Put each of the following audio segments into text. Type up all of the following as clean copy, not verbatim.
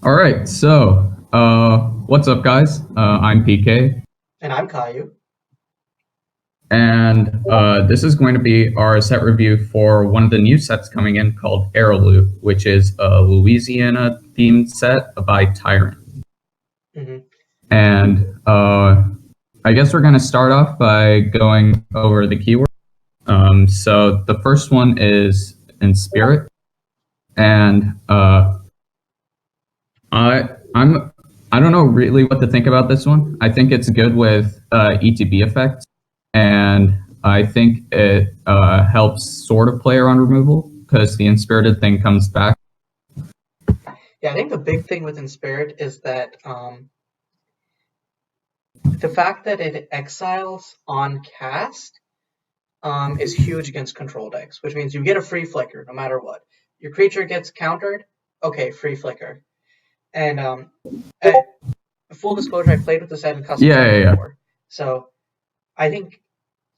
All right, so what's up, guys? I'm PK, And I'm Kayiu. and this is going to be our set review for one of the new sets coming in called Eralou, which is a Louisiana themed set by Tyrant. hmm And I guess we're going to start off by going over the keywords. So the first one is in spirit, and I I'm I don't know really what to think about this one. I think it's good with ETB effects, and I think it helps sort of play around removal because the inspirited thing comes back. Yeah, I think the big thing with Inspirit is that the fact that it exiles on cast is huge against control decks, which means you get a free flicker no matter what. Your creature gets countered, okay, free flicker. And eh, full disclosure, I played with the set in custom Yeah, yeah, standard yeah. before, so I think.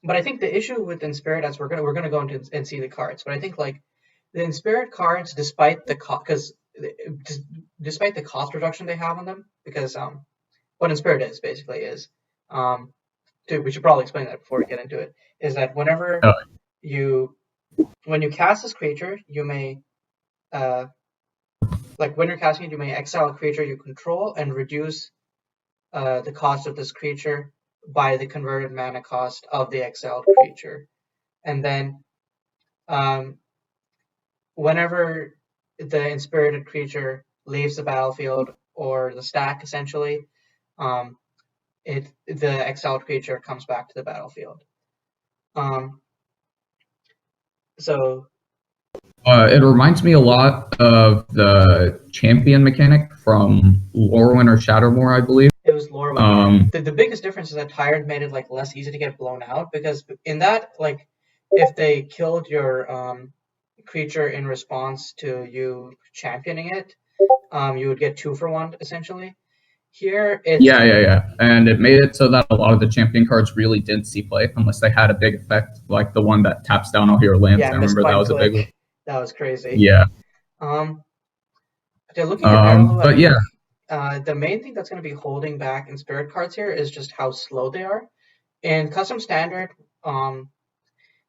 But I think the issue with Inspirit, as we're gonna go into and see the cards, but I think like the Inspirit cards, despite the because despite the cost reduction they have on them, because what Inspirit is basically is um we should probably explain that before we get into it, is that whenever Oh, you when you cast this creature, you may uh like when you're casting it, you may exile a creature you control and reduce the cost of this creature by the converted mana cost of the exiled creature. And then um whenever the inspirited creature leaves the battlefield or the stack essentially, um the exiled creature comes back to the battlefield. Um, so it reminds me a lot of the champion mechanic from Lorwyn or Shadowmoor, I believe. it was Lorwyn, yeah. Um, The biggest difference is that Tyrant made it like less easy to get blown out because in that, like, if they killed your creature in response to you championing it, you would get 2 for 1 essentially. Here it's yeah, yeah, yeah. And it made it so that a lot of the champion cards really didn't see play unless they had a big effect, like the one that taps down all your lands. yeah, I remember that misclimb was a big one. click. That was crazy. Yeah. Um, okay, looking at Eralou, I But yeah, think the main thing that's going to be holding back in spirit cards here is just how slow they are. In custom standard, um,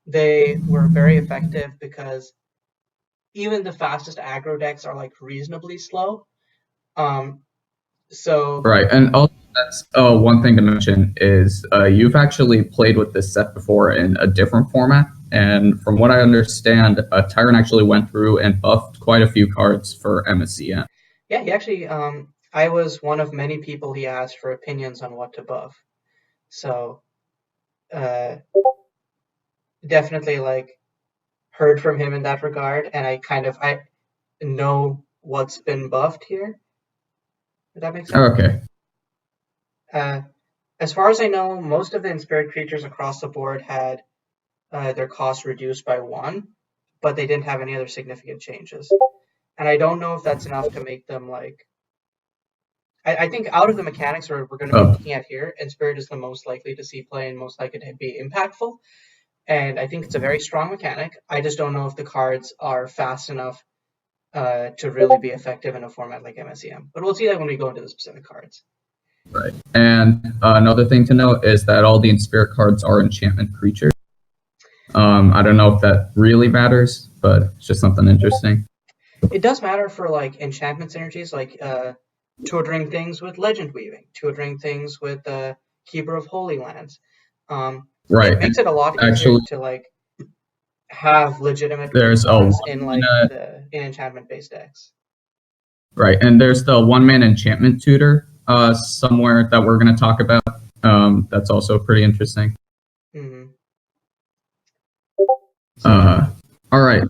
they were very effective because even the fastest aggro decks are like reasonably slow. Um, so right. And also, that's one thing to mention is you've actually played with this set before in a different format. And from what I understand, Tyrant actually went through and buffed quite a few cards for MSEM. yeah, he actually, I was one of many people he asked for opinions on what to buff. So uh, definitely like heard from him in that regard, and I know what's been buffed here. Does that make sense? Okay. Uh, as far as I know, most of the inspired creatures across the board had their costs reduced by 1, but they didn't have any other significant changes. And I don't know if that's enough to make them like. I think out of the mechanics we're going to be Uh, looking at here, Inspired is the most likely to see play and most likely to be impactful. And I think it's a very strong mechanic. I just don't know if the cards are fast enough to really be effective in a format like MSEM. But we'll see that when we go into the specific cards. right. And another thing to note is that all the Inspirit cards are enchantment creatures. I don't know if that really matters, but it's just something interesting. It does matter for like enchantment synergies, like tutoring things with legend weaving, tutoring things with Keeper of Holy Lands. Right. It And makes it a lot easier actually, to like have legitimate there's a reclass in like one the in enchantment based decks. right, and there's the one man enchantment tutor somewhere that we're going to talk about. That's also pretty interesting. hmm So Uh, all right.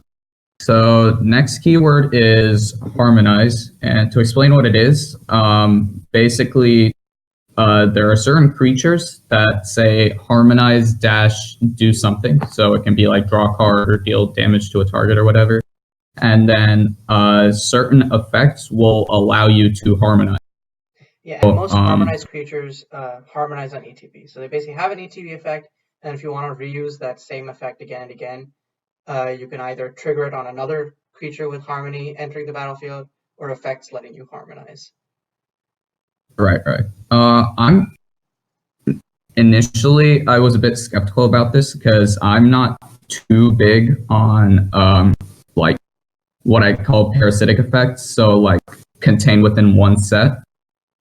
So next keyword is harmonize, and to explain what it is, basically there are certain creatures that say harmonize dash do something. So it can be like draw a card or deal damage to a target or whatever. And then certain effects will allow you to harmonize. yeah, and So, most harmonized creatures harmonize on ETB. So they basically have an ETB effect, and if you want to reuse that same effect again and again, you can either trigger it on another creature with harmony entering the battlefield, or effects letting you harmonize? Right. I'm initially I was a bit skeptical about this because I'm not too big on like what I call parasitic effects, so like contained within one set.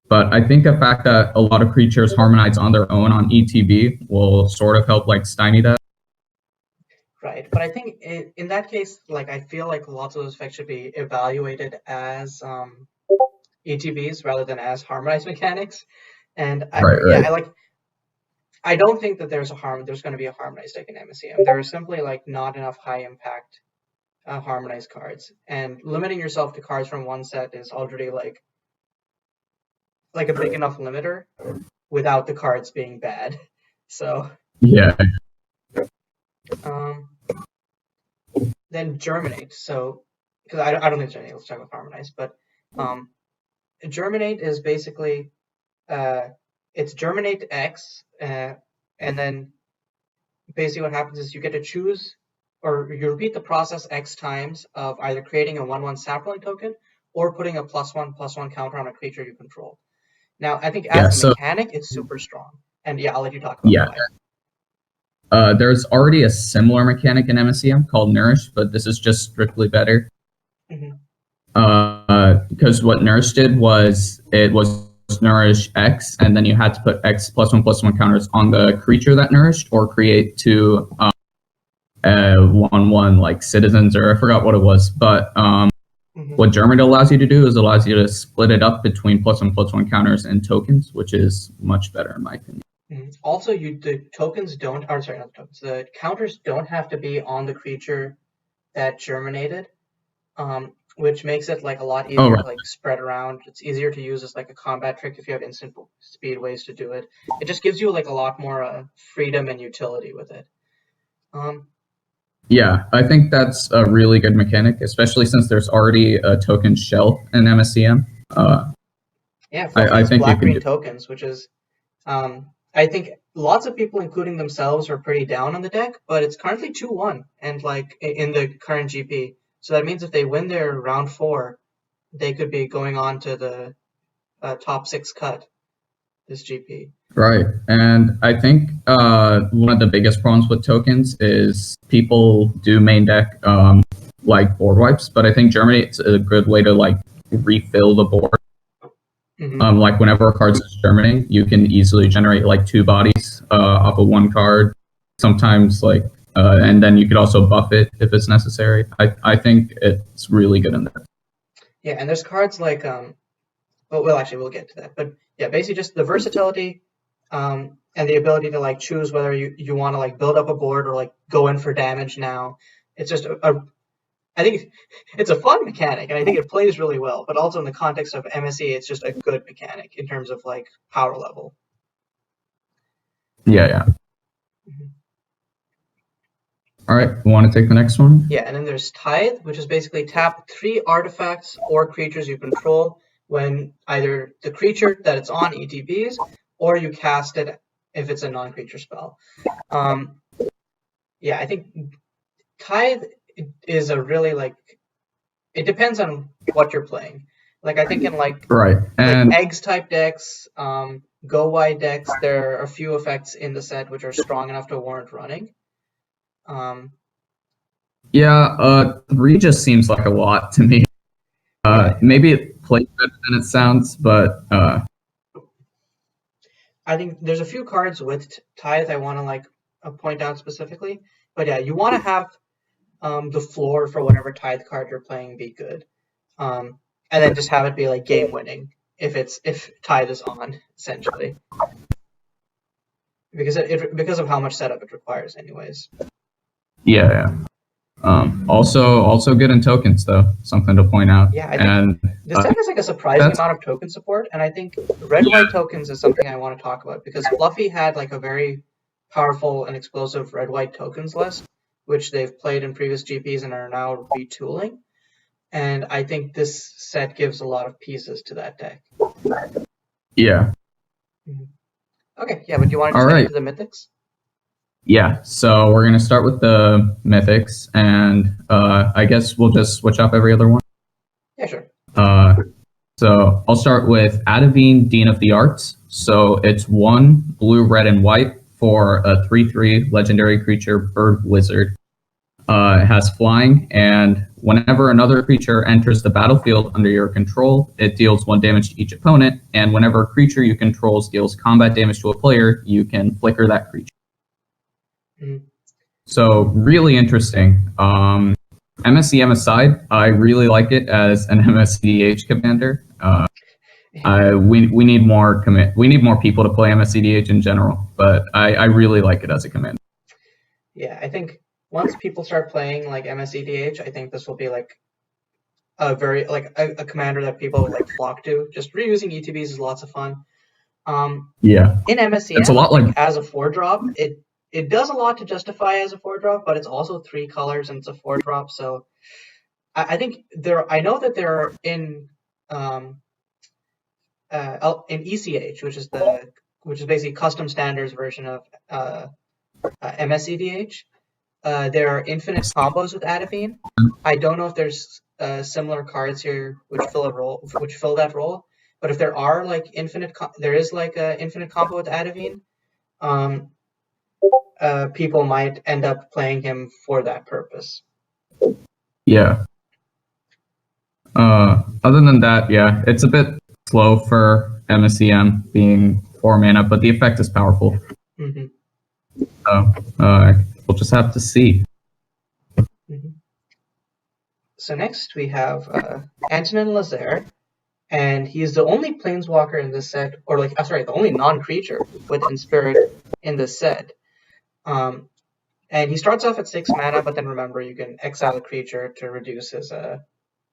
But I think the fact that a lot of creatures harmonize on their own on ETB will sort of help like stymie that. Right, but I think in that case, like I feel like lots of those effects should be evaluated as ETBs rather than as harmonized mechanics. And Right. I don't think that there's going to be a harmonized deck in MSEM. There are simply like not enough high impact harmonized cards, and limiting yourself to cards from one set is already like a big enough limiter without the cards being bad. So Yeah. Then Germinate. So because I don't think there's anything else to talk about harmonize, but Germinate is basically it's Germinate X, and then basically what happens is you get to choose, or you repeat the process X times of either creating a 1/1 sapling token or putting a +1/+1 counter on a creature you control. Now, I think as a mechanic, it's super strong. And yeah, I'll let you talk about why. There's already a similar mechanic in MSEM called Nourish, but this is just strictly better. Because what Nourish did was it was Nourish X, and then you had to put X +1/+1 counters on the creature that nourished, or create two 1/1 like citizens, or I forgot what it was. But what Germinate allows you to do is allows you to split it up between +1/+1 counters and tokens, which is much better in my opinion. Also, the tokens don't, or sorry, not the tokens, the counters don't have to be on the creature that germinated, which makes it like a lot easier to like spread around. It's easier to use as like a combat trick if you have instant speed ways to do it. It just gives you like a lot more freedom and utility with it. Yeah, I think that's a really good mechanic, especially since there's already a token shelf in MSEM. Yeah, I think black-green tokens, which is, I think lots of people, including themselves, are pretty down on the deck, but it's currently 2-1 and like in the current GP. So that means if they win their round 4, they could be going on to the top 6 cut this GP. Right, and I think one of the biggest problems with tokens is people do main deck like board wipes, but I think Germinate's a good way to like refill the board. Like whenever a card's Germinate, you can easily generate like 2 bodies off of 1 card. Sometimes like, and then you could also buff it if it's necessary. I think it's really good in there. Yeah, and there's cards like, well, actually, we'll get to that. But yeah, basically just the versatility and the ability to like choose whether you want to like build up a board or like go in for damage now. It's just I think it's a fun mechanic, and I think it plays really well. But also in the context of MSE, it's just a good mechanic in terms of like power level. Yeah. All right, want to take the next one? Yeah, and then there's Tithe, which is basically tap 3 artifacts or creatures you control when either the creature that it's on ETBs, or you cast it if it's a non-creature spell. Yeah, I think Tithe is a really like, it depends on what you're playing. Like I think in like eggs type decks, go wide decks, there are a few effects in the set which are strong enough to warrant running. 3 just seems like a lot to me. Maybe it plays better than it sounds, but I think there's a few cards with Tithe I want to like point out specifically. But yeah, you want to have the floor for whatever Tithe card you're playing be good, and then just have it be like game winning if Tithe is on, essentially, because of how much setup it requires, anyways. Yeah. Also good in tokens though. Something to point out. Yeah, I think this deck has like a surprising amount of token support, and I think red-white tokens is something I want to talk about because Fluffy had like a very powerful and explosive red-white tokens list, which they've played in previous GPs and are now retooling. And I think this set gives a lot of pieces to that deck. Yeah. Okay, yeah, but do you want to get into the mythics? Yeah, so we're going to start with the mythics, and I guess we'll just switch up every other one. Yeah, sure. So I'll start with Adavine, Dean of the Arts. So it's 1 blue, red, and white for a 3/3 legendary creature, Bird Wizard. It has flying, and whenever another creature enters the battlefield under your control, it deals 1 damage to each opponent, and whenever a creature you control deals combat damage to a player, you can flicker that creature. So really interesting. MSEM aside, I really like it as an MSCDH commander. We need more we need more people to play MSCDH in general, but I really like it as a commander. Yeah, I think once people start playing like MSEDH, I think this will be like a very a commander that people like flock to. Just reusing ETBs is lots of fun. Yeah, in MSEM, it's a lot like as a 4-drop, it does a lot to justify as a 4-drop, but it's also 3 colors and it's a 4-drop. So I think I know that there are in ECH, which is basically custom standards version of MSEDH. There are infinite combos with Adavine. I don't know if there's similar cards here which fill that role. But if there are like there is like an infinite combo with Adavine. People might end up playing him for that purpose. Yeah. Other than that, yeah, it's a bit slow for MSEM being 4 mana, but the effect is powerful. Mm-hmm. We'll just have to see. Mm-hmm. So next we have Antonin Lazaire, and he's the only planeswalker in this set, or the only non-creature with Inspirit in this set. And he starts off at 6 mana, but then remember you can exile a creature to reduce his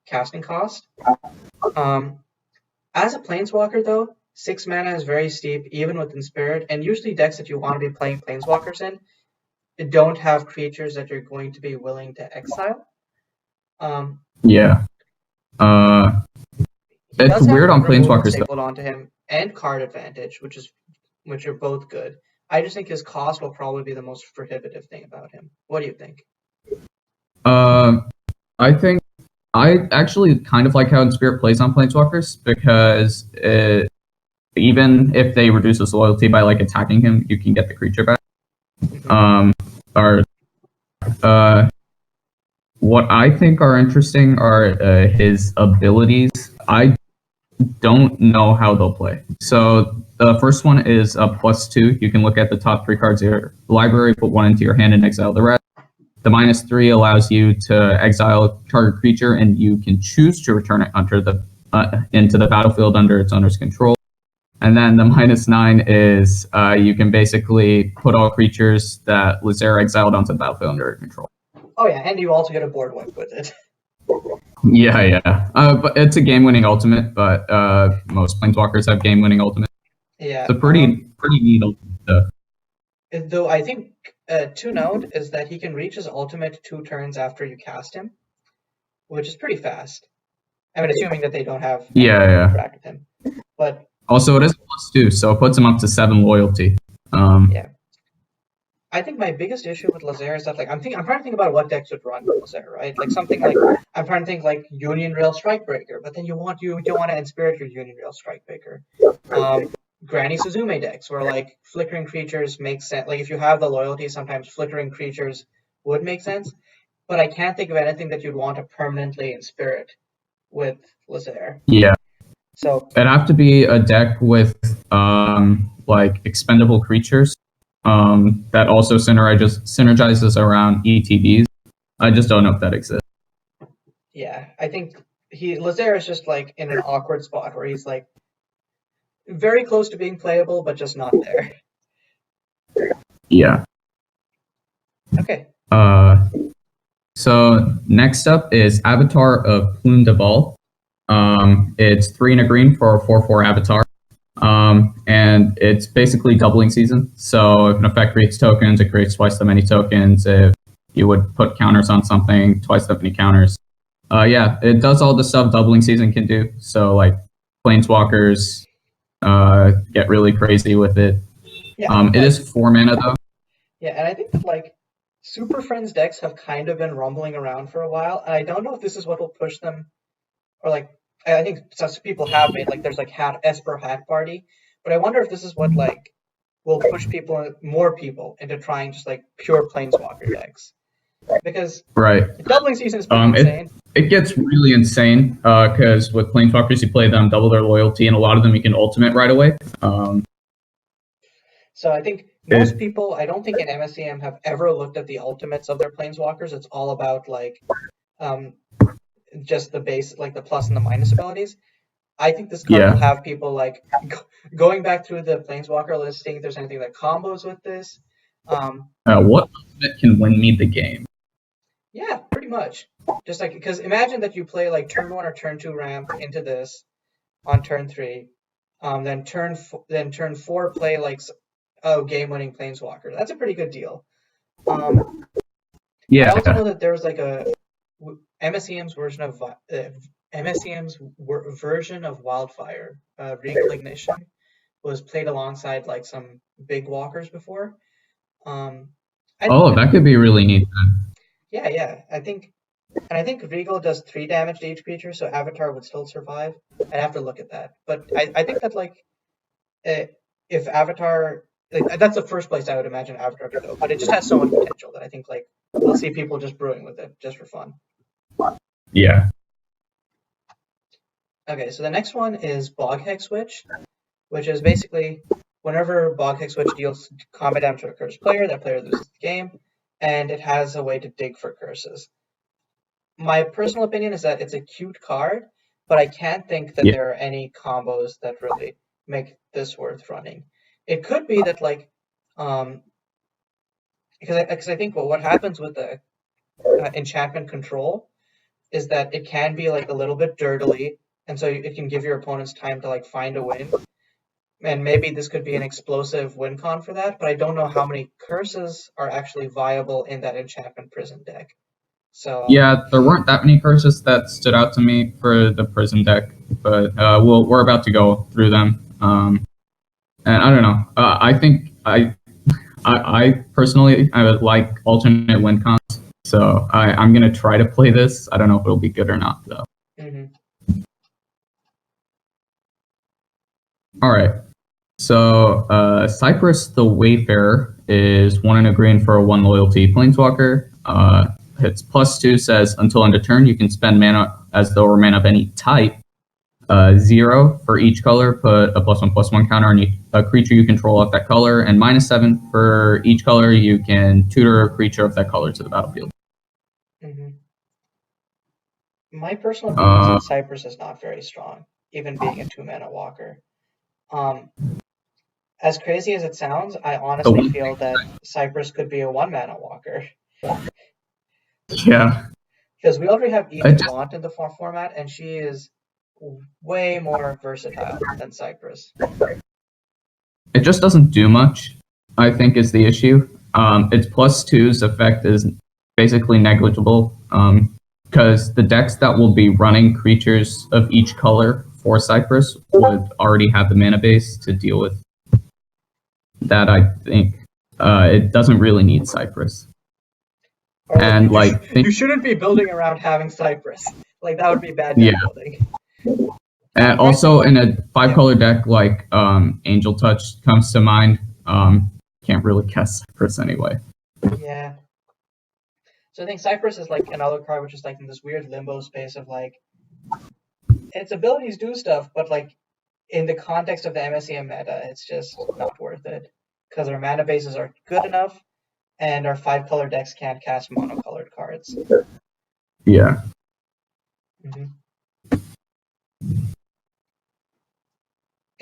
casting cost. As a planeswalker though, 6 mana is very steep, even with Inspirit, and usually decks that you want to be playing planeswalkers in don't have creatures that you're going to be willing to exile. Yeah. It's weird on planeswalkers stapled onto him and card advantage, which are both good. I just think his cost will probably be the most prohibitive thing about him. What do you think? I think I actually kind of like how Inspirit plays on planeswalkers because even if they reduce his loyalty by like attacking him, you can get the creature back. What I think are interesting are his abilities. I don't know how they'll play. So the first one is a +2. You can look at the top 3 cards of your library, put 1 into your hand, and exile the rest. The -3 allows you to exile a target creature, and you can choose to return it into the battlefield under its owner's control. And then the -9 is you can basically put all creatures that Lazaire exiled onto the battlefield under control. Oh yeah, and you also get a board wipe with it. Yeah. But it's a game-winning ultimate, but most planeswalkers have game-winning ultimate. Yeah. It's a pretty neat ultimate. Though I think to note is that he can reach his ultimate 2 turns after you cast him, which is pretty fast. I mean, assuming that they don't have interact with him. But also, it is +2, so it puts him up to 7 loyalty. Yeah. I think my biggest issue with Lazaire is that I'm trying to think about what decks would run with Lazaire, right? Like something like I'm trying to think like Union Rail Strikebreaker, but then you don't want to Inspirit your Union Rail Strikebreaker. Granny Suzume decks where like flickering creatures make sense. Like if you have the loyalty, sometimes flickering creatures would make sense. But I can't think of anything that you'd want to permanently Inspirit with Lazaire. Yeah. So it'd have to be a deck with like expendable creatures. That also synergizes around ETBs. I just don't know if that exists. Yeah, I think Lazaire is just like in an awkward spot where he's like very close to being playable, but just not there. Yeah. Okay. So next up is Avatar of Plume de Vol. It's 3 and a green for a 4/4 Avatar. And it's basically doubling season. So if an effect creates tokens, it creates twice the many tokens. If you would put counters on something, twice that many counters. Yeah, it does all the stuff doubling season can do. So like planeswalkers get really crazy with it. Yeah, it is 4 mana though. Yeah, and I think that like Super Friends decks have kind of been rumbling around for a while, and I don't know if this is what will push them, or like I think some people have made, like, there's like Esper Hat Party, but I wonder if this is what like will push more people into trying just like pure Planeswalker decks, because Right. doubling season is pretty It insane. it gets really insane because with Planeswalkers you play them, double their loyalty, and a lot of them you can ultimate right away. So I think most people, I don't think in MSEM have ever looked at the ultimates of their Planeswalkers. It's all about like just the base, like the plus and the minus abilities. I think this card will have people like going back through the Planeswalker list, seeing if there's anything that combos with this. What ultimate can win me the game? Yeah, pretty much. Just like, because imagine that you play like turn 1 or turn 2 ramp into this on turn 3, then turn 4 play like game-winning Planeswalker. That's a pretty good deal. Yeah. I also know that there was like a MSEM's version of Wildfire, Regal Ignition, was played alongside like some big walkers before. That could be really neat. Yeah. I think Regal does 3 damage to each creature, so Avatar would still survive. I'd have to look at that, but I think that like if Avatar, like, that's the first place I would imagine Avatar could go, but it just has so much potential that I think like we'll see people just brewing with it just for fun. Yeah. Okay, so the next one is Boghex Switch, which is basically whenever Boghex Switch deals combat damage to a cursed player, that player loses the game, and it has a way to dig for curses. My personal opinion is that it's a cute card, but I can't think that there are any combos that really make this worth running. It could be that like, because I think what happens with the enchantment control is that it can be like a little bit dirtily, and so it can give your opponents time to like find a win. And maybe this could be an explosive win con for that, but I don't know how many curses are actually viable in that enchantment prison deck. So yeah, there weren't that many curses that stood out to me for the prison deck, but we're about to go through them. And I don't know. I think I personally I would like alternate win cons, so I'm gonna try to play this. I don't know if it'll be good or not though. Mm-hmm. All right. So Cypress the Wayfarer is 1 and a green for a 1 loyalty planeswalker. Hits +2, says until end of turn you can spend mana as though or mana of any type. 0 for each color, put a +1/+1 counter on a creature you control of that color, and -7 for each color you can tutor a creature of that color to the battlefield. Mm-hmm. My personal opinion is that Cypress is not very strong, even being a 2-mana walker. As crazy as it sounds, I honestly feel that Cypress could be a 1-mana walker. Yeah. Because we already have Eden Gaunt in the format, and she is way more versatile than Cypress. It just doesn't do much, I think, is the issue. Its +2's effect is basically negligible, because the decks that will be running creatures of each color for Cypress would already have the mana base to deal with that. I think it doesn't really need Cypress. And like you shouldn't be building around having Cypress. Like that would be bad deck building. And also in a 5-color deck like Angel Touch comes to mind. Can't really cast Cypress anyway. Yeah. So I think Cypress is like another card which is like in this weird limbo space of like its abilities do stuff, but like in the context of the MSEM meta, it's just not worth it. Because our mana bases are good enough, and our 5-color decks can't cast monocolored cards. Yeah. Mm-hmm.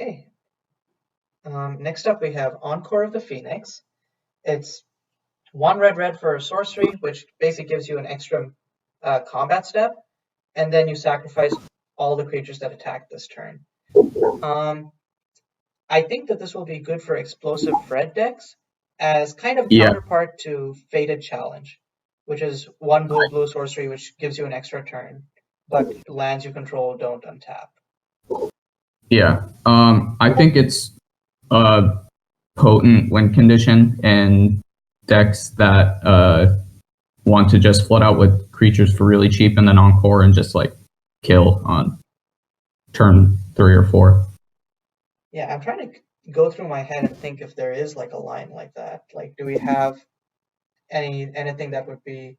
Okay. Next up, we have Encore of the Phoenix. It's 1 red for a sorcery, which basically gives you an extra combat step, and then you sacrifice all the creatures that attack this turn. I think that this will be good for explosive Fred decks as kind of counterpart to Fated Challenge, which is 1 blue sorcery, which gives you an extra turn, but lands you control don't untap. Yeah, I think it's a potent win condition in decks that want to just flood out with creatures for really cheap and then Encore and just like kill on turn 3 or 4. Yeah, I'm trying to go through my head and think if there is like a line like that. Like, do we have anything that would be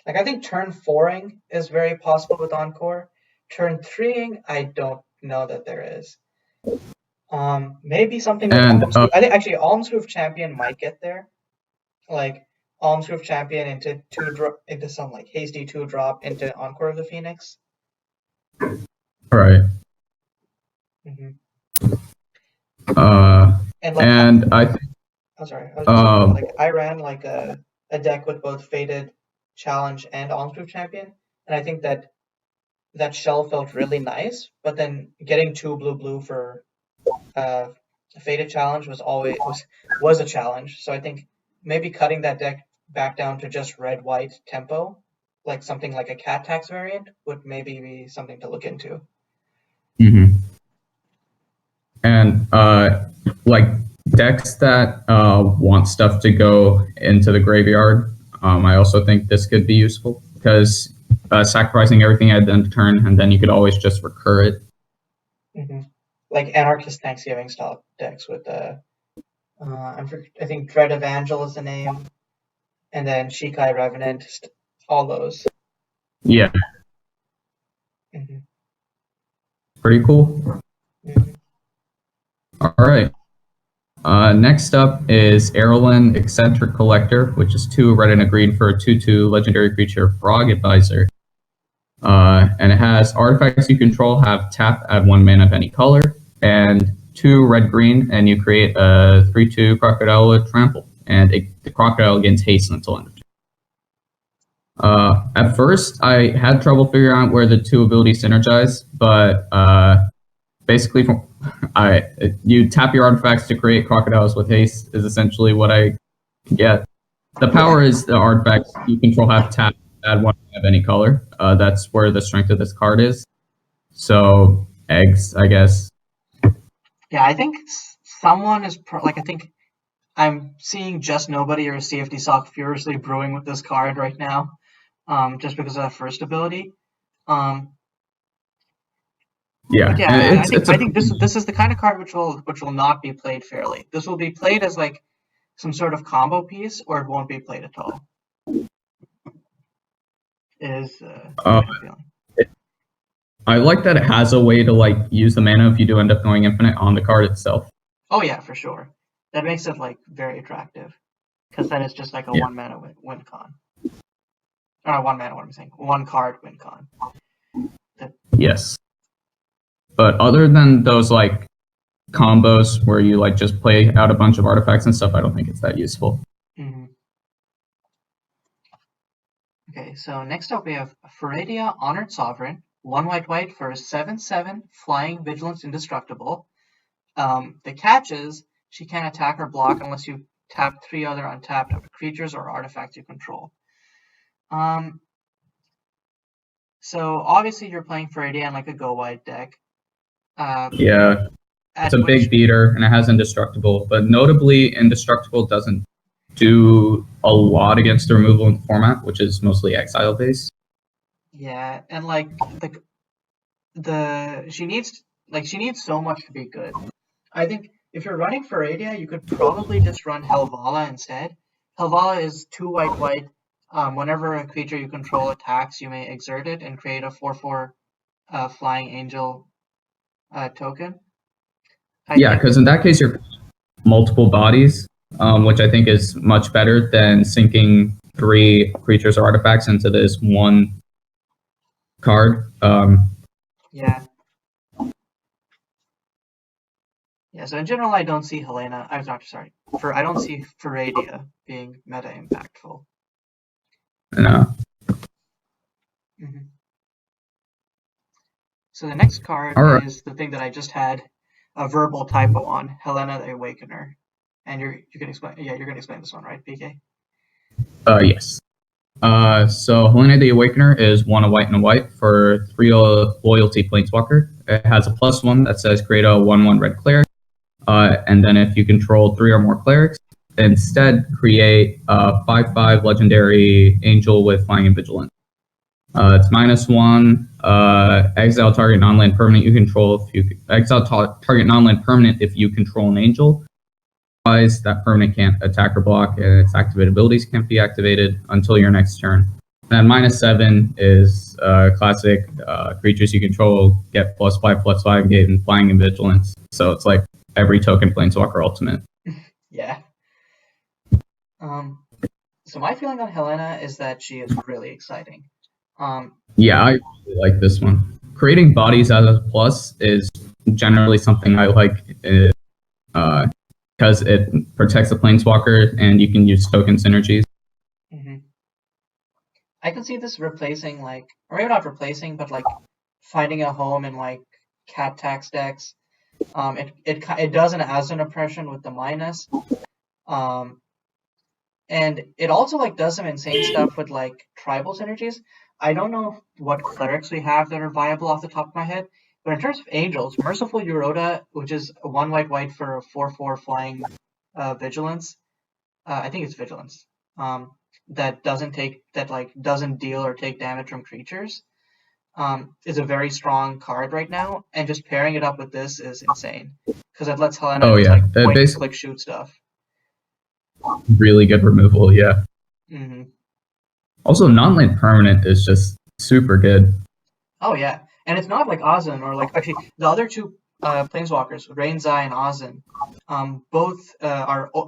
like? I think turn 4ing is very possible with Encore. Turn 3ing, I don't know that there is. Maybe something with And Almsproof. I think actually Almsproof Champion might get there. Like Almsproof Champion into some like hasty 2-drop into Encore of the Phoenix. right. Mm-hmm. And I think I'm sorry. I was just saying, like I ran like a deck with both Faded Challenge and Almsproof Champion, and I think that shell felt really nice. But then getting 2 blue for Faded Challenge was a challenge. So I think maybe cutting that deck back down to just red white tempo, like something like a Cat Tax variant, would maybe be something to look into. Mm-hmm. And like decks that want stuff to go into the graveyard, I also think this could be useful because sacrificing everything at the end of turn, and then you could always just recur it. Mm-hmm. Like Anarchist Thanksgiving style decks with I think Dread Evangel is the name, and then Shikai Revenant, all those. Yeah. Mm-hmm. Pretty cool. Mm-hmm. All right. Next up is Eralou, Eccentric Collector, which is 2 red and a green for a 2/2 legendary creature, Frog Advisor. And it has artifacts you control have tap, add 1 mana of any color, and 2 red-green, and you create a 3/2 Crocodile with Trample. And the Crocodile gains haste until end of turn. At first, I had trouble figuring out where the 2 abilities synergize, but basically, you tap your artifacts to create crocodiles with haste is essentially what I get. The power is the artifacts you control have tap, add 1 of any color. That's where the strength of this card is. So eggs, I guess. Yeah, I think someone is I think I'm seeing Just Nobody or CFD Sock furiously brewing with this card right now, just because of that first ability. Yeah, yeah, I think this is the kind of card which will not be played fairly. This will be played as like some sort of combo piece, or it won't be played at all. My feeling. I like that it has a way to like use the mana if you do end up going infinite on the card itself. Oh yeah, for sure. That makes it like very attractive, because then it's just like a 1 mana win con. Or 1 mana, what am I saying? 1 card win con. Yes. But other than those like combos where you like just play out a bunch of artifacts and stuff, I don't think it's that useful. Mm-hmm. Okay, so next up we have Faradia, Honored Sovereign, 1 white for 7/7 flying vigilance indestructible. The catch is she can't attack or block unless you tap 3 other untapped creatures or artifacts you control. So obviously you're playing Faradia in like a go wide deck. Yeah, it's a big beater and it has indestructible, but notably indestructible doesn't do a lot against the removal in the format, which is mostly exile based. Yeah, and like she needs so much to be good. I think if you're running Faradia, you could probably just run Helvala instead. Helvala is 2 white. Whenever a creature you control attacks, you may exert it and create a 4/4 flying angel token. Yeah, because in that case you're multiple bodies, which I think is much better than sinking 3 creatures or artifacts into this 1 card. Yeah. Yeah, so in general, I don't see Helena. I don't see Faradia being meta impactful. No. Mm-hmm. So the next card is the thing that I just had a verbal typo on, Helena the Awakener. And you're gonna explain. Yeah, you're gonna explain this one, right, PK? Yes. So Helena the Awakener is 1 white and a white for 3 loyalty planeswalker. It has a +1 that says create a 1/1 red cleric. And then if you control 3 or more clerics, instead create a 5/5 legendary angel with flying and vigilance. It's -1. Exile target non-land permanent you control. If you exile target non-land permanent if you control an angel. Otherwise, that permanent can't attack or block, and its activated abilities can't be activated until your next turn. And then -7 is classic creatures you control get +5/+5 gain flying and vigilance. So it's like every token planeswalker ultimate. Yeah. So my feeling on Helena is that she is really exciting. Yeah, I really like this one. Creating bodies as a plus is generally something I like because it protects the planeswalker and you can use token synergies. Mm-hmm. I can see this replacing, like, or maybe not replacing, but like finding a home in like cat tax decks. It does an Aslan oppression with the minus. And it also like does some insane stuff with like tribal synergies. I don't know what clerics we have that are viable off the top of my head, but in terms of angels, Merciful Euroda, which is 1 white for a 4/4 flying vigilance. I think it's vigilance. That doesn't deal or take damage from creatures. Is a very strong card right now, and just pairing it up with this is insane because it lets Helena point and click shoot stuff. Really good removal, yeah. Mm-hmm. Also, non-land permanent is just super good. Oh yeah, and it's not like Ozin or like actually the other two planeswalkers, Rainzai and Ozin, both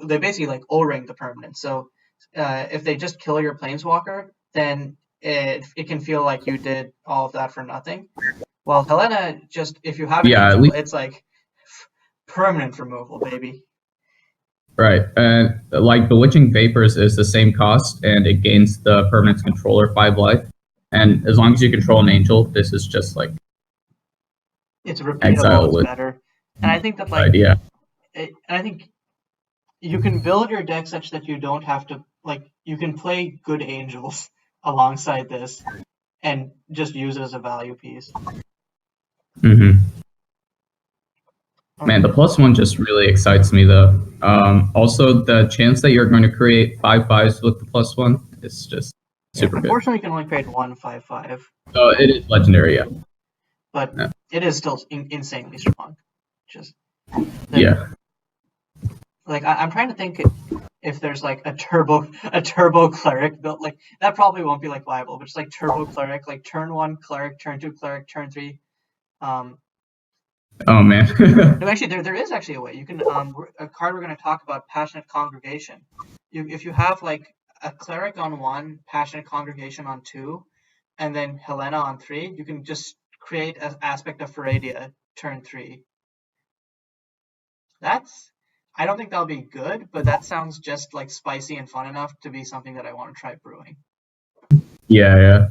they basically like O-ring the permanent. So if they just kill your planeswalker, then it can feel like you did all of that for nothing. While Helena, just if you have an angel, it's like permanent removal, baby. Right, and like Bewitching Vapors is the same cost, and it gains the permanent's controller 5 life. And as long as you control an angel, this is just like it's repeatable, it's better. And I think that I think you can build your deck such that you don't have to you can play good angels alongside this and just use it as a value piece. Mm-hmm. Man, the +1 just really excites me though. Also, the chance that you're going to create 5/5s with the +1 is just super good. Unfortunately, you can only create 1 5/5. Oh, it is legendary, yeah. But it is still insanely strong. Like I'm trying to think if there's like a turbo cleric built like that probably won't be like viable, but just like turbo cleric, like turn 1 cleric, turn 2 cleric, turn 3. Oh man. No, actually, there is actually a way. You can a card we're going to talk about, Passionate Congregation. If you have like a cleric on 1, Passionate Congregation on 2, and then Helena on 3, you can just create an Aspect of Faradia turn 3. I don't think that'll be good, but that sounds just like spicy and fun enough to be something that I want to try brewing. Yeah.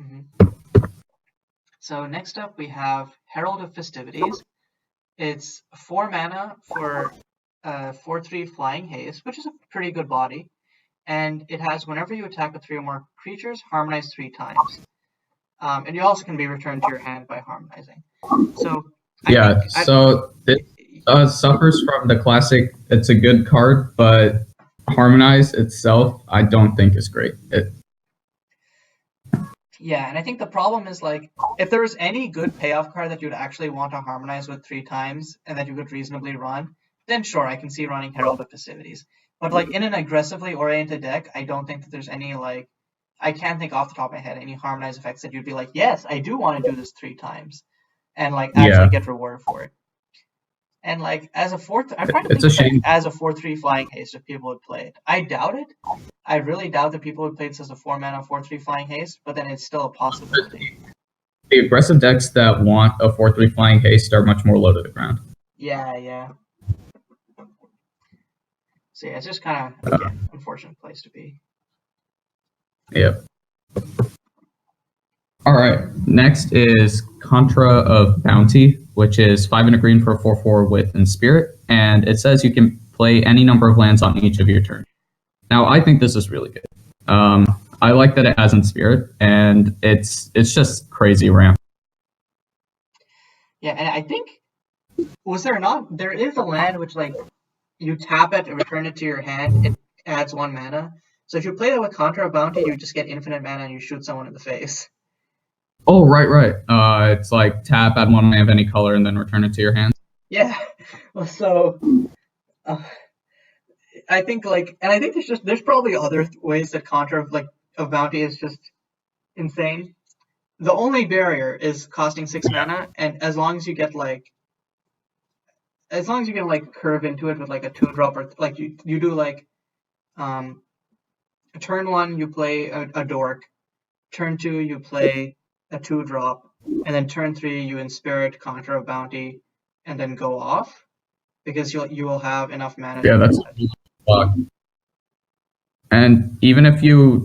Mm-hmm. So next up we have Herald of Festivities. It's 4 mana for 4/3 Flying Haste, which is a pretty good body. And it has whenever you attack with 3 or more creatures, harmonize 3 times. And you also can be returned to your hand by harmonizing. So this suffers from the classic, it's a good card, but harmonize itself, I don't think is great. Yeah, and I think the problem is like if there was any good payoff card that you'd actually want to harmonize with 3 times and that you could reasonably run, then sure, I can see running Herald of Festivities. But like in an aggressively oriented deck, I don't think that there's any I can't think off the top of my head any harmonize effects that you'd be like, yes, I do want to do this 3 times and like actually get rewarded for it. And like as a 4th, I'm trying to think as a 4/3 Flying Haste if people would play it. I doubt it. I really doubt that people would play this as a 4 mana 4/3 Flying Haste, but then it's still a possibility. The aggressive decks that want a 4/3 Flying Haste are much more low to the ground. Yeah. So yeah, it's just kind of again unfortunate place to be. Yep. All right. Next is Contra of Bounty, which is 5 and a green for a 4/4 with Inspirit, and it says you can play any number of lands on each of your turns. Now, I think this is really good. I like that it has Inspirit, and it's just crazy ramp. Yeah, and I think there is a land which like you tap it and return it to your hand, it adds 1 mana. So if you play that with Contra of Bounty, you just get infinite mana and you shoot someone in the face. Oh, right. It's like tap, add one land of any color, and then return it to your hand. Yeah. Well, so I think I think there's probably other ways that Contra of Bounty is just insane. The only barrier is costing 6 mana, and as long as you get as long as you can curve into it with like a 2-drop, or like you do turn 1 you play a dork, turn 2 you play a 2-drop, and then turn 3 you inspirit Contra of Bounty, and then go off, because you will have enough mana. Yeah, that's block. And even if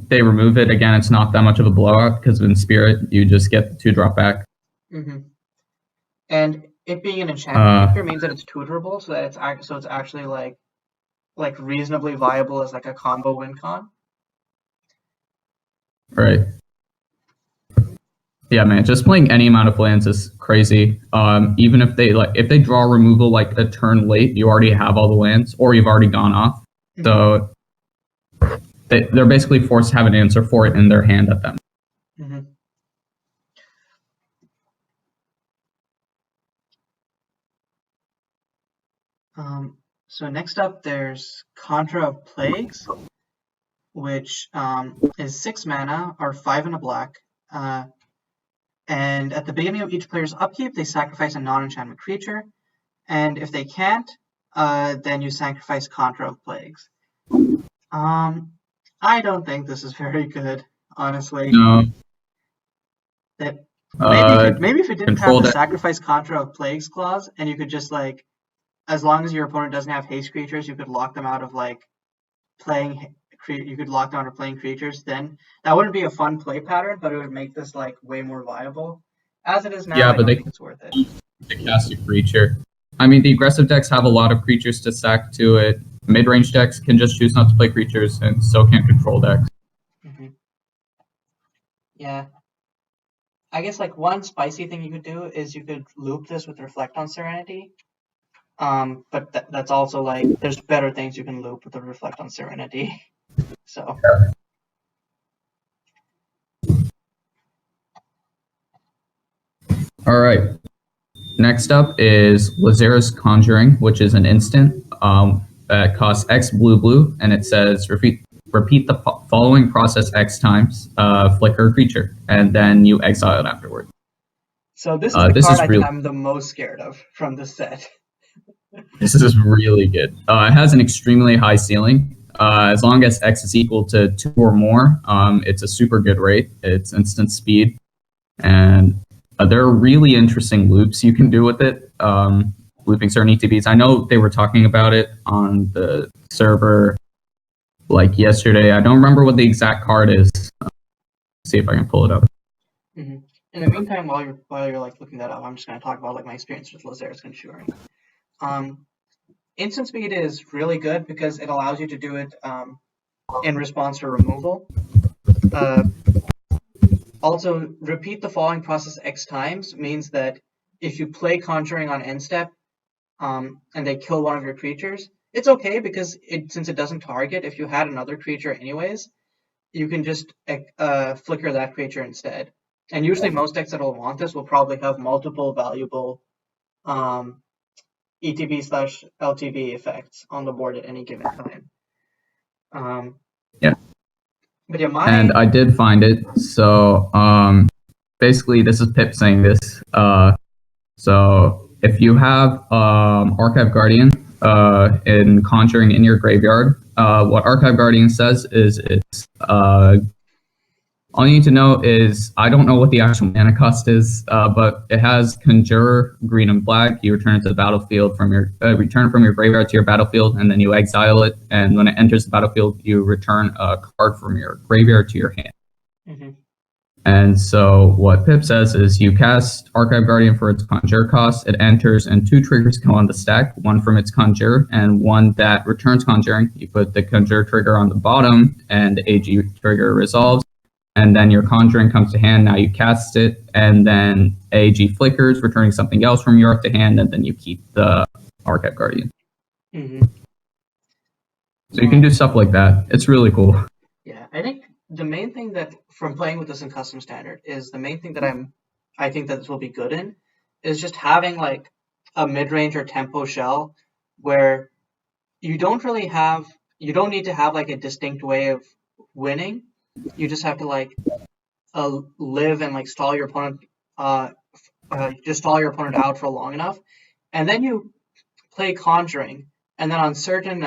they remove it again, it's not that much of a blowout because in Spirit you just get the 2-drop back. And it being an enchantment creature means that it's tutorable, so that it's actually like reasonably viable as like a combo win con. Right. Yeah, man, just playing any amount of lands is crazy. Even if they draw removal like a turn late, you already have all the lands, or you've already gone off. So they're basically forced to have an answer for it in their hand at them. So next up, there's Contra of Plagues, which is 6 mana or 5 and a black. And at the beginning of each player's upkeep, they sacrifice a non-enchantment creature. And if they can't, then you sacrifice Contra of Plagues. I don't think this is very good, honestly. No. Maybe if it didn't have the sacrifice Contra of Plagues clause, and you could just as long as your opponent doesn't have haste creatures, you could lock them out of playing. You could lock them out of playing creatures. Then that wouldn't be a fun play pattern, but it would make this way more viable. As it is now, I don't think it's worth it. To cast a creature. I mean, the aggressive decks have a lot of creatures to sack to it. Mid-range decks can just choose not to play creatures, and so can control decks. Yeah. I guess one spicy thing you could do is you could loop this with Reflect on Serenity. But that's also there's better things you can loop with the Reflect on Serenity. So. All right. Next up is Lazera's Conjuring, which is an instant that costs X blue, and it says repeat the following process X times, flicker a creature, and then you exile it afterward. So this is the card I think I'm the most scared of from this set. This is really good. It has an extremely high ceiling. As long as X is equal to 2 or more, it's a super good rate. It's instant speed, and there are really interesting loops you can do with it. Looping certain ETBs. I know they were talking about it on the server yesterday. I don't remember what the exact card is. See if I can pull it up. In the meantime, while you're looking that up, I'm just going to talk about my experience with Lazera's Conjuring. Instant speed is really good because it allows you to do it in response to removal. Also, repeat the following process X times means that if you play Conjuring on end step and they kill one of your creatures, it's okay because since it doesn't target, if you had another creature anyways, you can just flicker that creature instead. And usually most decks that will want this will probably have multiple valuable ETB/LTB effects on the board at any given time. Yeah. But yeah, and I did find it. So basically, this is Pip saying this. So if you have Archive Guardian in Conjuring in your graveyard, what Archive Guardian says is it's all you need to know is, I don't know what the actual mana cost is, but it has Conjurer, green and black. You return it to the battlefield from your graveyard to your battlefield, and then you exile it. And when it enters the battlefield, you return a card from your graveyard to your hand. And so what Pip says is you cast Archive Guardian for its Conjure cost. It enters, and 2 triggers come on the stack, one from its Conjure and one that returns Conjuring. You put the Conjure trigger on the bottom, and the AG trigger resolves. And then your Conjuring comes to hand, now you cast it, and then AG flickers, returning something else from your up to hand, and then you keep the Archive Guardian. So you can do stuff like that. It's really cool. Yeah, I think the main thing that from playing with this in custom standard is the main thing that I think that this will be good in is just having like a mid-range or tempo shell where you don't need to have like a distinct way of winning. You just have to like live and like stall your opponent just stall your opponent out for long enough, and then you play conjuring, and then on certain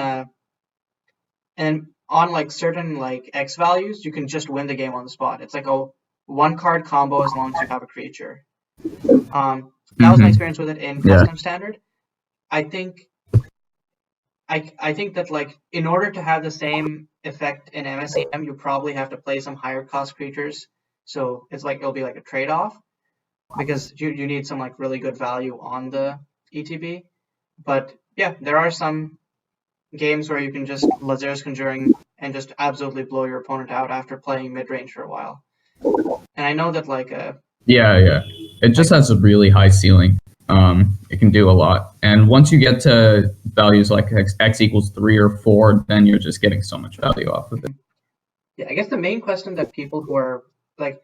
like X values, you can just win the game on the spot. It's like a one card combo as long as you have a creature. That was my experience with it in custom standard. I think that like in order to have the same effect in MSEM, you probably have to play some higher cost creatures. So it's like it'll be like a trade off because you need some like really good value on the ETB. But yeah, there are some games where you can just Lazarus Conjuring and just absolutely blow your opponent out after playing mid range for a while. And I know that like it just has a really high ceiling. It can do a lot, and once you get to values like x equals 3 or 4, then you're just getting so much value off of it. Yeah, I guess the main question that people who are like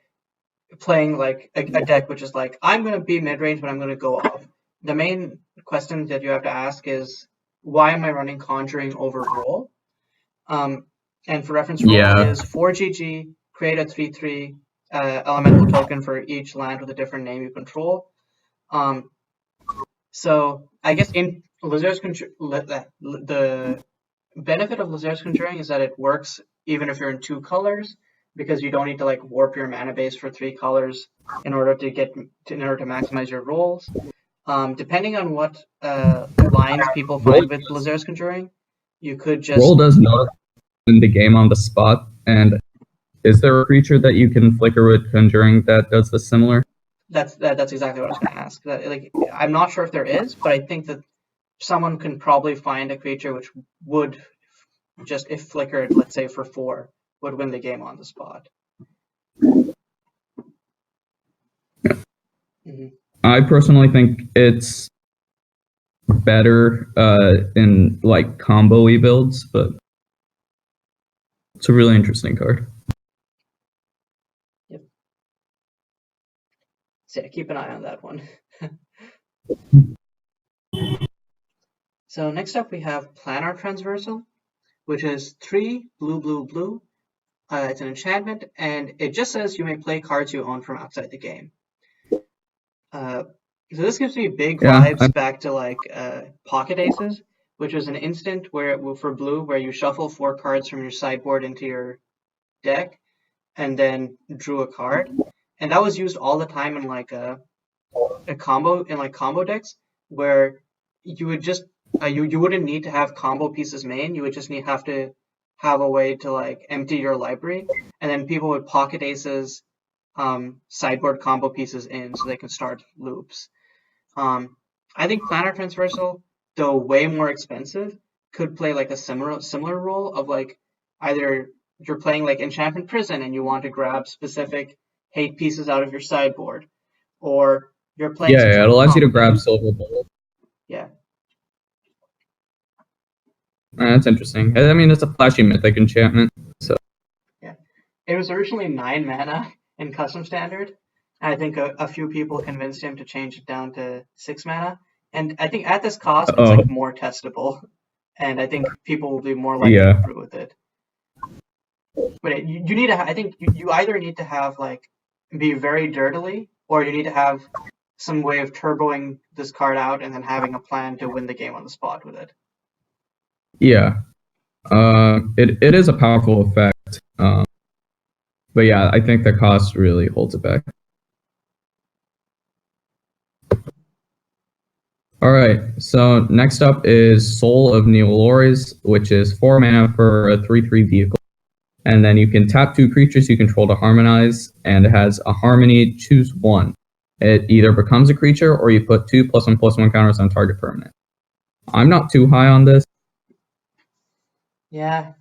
playing like a deck which is like I'm going to be mid range but I'm going to go off, the main question that you have to ask is why am I running Conjuring over Roll? And for reference, Roll is 4 GG, create a 3/3 elemental token for each land with a different name you control. So I guess in Lazarus the benefit of Lazarus Conjuring is that it works even if you're in 2 colors, because you don't need to like warp your mana base for 3 colors in order to maximize your rolls. Depending on what lines people find with Lazarus Conjuring, you could just Roll does not in the game on the spot. And is there a creature that you can flicker with Conjuring that does the similar? That's exactly what I was going to ask. Like, I'm not sure if there is, but I think that someone can probably find a creature which would just, if flickered, let's say for 4, would win the game on the spot. Mm-hmm. I personally think it's better in like combo-y builds, but it's a really interesting card. Yep. So yeah, keep an eye on that one. So next up we have Planar Transversal, which is 3 blue, blue, blue. It's an enchantment, and it just says you may play cards you own from outside the game. So this gives me big vibes back to like Pocket Aces, which was an instant where for blue where you shuffle 4 cards from your sideboard into your deck and then drew a card, and that was used all the time in like a combo in like combo decks where you would just you wouldn't need to have combo pieces main. You would just have to have a way to like empty your library, and then people would Pocket Aces sideboard combo pieces in so they can start loops. I think Planar Transversal, though way more expensive, could play like a similar role of like either you're playing like Enchantment Prison and you want to grab specific hate pieces out of your sideboard, or you're playing it allows you to grab Silver Bullet. Yeah. That's interesting. I mean, it's a flashy mythic enchantment, so yeah. It was originally 9 mana in custom standard. I think a few people convinced him to change it down to 6 mana, and I think at this cost it's like more testable, and I think people will be more likely to agree with it. But you need to. I think you either need to have like be very dirtily, or you need to have some way of turboing this card out and then having a plan to win the game on the spot with it. Yeah, it is a powerful effect, but yeah, I think the cost really holds it back. All right, so next up is Soul of Neolores, which is 4 mana for a 3/3 vehicle. And then you can tap 2 creatures you control to harmonize, and it has a harmony, choose 1. It either becomes a creature or you put 2 +1/+1 counters on target permanent. I'm not too high on this. Yeah,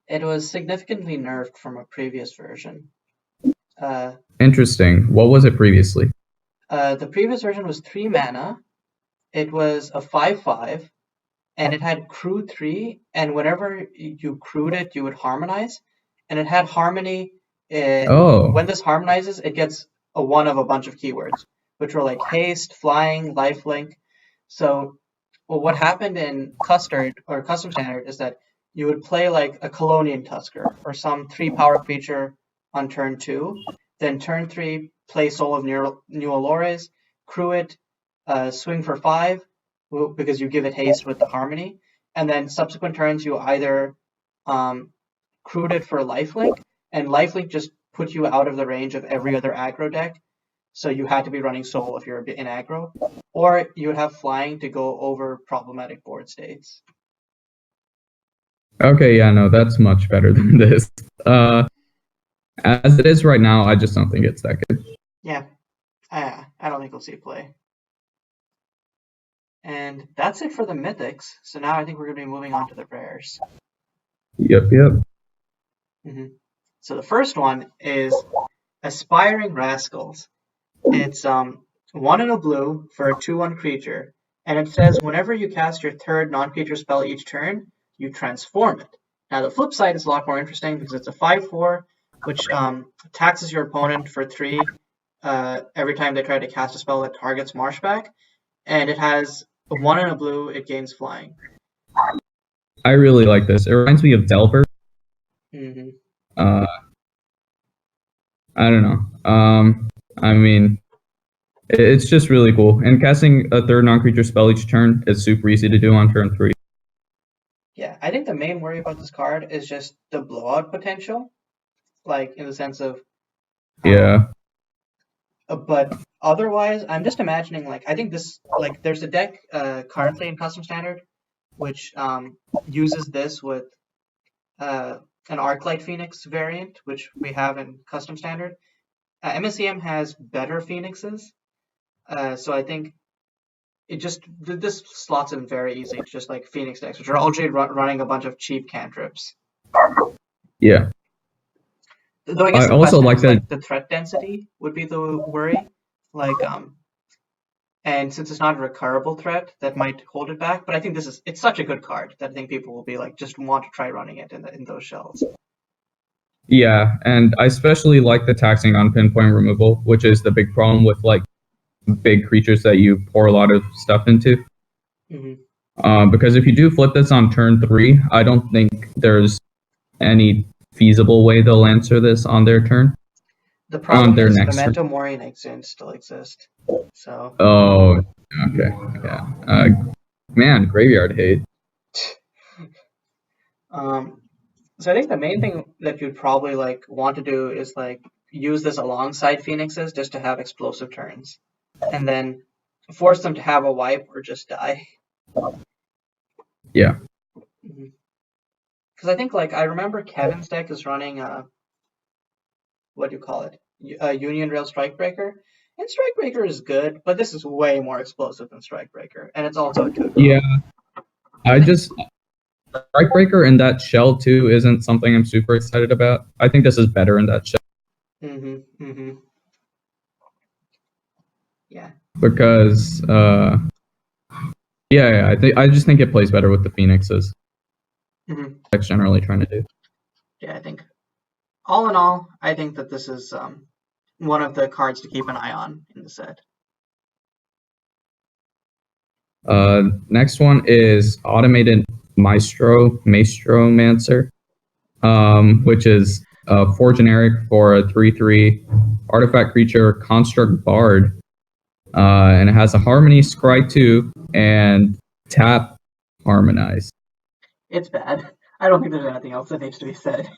it was significantly nerfed from a previous version. Interesting. What was it previously? The previous version was 3 mana. It was a 5/5, and it had crew 3, and whenever you crewed it, you would harmonize. and it had harmony. Oh. When this harmonizes, it gets a one of a bunch of keywords, which were like haste, flying, lifelink. So, well, what happened in custard or custom standard is that you would play like a Colonian Tusker or some 3-power creature on turn 2, then turn 3 play Soul of New Allures, crew it, swing for 5 because you give it haste with the harmony, and then subsequent turns you either crewed it for lifelink, and lifelink just put you out of the range of every other aggro deck, so you had to be running Soul if you're in aggro, or you would have flying to go over problematic board states. Okay, yeah, no, that's much better than this. As it is right now, I just don't think it's that good. Yeah, I don't think we'll see play. And that's it for the mythics. So now I think we're going to be moving on to the rares. Yep. So the first one is Aspiring Rascals. It's 1 and a blue for a 2/1 creature, and it says whenever you cast your third non-creature spell each turn, you transform it. Now the flip side is a lot more interesting because it's a 5/4, which taxes your opponent for 3 every time they try to cast a spell that targets Marshback, and it has a 1 and a blue. It gains flying. I really like this. It reminds me of Delver. Mm-hmm. I don't know. I mean, it's just really cool. And casting a third non-creature spell each turn is super easy to do on turn 3. Yeah, I think the main worry about this card is just the blowout potential, like in the sense of Yeah. But otherwise, I'm just imagining I think this there's a deck currently in Custom Standard which uses this with an Arclight Phoenix variant, which we have in Custom Standard. MSEM has better Phoenixes, so I think this slots in very easy, just like Phoenix decks, which are already running a bunch of cheap cantrips. Yeah. Though I guess the also like that the threat density would be the worry, and since it's not a recurable threat, that might hold it back. But I think it's such a good card that I think people will be just want to try running it in those shells. Yeah, and I especially like the taxing on pinpoint removal, which is the big problem with big creatures that you pour a lot of stuff into. Mm-hmm. Because if you do flip this on turn 3, I don't think there's any feasible way they'll answer this on their turn. The problem is Memento Mori and Exhume still exist. So. Oh, okay, yeah. Man, graveyard hate. So I think the main thing that you'd probably want to do is use this alongside Phoenixes just to have explosive turns, and then force them to have a wipe or just die. Yeah. Because I think I remember Kevin's deck is running what do you call it? Union Rail Strikebreaker. And Strikebreaker is good, but this is way more explosive than Strikebreaker, and it's also a 2-drop. Yeah. Strikebreaker in that shell too isn't something I'm super excited about. I think this is better in that shell. Yeah. Because I just think it plays better with the Phoenixes. That's generally trying to do. Yeah, I think all in all, I think that this is one of the cards to keep an eye on in the set. Next one is Automated Maestromancer, which is 4 generic for a 3/3 artifact creature construct bard, and it has a Harmony, Scry 2, and tap Harmonize. It's bad. I don't think there's anything else that needs to be said.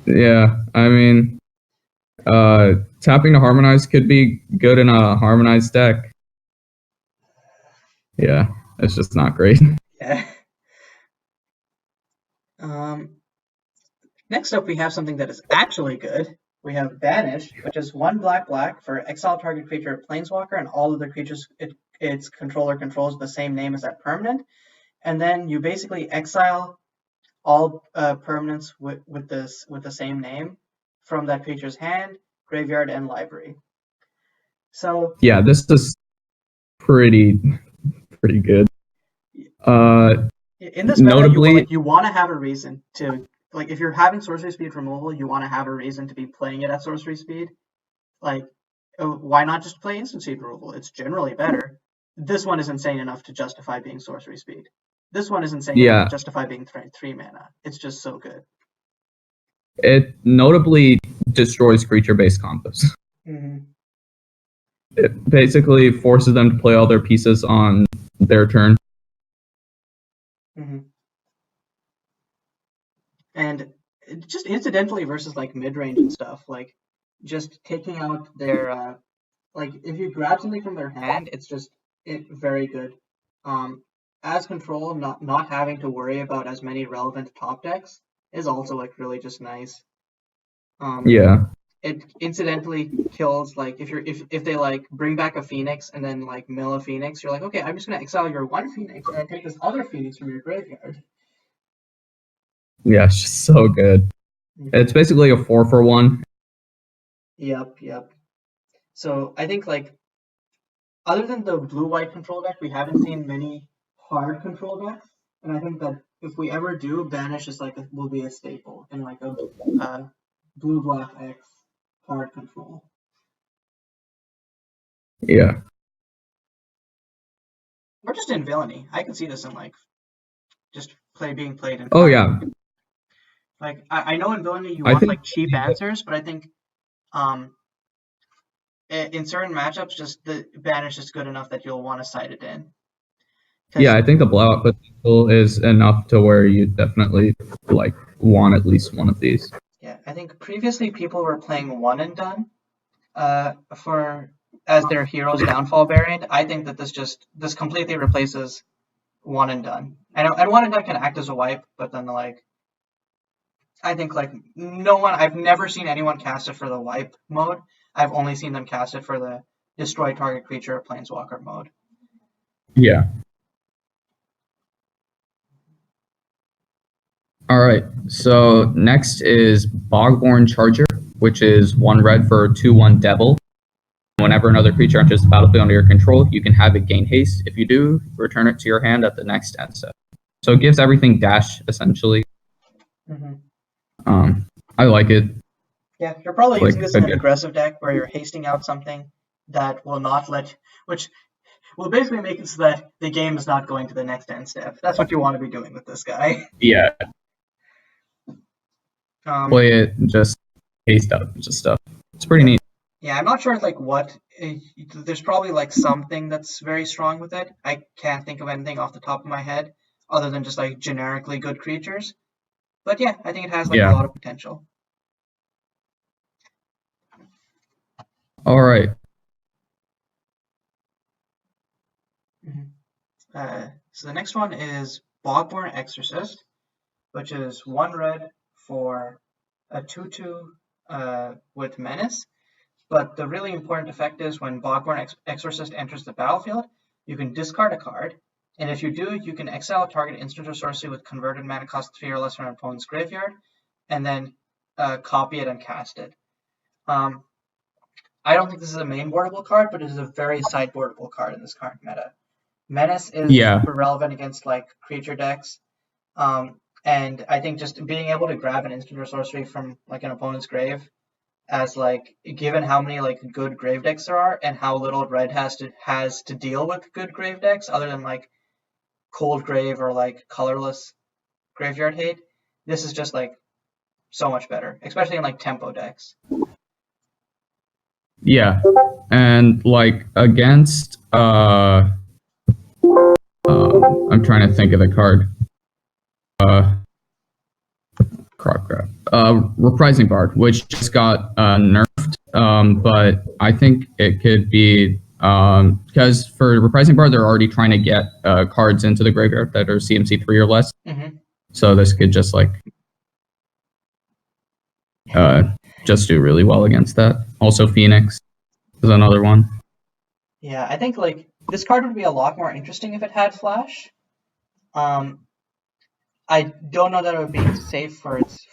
Yeah, I mean, tapping to Harmonize could be good in a Harmonized deck. Yeah, it's just not great. Yeah. Next up, we have something that is actually good. We have Banish, which is 1 black for exile target creature Planeswalker, and all of the creatures its controller controls the same name as that permanent. And then you basically exile all permanents with the same name from that creature's hand, graveyard, and library. So yeah, this is pretty good. In this meta, you want to have a reason to like if you're having sorcery speed removal, you want to have a reason to be playing it at sorcery speed. Like, why not just play instant speed removal? It's generally better. This one is insane enough to justify being sorcery speed. This one is insane enough to justify being 3 mana. It's just so good. It notably destroys creature-based combos. It basically forces them to play all their pieces on their turn. And just incidentally versus like mid-range and stuff, like just taking out their like if you grab something from their hand, it's just very good. As control, not having to worry about as many relevant top decks is also like really just nice. Yeah. It incidentally kills like if they like bring back a Phoenix and then like mill a Phoenix, you're like, okay, I'm just gonna exile your one Phoenix and then take this other Phoenix from your graveyard. Yeah, it's just so good. It's basically a 4-for-1. Yep. So I think like other than the blue-white control deck, we haven't seen many hard control decks, and I think that if we ever do, Banish is like will be a staple in like a blue-black X hard control. Yeah. Or just in villainy. I can see this in like just being played in. Oh yeah. Like I know in villainy you want like cheap answers, but I think in certain matchups, just the Banish is good enough that you'll want to side it in. Yeah, I think the blowout potential is enough to where you definitely like want at least one of these. Yeah, I think previously people were playing one and done as their hero's downfall variant. I think that this completely replaces one and done. And one and done can act as a wipe, but then like I think like I've never seen anyone cast it for the wipe mode. I've only seen them cast it for the destroy target creature planeswalker mode. Yeah. All right. So next is Bogborn Charger, which is 1 red for 2/1 Devil. Whenever another creature enters the battlefield under your control, you can have it gain haste. If you do, return it to your hand at the next end step. So it gives everything dash essentially. I like it. Yeah, you're probably using this in an aggressive deck where you're hasting out something that will not which will basically make it so that the game is not going to the next end step. That's what you want to be doing with this guy. Yeah. Play it, just haste out just stuff. It's pretty neat. Yeah, I'm not sure like what. There's probably like something that's very strong with it. I can't think of anything off the top of my head other than just like generically good creatures. But yeah, I think it has like a lot of potential. All right. So the next one is Bogborn Exorcist, which is 1 red for a 2/2 with Menace. But the really important effect is when Bogborn Exorcist enters the battlefield, you can discard a card, and if you do, you can exile a target instant or sorcery with converted mana cost 3 or less from an opponent's graveyard, and then copy it and cast it. I don't think this is a main boardable card, but it is a very sideboardable card in this current meta. Menace is super relevant against like creature decks, and I think just being able to grab an instant or sorcery from like an opponent's grave, as like given how many like good grave decks there are and how little red has to deal with good grave decks other than like cold grave or like colorless graveyard hate, this is just like so much better, especially in like tempo decks. Yeah, and like against I'm trying to think of the card. Reprising Bard, which just got nerfed, but I think it could be because for Reprising Bard they're already trying to get cards into the graveyard that are CMC 3 or less. So this could just like just do really well against that. Also Phoenix is another one. Yeah, I think like this card would be a lot more interesting if it had flash. I don't know that it would be safe for its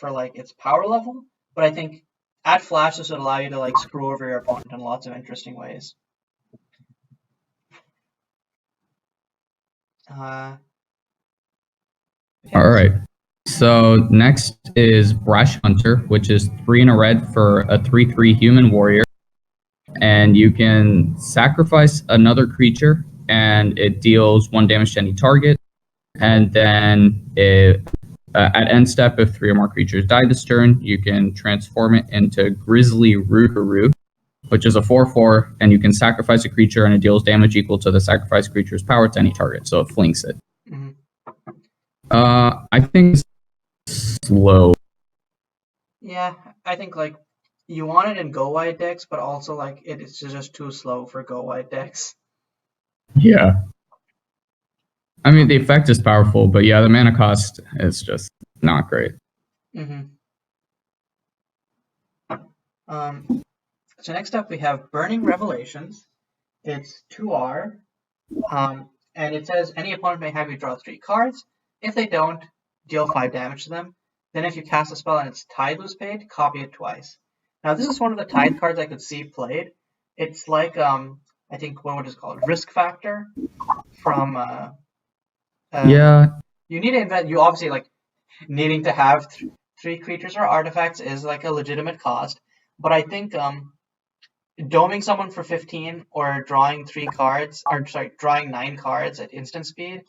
power level, but I think at flash this would allow you to like screw over your opponent in lots of interesting ways. All right. So next is Brash Hunter, which is 3 in a red for a 3/3 human warrior. And you can sacrifice another creature, and it deals 1 damage to any target. And then at end step, if 3 or more creatures die this turn, you can transform it into Grizzly Rougarou, which is a 4/4, and you can sacrifice a creature, and it deals damage equal to the sacrificed creature's power to any target, so it flinks it. Mm-hmm. I think it's slow. Yeah, I think like you want it in go wide decks, but also like it's just too slow for go wide decks. Yeah. I mean, the effect is powerful, but yeah, the mana cost is just not great. Mm-hmm. So next up we have Burning Revelations. It's 2R, and it says any opponent may have you draw 3 cards. If they don't, deal 5 damage to them. Then if you cast a spell and it's Tide Lose Paid, copy it twice. Now this is one of the Tide cards I could see played. It's like I think what is it called? Risk Factor from Yeah. You need to invent. You obviously like needing to have 3 creatures or artifacts is like a legitimate cost, but I think doming someone for 15 or drawing 9 cards at instant speed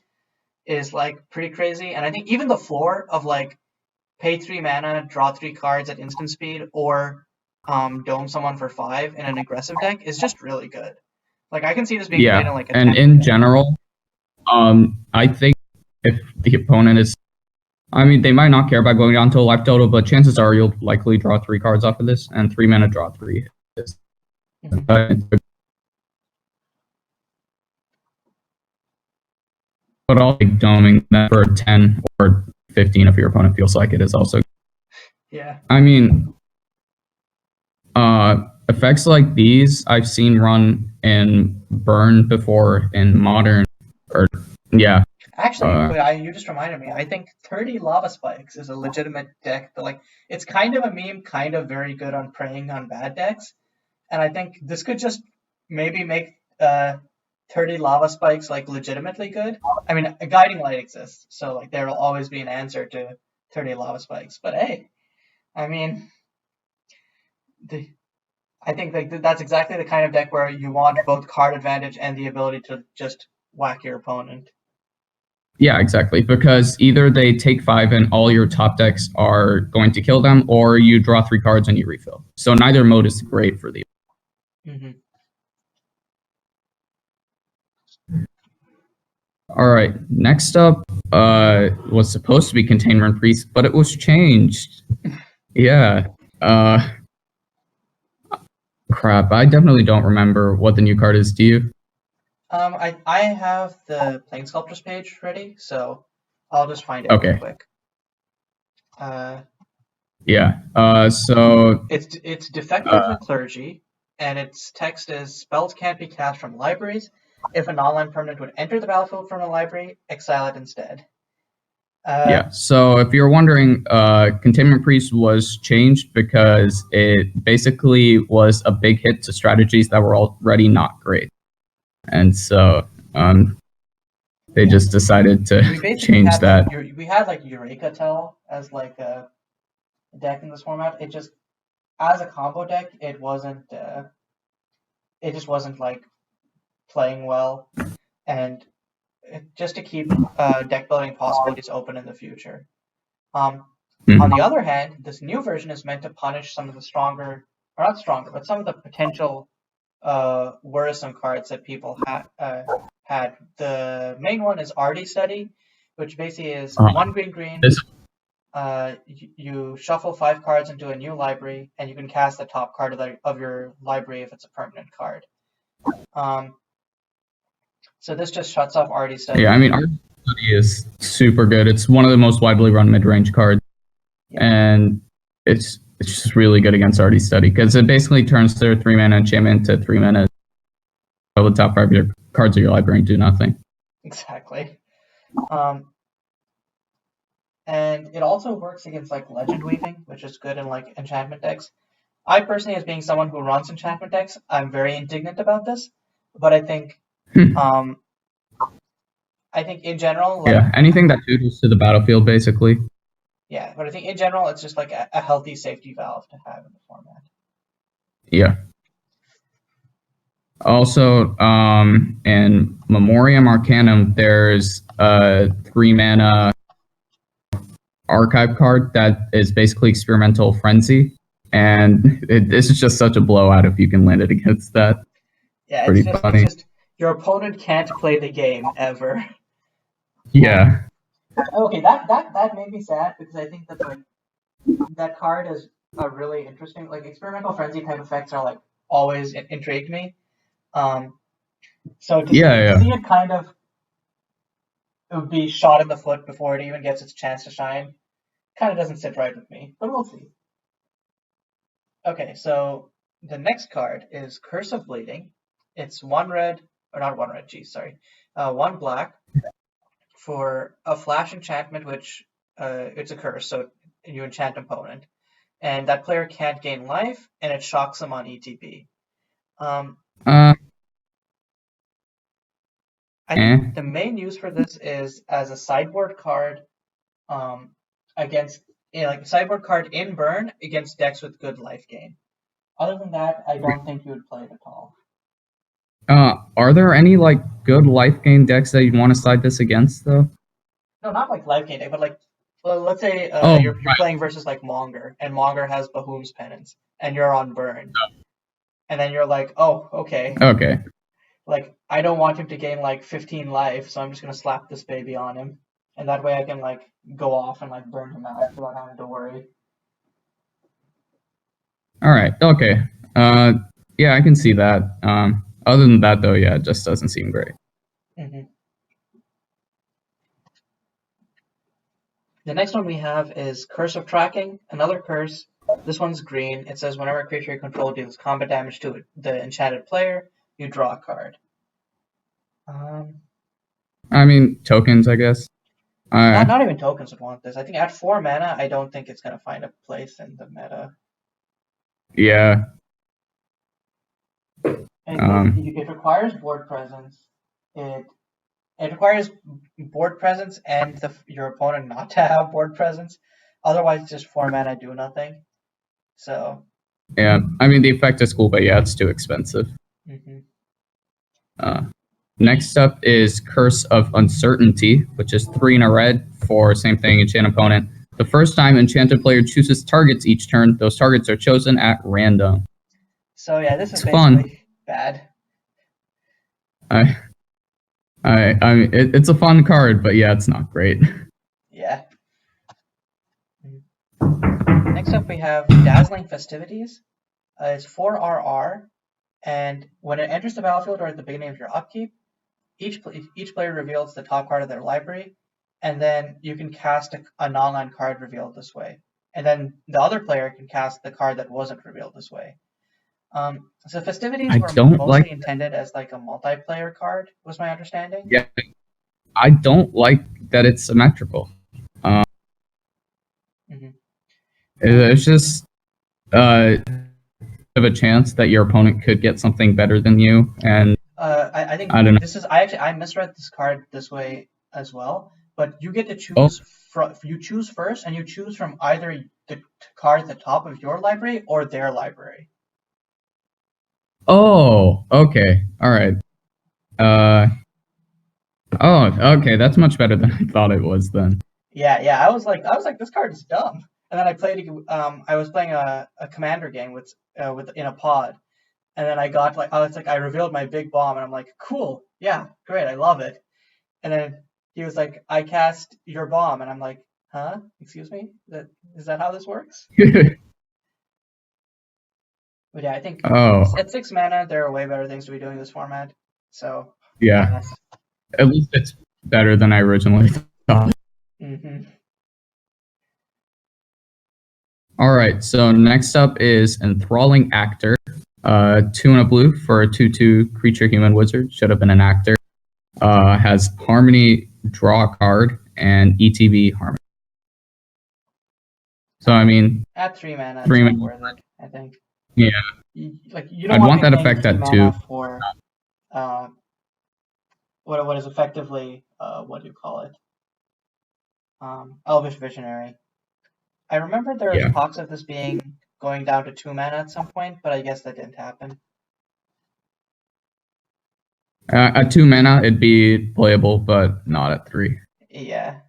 is like pretty crazy. And I think even the floor of like pay 3 mana, draw 3 cards at instant speed, or dome someone for 5 in an aggressive deck is just really good. Like I can see this being played in like a and in general, I think if the opponent is, I mean, they might not care about going down to a life total, but chances are you'll likely draw 3 cards off of this, and 3 mana draw 3 is. But all like doming that for 10 or 15 if your opponent feels like it is also. Yeah. I mean, effects like these I've seen run in Burn before in Modern, or yeah. Actually, you just reminded me. I think 30 Lava Spikes is a legitimate deck, but like it's kind of a meme, kind of very good on preying on bad decks. And I think this could just maybe make 30 Lava Spikes like legitimately good. I mean, a Guiding Light exists, so like there will always be an answer to 30 Lava Spikes. But hey, I mean, I think like that's exactly the kind of deck where you want both card advantage and the ability to just whack your opponent. Yeah, exactly. Because either they take 5 and all your top decks are going to kill them, or you draw 3 cards and you refill. So neither mode is great for the. Mm-hmm. All right. Next up was supposed to be Containment Priest, but it was changed. Yeah. Crap. I definitely don't remember what the new card is. Do you? I have the Plane Sculptors page ready, so I'll just find it real quick. Yeah. So it's Defective the Clergy, and its text is spells can't be cast from libraries. If a non-land permanent would enter the battlefield from a library, exile it instead. Yeah. So if you're wondering, Containment Priest was changed because it basically was a big hit to strategies that were already not great. And so they just decided to change that. Like, we had like Eureka Tell as like a deck in this format. It just, as a combo deck, it just wasn't like playing well, and just to keep deck building possibilities open in the future. On the other hand, this new version is meant to punish some of the stronger, or not stronger, but some of the potential worrisome cards that people had. The main one is Arty Study, which basically is 1 green. You shuffle 5 cards into a new library, and you can cast the top card of your library if it's a permanent card. So this just shuts off Arty Study. Yeah, I mean, Arty Study is super good. It's one of the most widely run mid-range cards, and it's just really good against Arty Study because it basically turns their 3 mana enchantment to 3 mana. The top 5 of your cards of your library do nothing. Exactly. And it also works against like Legend Weaving, which is good in like enchantment decks. I personally, as being someone who runs enchantment decks, I'm very indignant about this. But I think, I think in general, anything that tutors to the battlefield, basically. Yeah, but I think in general it's just like a healthy safety valve to have in the format. Yeah. Also, in Memoriam Arcanum, there's a 3-mana archive card that is basically Experimental Frenzy, and this is just such a blowout if you can land it against that. Yeah, Pretty it's funny. just your opponent can't play the game ever. Yeah. Okay, that made me sad because I think that like that card is a really interesting. Like experimental frenzy type effects are like always intrigued me. So to see it kind of it would be shot in the foot before it even gets its chance to shine, kind of doesn't sit right with me. But we'll see. Okay, so the next card is Curse of Bleeding. It's 1 red, or not 1 red, geez, sorry. 1 black for a flash enchantment, which it's a curse, so you enchant opponent. And that player can't gain life, and it shocks them on ETB. I think the main use for this is as a sideboard card against, like sideboard card in burn against decks with good life gain. Other than that, I don't think you would play it at all. Are there any like good life gain decks that you'd want to side this against though? No, not like life gain deck, but like, well, let's say you're playing versus like Monger, and Monger has Bahoom's Penance, and you're on burn, and then you're like, oh, okay. Okay. Like, I don't want him to gain like 15 life, so I'm just gonna slap this baby on him, and that way I can like go off and like burn him out without having to worry. All right. Okay. Yeah, I can see that. Other than that, though, yeah, it just doesn't seem great. Mm-hmm. The next one we have is Curse of Tracking, another curse. This one's green. It says whenever a creature you control deals combat damage to the enchanted player, you draw a card. I mean, tokens, I guess. Not even tokens would want this. I think at 4 mana, I don't think it's going to find a place in the meta. Yeah. It requires board presence. It requires board presence and your opponent not to have board presence. Otherwise, just 4 mana do nothing. So. Yeah, I mean the effect is cool, but yeah, it's too expensive. Mm-hmm. Next up is Curse of Uncertainty, which is 3 in a red for same thing, enchant opponent. The first time enchanted player chooses targets each turn, those targets are chosen at random. So yeah, this is basically bad. It's a fun card, but yeah, it's not great. Yeah. Next up, we have Dazzling Festivities. It's 4 RR, and when it enters the battlefield or at the beginning of your upkeep, each player reveals the top card of their library, and then you can cast a non-land card revealed this way. And then the other player can cast the card that wasn't revealed this way. So Festivities were mostly intended as like a multiplayer card, was my understanding. Yeah, I don't like that it's symmetrical. It's just of a chance that your opponent could get something better than you, and I think I don't know. I misread this card this way as well, but you get to choose you choose first, and you choose from either the card at the top of your library or their library. Oh, okay, all right. Okay, that's much better than I thought it was then. Yeah, I was like, this card is dumb. And then I played. I was playing a commander game with in a pod, and then I revealed my big bomb, and I'm like, cool, yeah, great, I love it. And then he was like, I cast your bomb, and I'm like, huh? Excuse me? Is that how this works? But yeah, I think at 6 mana, there are way better things to be doing in this format. So yeah, at least it's better than I originally thought. All right, so next up is Enthralling Actor. 2 in a blue for a 2/2 creature human wizard. Should have been an actor. Has Harmony, draw a card, and ETB Harmony. So I mean, at 3 mana, it's not worth it, I think. Yeah. You don't want that effect at 2 for what is effectively what do you call it? Elvish Visionary. I remember there Yeah. was talks of this going down to 2 mana at some point, but I guess that didn't happen. At 2 mana, it'd be playable, but not at 3. Yeah.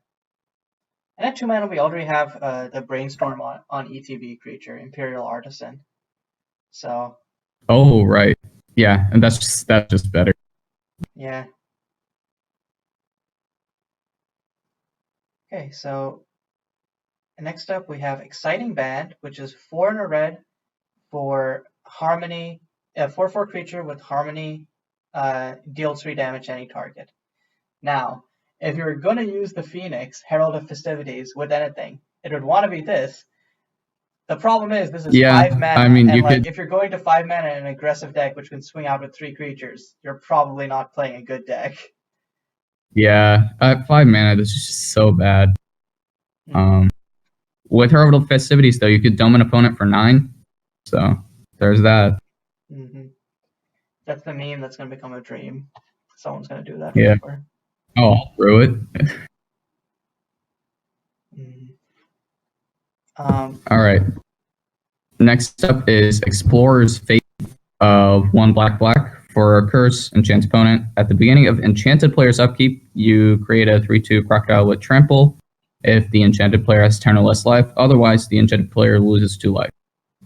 And at 2 mana, we already have the Brainstorm on ETB creature, Imperial Artisan. So. Oh, right. Yeah, and that's just better. Yeah. Okay, so next up we have Exciting Band, which is 4 and a red for Harmony, 4/4 creature with Harmony, deals 3 damage to any target. Now, if you're going to use the Phoenix, Herald of Festivities, with anything, it would want to be this. The problem is this is 5 mana, I mean, and you could. if you're going to 5 mana in an aggressive deck which can swing out with 3 creatures, you're probably not playing a good deck. Yeah, at 5 mana, this is just so bad. Mm-hmm. With Herald of Festivities, though, you could dome an opponent for 9. So there's that. Mm-hmm. That's the meme that's going to become a dream. Someone's going to do that Yeah. forever. Oh, I'll throw it. Mm-hmm. All right. Next up is Explorer's Fate of 1 black for a curse, enchant opponent. At the beginning of enchanted player's upkeep, you create a 3/2 crocodile with trample if the enchanted player has 10 or less life. Otherwise, the enchanted player loses 2 life.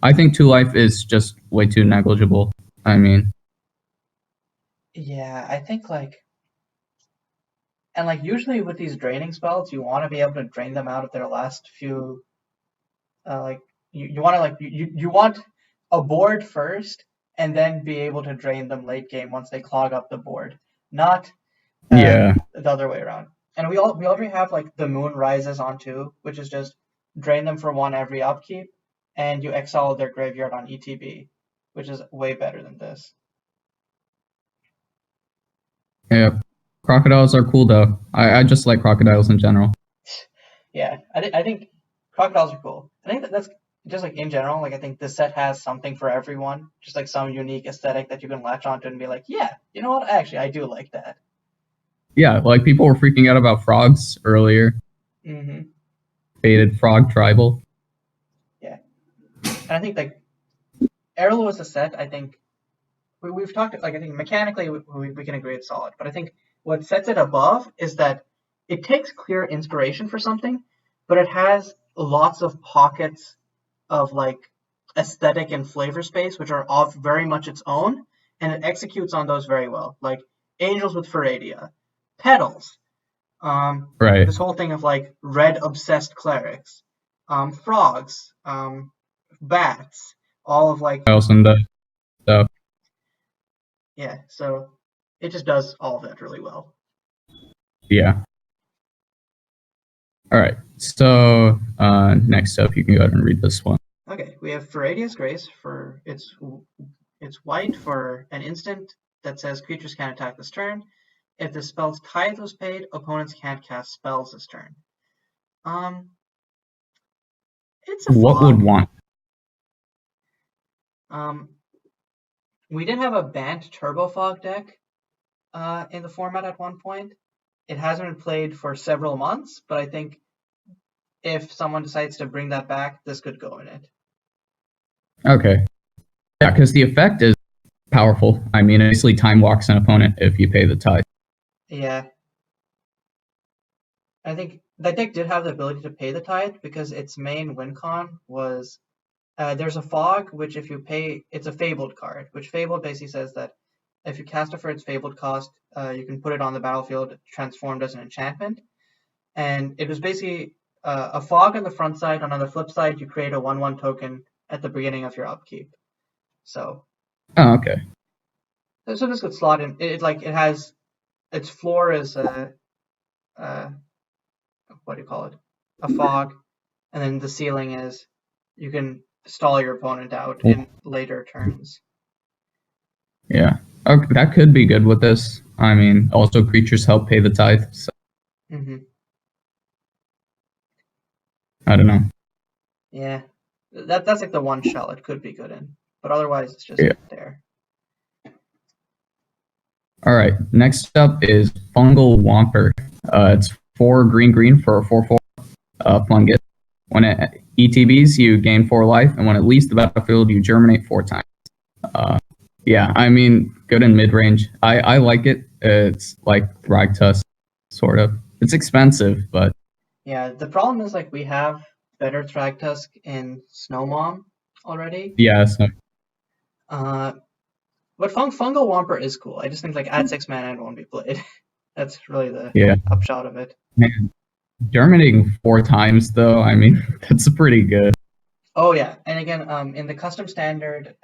I think 2 life is just way too negligible. I mean, yeah, I think and usually with these draining spells, you want to be able to drain them out of their last few. You want to you want a board first, and then be able to drain them late game once they clog up the board, not yeah, the other way around. And we already have the Moon Rises on 2, which is just drain them for 1 every upkeep, and you exile their graveyard on ETB, which is way better than this. yeah. Crocodiles are cool though. I just like crocodiles in general. Yeah, I think crocodiles are cool. I think that's just in general. I think this set has something for everyone. Just some unique aesthetic that you can latch onto and be like, yeah, you know what? Actually, I do like that. Yeah, people were freaking out about frogs earlier. Mm-hmm. Faded frog tribal. Yeah, and I think Eralou as a set, I think we've talked. I think mechanically we can agree it's solid, but I think what sets it above is that it takes clear inspiration for something, but it has lots of pockets of aesthetic and flavor space, which are of very much its own, and it executes on those very well. Like Angels with Faradia, Petals, Right. this whole thing of red obsessed clerics, frogs, bats, all of And the stuff. yeah. So it just does all of that really well. Yeah. All right. So next up, you can go ahead and read this one. Okay, we have Faradia's Grace for it's white for an instant that says creatures can't attack this turn. If the spell's tithe was paid, opponents can't cast spells this turn. It's a What fog. would want? We did have a banned Turbo Fog deck in the format at one point. It hasn't been played for several months, but I think if someone decides to bring that back, this could go in it. Okay. Yeah, because the effect is powerful. I mean, it basically time walks an opponent if you pay the tithe. Yeah. I think that deck did have the ability to pay the tithe because its main win con was there's a fog, which if you pay, it's a fabled card, which fabled basically says that if you cast it for its fabled cost, you can put it on the battlefield transformed as an enchantment. And it was basically a fog on the front side, and on the flip side, you create a 1/1 token at the beginning of your upkeep. So. Oh, okay. So this could slot in. It has its floor is what do you call it? A fog, and then the ceiling is you can stall your opponent out in later turns. Yeah. Okay, that could be good with this. I mean, also creatures help pay the tithe. So. Mm-hmm. I don't know. Yeah, that's the one shell it could be good in, but otherwise it's just there. All right. Next up is Fungal Womper. It's 4 green for a 4/4 fungus. When it ETBs, you gain 4 life, and when it leaves the battlefield, you germinate 4 times. Yeah, I mean, good in mid range. I like it. It's like Thragtusk, sort of. It's expensive, but Yeah, the problem is like we have better Thragtusk in Snowmom already. yeah, so But Fungal Womper is cool. I just think like add 6 mana and it won't be played. That's really the yeah. upshot of it. Man, germinating 4 times though, I mean, that's pretty good. Oh yeah, and again, in the custom standard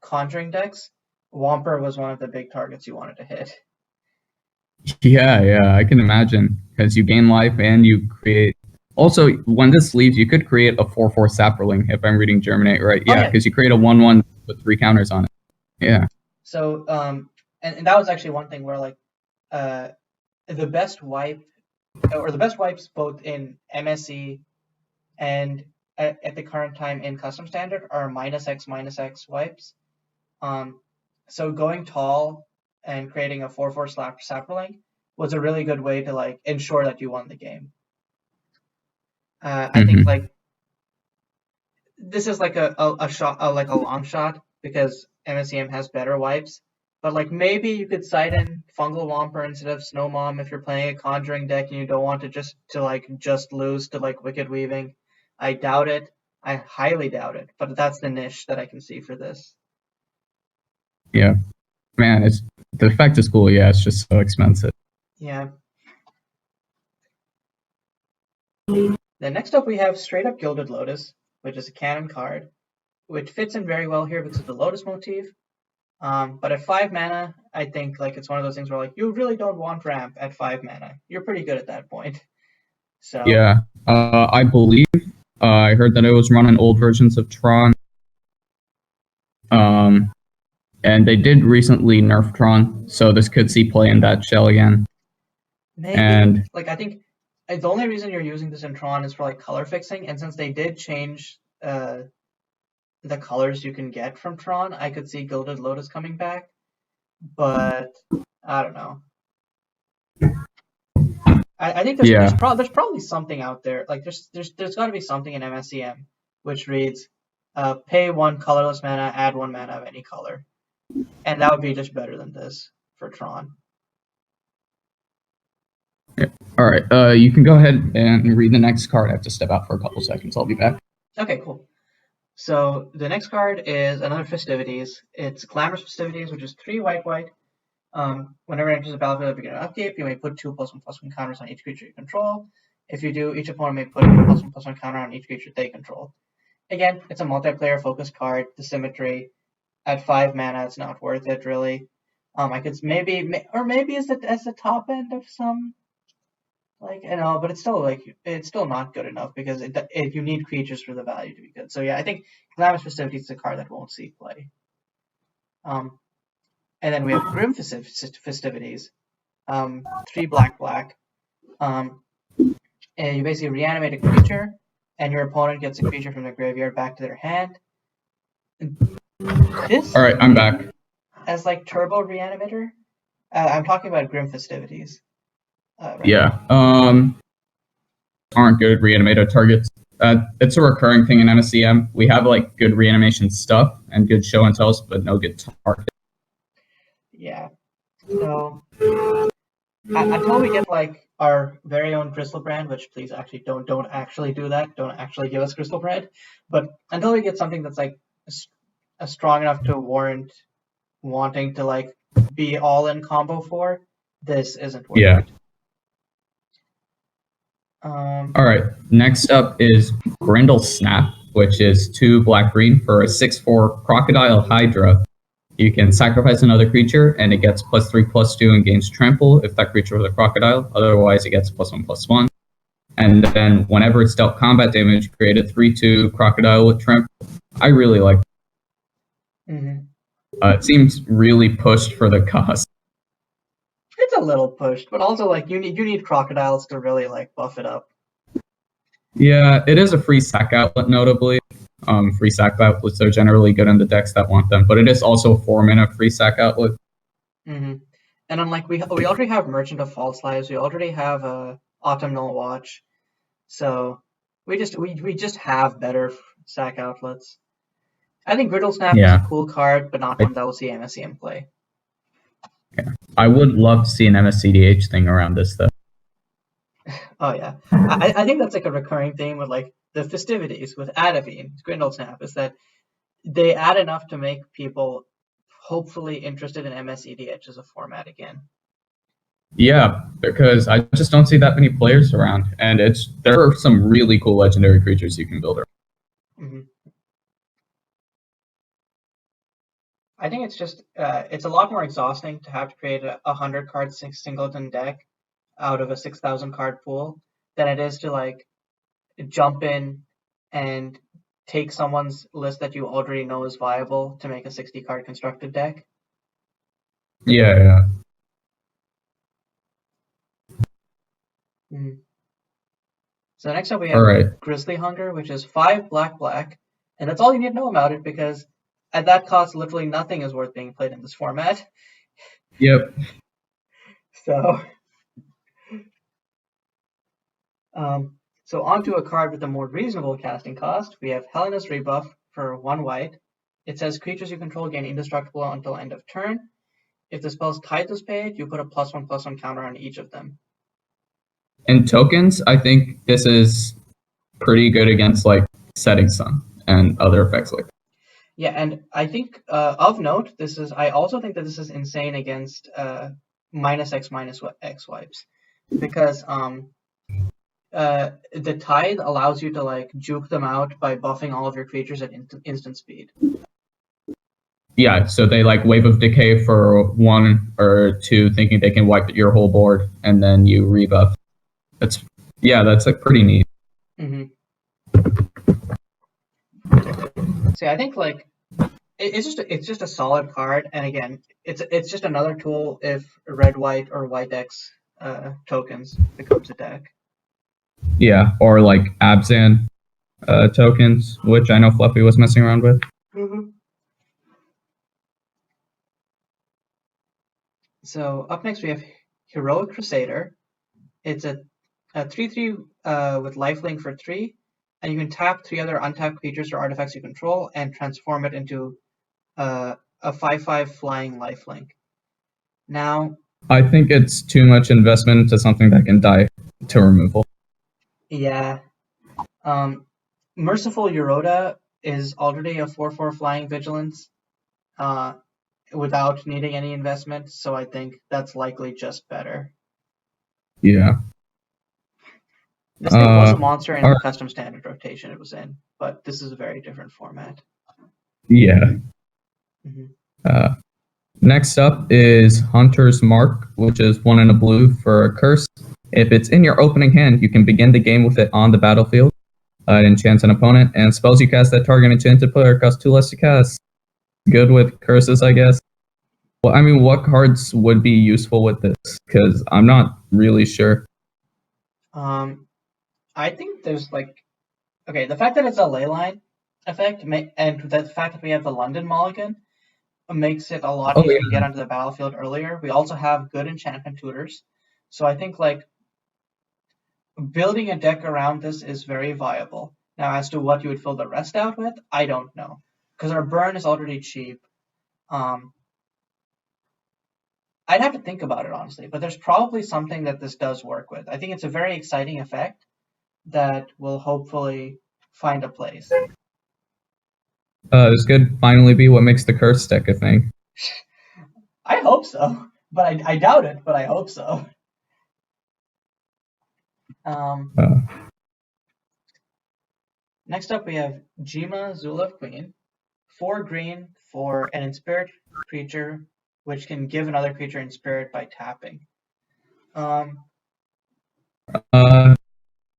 Conjuring decks, Womper was one of the big targets you wanted to hit. Yeah, I can imagine because you gain life and you create. Also, when this leaves, you could create a 4/4 Saproling if I'm reading Germinate right. Oh, Yeah, yeah. because you create a 1/1 with 3 counters on it. Yeah. So and that was actually one thing where like the best wipe or the best wipes both in MSE and at the current time in custom standard are -X wipes. So going tall and creating a 4/4 Saproling was a really good way to like ensure that you won the game. I think like this is like a shot, like a long shot because MSEM has better wipes. But like maybe you could side in Fungal Womper instead of Snowmom if you're playing a Conjuring deck and you don't want to just lose to like Wicked Weaving. I doubt it. I highly doubt it. But that's the niche that I can see for this. Yeah. Man, the effect is cool. Yeah, it's just so expensive. Yeah. Then next up we have straight up Gilded Lotus, which is a cannon card, which fits in very well here because of the Lotus motif. But at 5 mana, I think like it's one of those things where like you really don't want ramp at 5 mana. You're pretty good at that point. So Yeah. I believe I heard that it was running old versions of Tron. And they did recently nerf Tron, so this could see play in that shell again. maybe And like I think the only reason you're using this in Tron is for like color fixing, and since they did change the colors you can get from Tron, I could see Gilded Lotus coming back. But I don't know. I think there's probably something out there. Like there's got to be something in MSEM which reads, pay 1 colorless mana, add 1 mana of any color, and that would be just better than this for Tron. all right, you can go ahead and read the next card. I have to step out for a couple seconds. I'll be back. Okay, cool. So the next card is another Festivities. It's Glamorous Festivities, which is 3 white. Whenever it enters the battlefield at the beginning of upkeep, you may put 2+1/+1 counters on each creature you control. If you do, each opponent may put a +1/+1 counter on each creature they control. Again, it's a multiplayer focused card. The symmetry at 5 mana, it's not worth it really. I could maybe is it as the top end of some, like, I know, but it's still not good enough because you need creatures for the value to be good. So yeah, I think Glamorous Festivities is a card that won't see play. And then we have Grim Festivities, 3 black. And you basically reanimate a creature, and your opponent gets a creature from their graveyard back to their hand. This All right, I'm back. as like Turbo Reanimator. I'm talking about Grim Festivities. Right Yeah. Aren't good reanimator targets. It's a recurring thing in MSEM. We have like good reanimation stuff and good show and tells, but no good target. Yeah. So until we get like our very own Crystal Brand, which please actually don't actually do that. Don't actually give us Crystal Brand. But until we get something that's like strong enough to warrant wanting to like be all in combo for, this isn't worth it. All right. Next up is Grendel Snap, which is 2 black-green for a 6/4 Crocodile Hydra. You can sacrifice another creature, and it gets +3/+2 and gains Trample if that creature was a crocodile. Otherwise, it gets +1/+1. And then whenever it's dealt combat damage, create a 3/2 Crocodile with Trample. I really like it. It seems really pushed for the cost. It's a little pushed, but also like you need crocodiles to really like buff it up. Yeah, it is a free sack outlet, notably. Free sack outlets are generally good in the decks that want them, but it is also a 4-mana free sack outlet. And unlike we already have Merchant of False Lives, we already have Autumnal Watch, so We just have better sack outlets. I think Griddle Snap is Yeah. a cool card, but not one that will see MSEM play. I would love to see an MSCDH thing around this though. Oh yeah, I think that's like a recurring theme with like the festivities with Adavine, Griddle Snap, is that they add enough to make people hopefully interested in MSEDH as a format again. Yeah, because I just don't see that many players around, and there are some really cool legendary creatures you can build around. Mm-hmm. I think it's just it's a lot more exhausting to have to create a 100-card singleton deck out of a 6,000 card pool than it is to like jump in and take someone's list that you already know is viable to make a 60-card constructed deck. Yeah. Mm. So next up we have Grizzly Hunger, which is 5 black, and that's all you need to know about it because at that cost, literally nothing is worth being played in this format. Yep. So, so onto a card with a more reasonable casting cost. We have Helena's Rebuff for 1 white. It says creatures you control gain indestructible until end of turn. If the spell's tied to spade, you put a +1/+1 counter on each of them. In tokens, I think this is pretty good against like Setting Sun and other effects like that. Yeah, and I think of note, I also think that this is insane against -X wipes because the tithe allows you to like juke them out by buffing all of your creatures at instant speed. Yeah, so they like Wave of Decay for 1 or 2, thinking they can wipe your whole board, and then you rebuff. That's like pretty neat. Mm-hmm. See, I think like it's just a solid card, and again, it's just another tool if red white or white X tokens becomes a deck. Yeah, or like Abzan tokens, which I know Fluffy was messing around with. Mm-hmm. So up next we have Heroic Crusader. It's a 3/3 with lifelink for 3, and you can tap 3 other untapped creatures or artifacts you control and transform it into a 5/5 flying lifelink. Now, I think it's too much investment into something that can die to removal. Yeah. Merciful Euroda is already a 4/4 flying vigilance without needing any investment, so I think that's likely just better. Yeah. This thing was a monster in the custom standard rotation it was in, but this is a very different format. Yeah. Mm-hmm. Next up is Hunter's Mark, which is 1 and a blue for a curse. If it's in your opening hand, you can begin the game with it on the battlefield. It enchants an opponent, and spells you cast that target enchanted player cost 2 less to cast. Good with curses, I guess. Well, I mean, what cards would be useful with this? Because I'm not really sure. I think there's like, okay, the fact that it's a leyline effect, and the fact that we have the London Mulligan makes it a lot easier to get onto the battlefield earlier. We also have good enchantment tutors, so I think like building a deck around this is very viable. Now, as to what you would fill the rest out with, I don't know, because our burn is already cheap. I'd have to think about it, honestly, but there's probably something that this does work with. I think it's a very exciting effect that will hopefully find a place. This could finally be what makes the curse deck a thing. I hope so, but I doubt it, but I hope so. Next up, we have Jima, Zulaf Queen. 4 green for an Inspirit creature, which can give another creature Inspirit by tapping.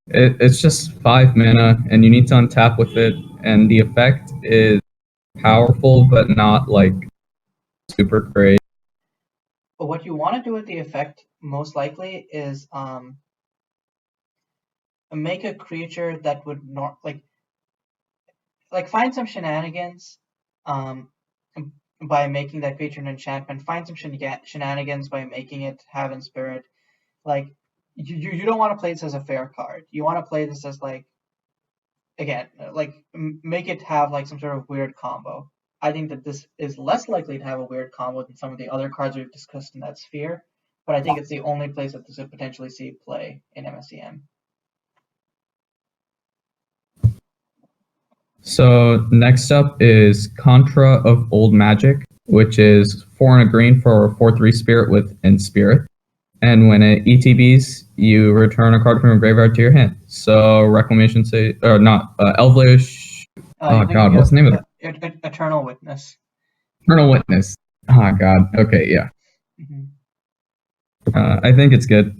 It's just 5 mana, and you need to untap with it, and the effect is powerful, but not like super great. But what you want to do with the effect, most likely, is make a creature that would not like find some shenanigans by making that creature an enchantment. Find some shenanigans by making it have Inspirit. Like you don't want to play this as a fair card. You want to play this as like again, like make it have like some sort of weird combo. I think that this is less likely to have a weird combo than some of the other cards we've discussed in that sphere, but I think it's the only place that this would potentially see play in MSEM. So next up is Contra of Old Magic, which is 4 and a green for a 4/3 spirit with Inspirit. And when it ETBs, you return a card from your graveyard to your hand. So Reclamation say or not Elvish. Oh god, what's the name of it? Eternal Witness. Eternal Witness. Oh god. Okay, yeah. I think it's good.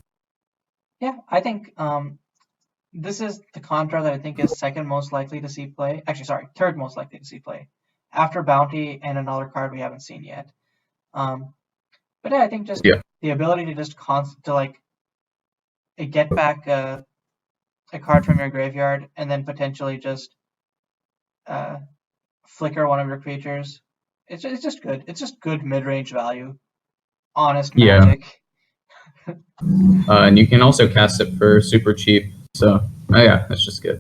Yeah, I think this is the Contra that I think is second most likely to see play. Actually, sorry, third most likely to see play. After Bounty and another card we haven't seen yet. But yeah, I think just the ability to just get back a card from your graveyard and then potentially just flicker one of your creatures. It's just good. It's just good mid-range value. Honest magic. And you can also cast it for super cheap. So yeah, that's just good.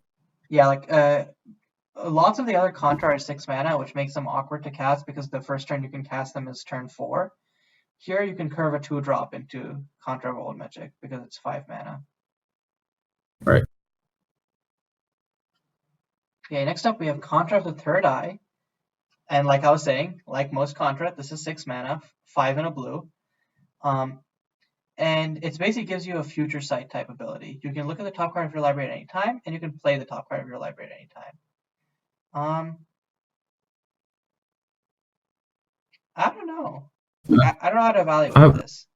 Yeah, like lots of the other Contra are 6 mana, which makes them awkward to cast because the first turn you can cast them is turn 4. Here you can curve a 2-drop into Contra of Old Magic because it's 5 mana. Right. Okay, next up we have Contra of the Third Eye. And like I was saying, like most Contra, this is 6 mana, 5 and a blue. And it basically gives you a future sight type ability. You can look at the top card of your library at any time, and you can play the top card of your library at any time. I don't know. I don't know how to evaluate this.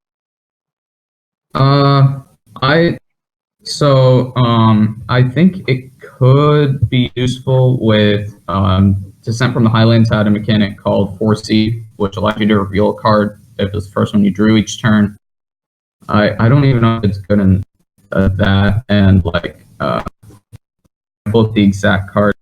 I think it could be useful with Descent from the Highlands had a mechanic called 4C, which allowed you to reveal a card if it was the first one you drew each turn. I don't even know if it's good in that, and like both the exact card.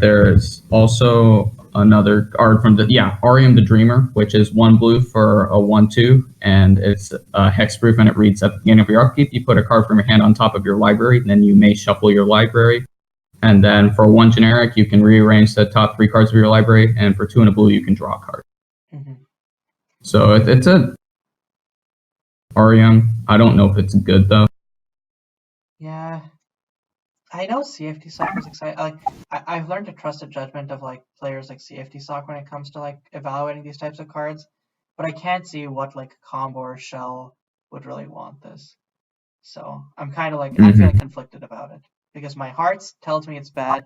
There's also another card from Arium the Dreamer, which is 1 blue for a 1/2, and it's hexproof, and it reads at the beginning of your upkeep, you put a card from your hand on top of your library, and then you may shuffle your library. And then for 1 generic, you can rearrange the top 3 cards of your library, and for 2 and a blue, you can draw a card. So it's a Arium. I don't know if it's good though. Yeah. I know CFT Sock is exciting. Like I've learned to trust the judgment of like players like CFT Sock when it comes to like evaluating these types of cards, but I can't see what like combo or shell would really want this. So I'm kind of like I'm feeling conflicted about it because my heart tells me it's bad,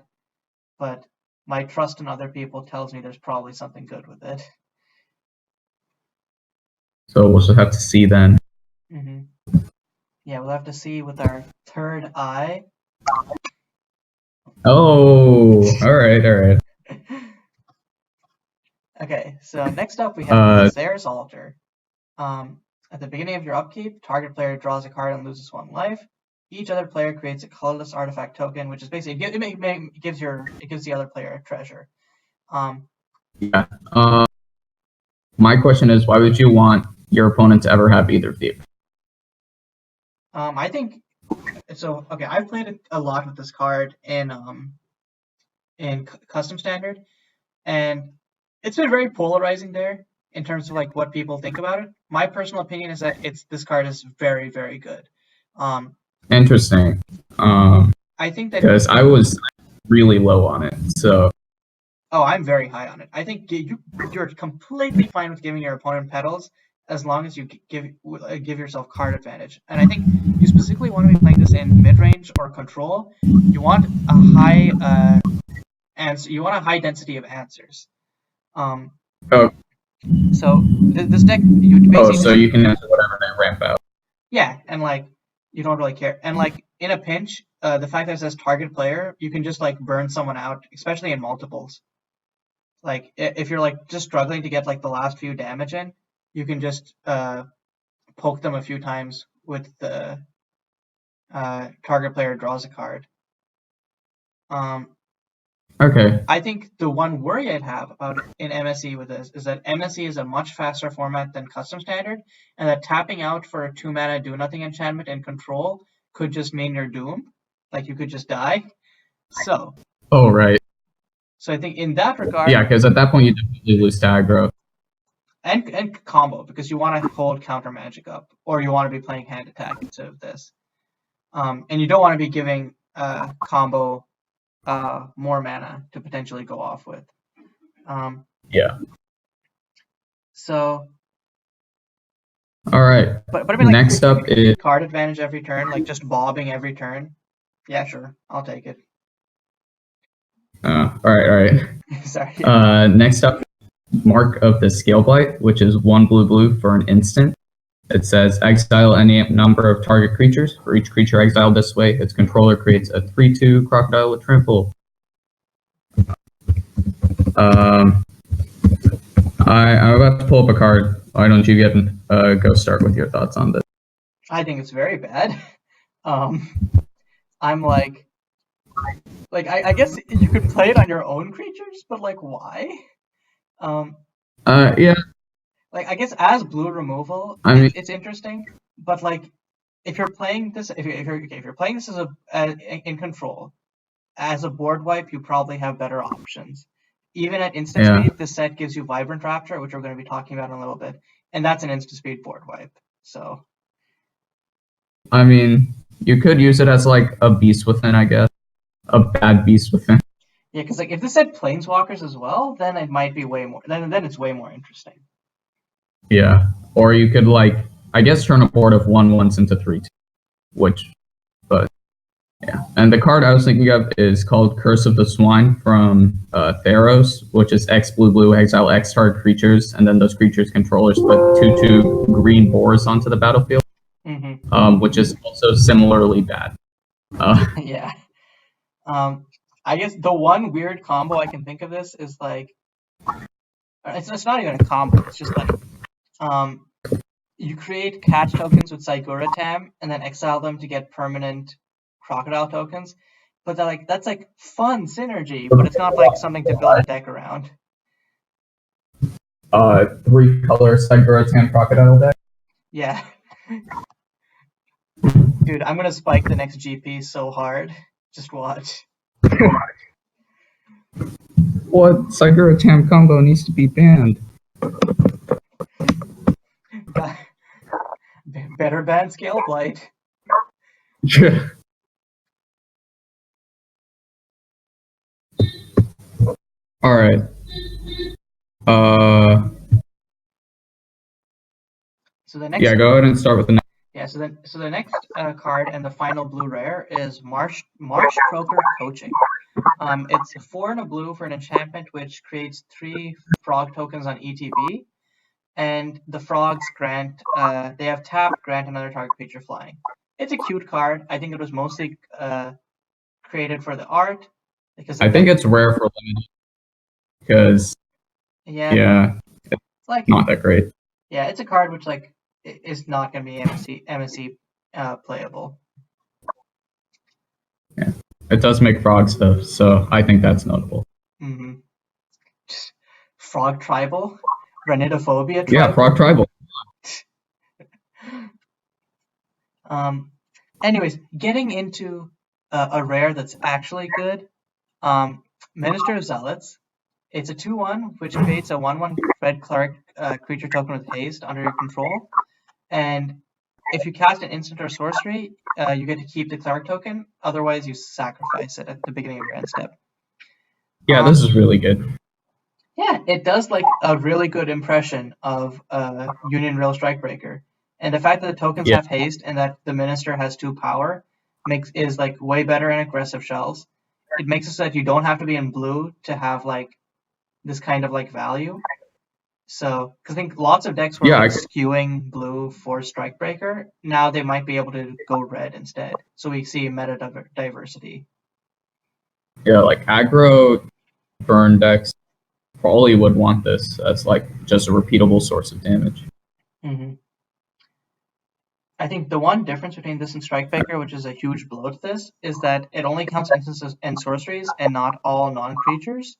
but my trust in other people tells me there's probably something good with it. So we'll just have to see then. Yeah, we'll have to see with our third eye. Oh, all right. Okay, so next up we have Zayre's Altar. At the beginning of your upkeep, target player draws a card and loses 1 life. Each other player creates a colorless artifact token, which is basically it gives the other player a treasure. My question is, why would you want your opponent to ever have either of these? I think so. Okay, I've played a lot with this card in Custom Standard, and it's been very polarizing there in terms of like what people think about it. My personal opinion is that this card is very, very good. Interesting. I think that because I was really low on it, so. Oh, I'm very high on it. I think you're completely fine with giving your opponent petals as long as you give yourself card advantage. And I think you specifically want to be playing this in mid-range or control. You want a high answer. You want a high density of answers. So this deck, you basically. So you can answer whatever they ramp out. Yeah, and like you don't really care. And like in a pinch, the fact that it says target player, you can just like burn someone out, especially in multiples. Like if you're like just struggling to get like the last few damage in, you can just poke them a few times with the target player draws a card. Okay. I think the one worry I'd have about in MSE with this is that MSE is a much faster format than Custom Standard, and that tapping out for a 2 mana do nothing enchantment and control could just mean you're doomed. Like you could just die. So Oh, right. I think in that regard, Yeah, because at that point you definitely lose to aggro. and combo, because you want to hold counter magic up, or you want to be playing hand attack instead of this. And you don't want to be giving combo more mana to potentially go off with. Yeah. So. All right. But I mean, like, next up is card advantage every turn, like just bobbing every turn. Yeah, sure, I'll take it. all right. Sorry. Next up, Mark of the Scale Blight, which is 1 blue for an instant. It says exile any number of target creatures. For each creature exiled this way, its controller creates a 3/2 crocodile with trample. I'm about to pull up a card. Why don't you go start with your thoughts on this? I think it's very bad. I'm like I guess you could play it on your own creatures, but like why? Yeah. Like I guess as blue removal, it's interesting, but like if you're playing this, if you're playing this as in control, as a board wipe, you probably have better options. Even at instant speed, this set gives you Vibrant Rapture, which we're going to be talking about in a little bit, and that's an instant speed board wipe. So, I mean, you could use it as like a Beast Within, I guess, a bad Beast Within. Yeah, because like if this had Planeswalkers as well, then it might be way more. Then it's way more interesting. Yeah, or you could I guess turn a board of 1/1s into 3/2, but yeah. And the card I was thinking of is called Curse of the Swine from Theros, which is X blue exile X target creatures, and then those creatures' controllers put 2/2 green boars onto the battlefield, which is also similarly bad. Yeah. I guess the one weird combo I can think of this is like it's not even a combo. It's just like you create catch tokens with Sigura Tam and then exile them to get permanent crocodile tokens, but that's like fun synergy, but it's not like something to build a deck around. 3-color Sigura Tam crocodile deck. Yeah. Dude, I'm gonna spike the next GP so hard. Just watch. What Sigura Tam combo needs to be banned? Better ban Scale Blight. Yeah. All right. So the next. Yeah, go ahead and start with the next. Yeah. So the next card and the final blue rare is Marsh Croaker Coaching. It's 4 and a blue for an enchantment which creates 3 frog tokens on ETB, and the frogs grant. They have tap, grant another target creature flying. It's a cute card. I think it was mostly created for the art because I think it's rare for limited because it's like not that great. Yeah, it's a card which like is not going to be MSE playable. Yeah, it does make frogs though, so I think that's notable. Just frog tribal, Renidophobia tribal. Yeah, frog tribal. Anyways, getting into a rare that's actually good, Minister of Zealots. It's a 2/1 which creates a 1/1 red cleric creature token with haste under your control, and if you cast an instant or sorcery, you get to keep the cleric token. Otherwise, you sacrifice it at the beginning of your end step. Yeah, this is really good. Yeah, it does like a really good impression of Union Rail Strikebreaker. And the fact that the tokens have haste and that the minister has 2 power is like way better in aggressive shells. It makes it so that you don't have to be in blue to have like this kind of like value. So, because I think lots of decks were skewing blue for Strikebreaker. Now they might be able to go red instead. So we see meta diversity. Yeah, like aggro burn decks probably would want this as like just a repeatable source of damage. I think the one difference between this and Strikebreaker, which is a huge blow to this, is that it only counts instances and sorceries and not all non-creatures.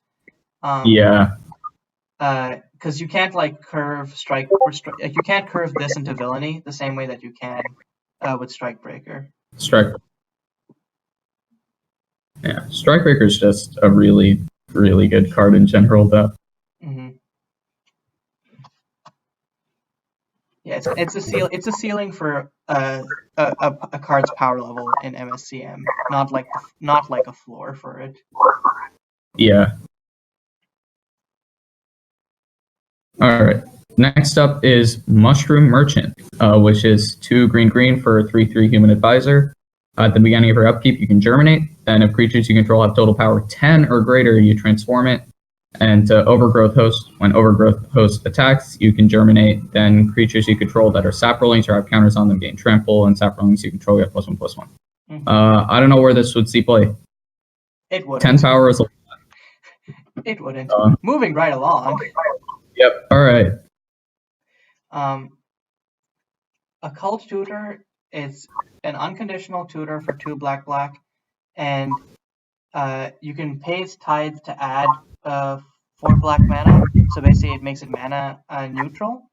Because you can't like curve you can't curve this into villainy the same way that you can with Strikebreaker. Strike. Yeah, Strikebreaker is just a really, really good card in general, though. Mm-hmm. Yeah, it's a ceiling for a card's power level in MSCM, not like a floor for it. Yeah. All right. Next up is Mushroom Merchant, which is 2 green for a 3/3 human advisor. At the beginning of your upkeep, you can germinate. Then, if creatures you control have total power 10 or greater, you transform it. And Overgrowth Host, when Overgrowth Host attacks, you can germinate. Then, creatures you control that are saprolings or have counters on them gain trample, and saprolings you control get +1/+1. Mm-hmm. I don't know where this would see play. It wouldn't. 10 power is. It wouldn't. Moving right along. Yep. All right. Occult Tutor is an unconditional tutor for 2 black, and you can pay its tithe to add 4 black mana. So basically, it makes it mana neutral.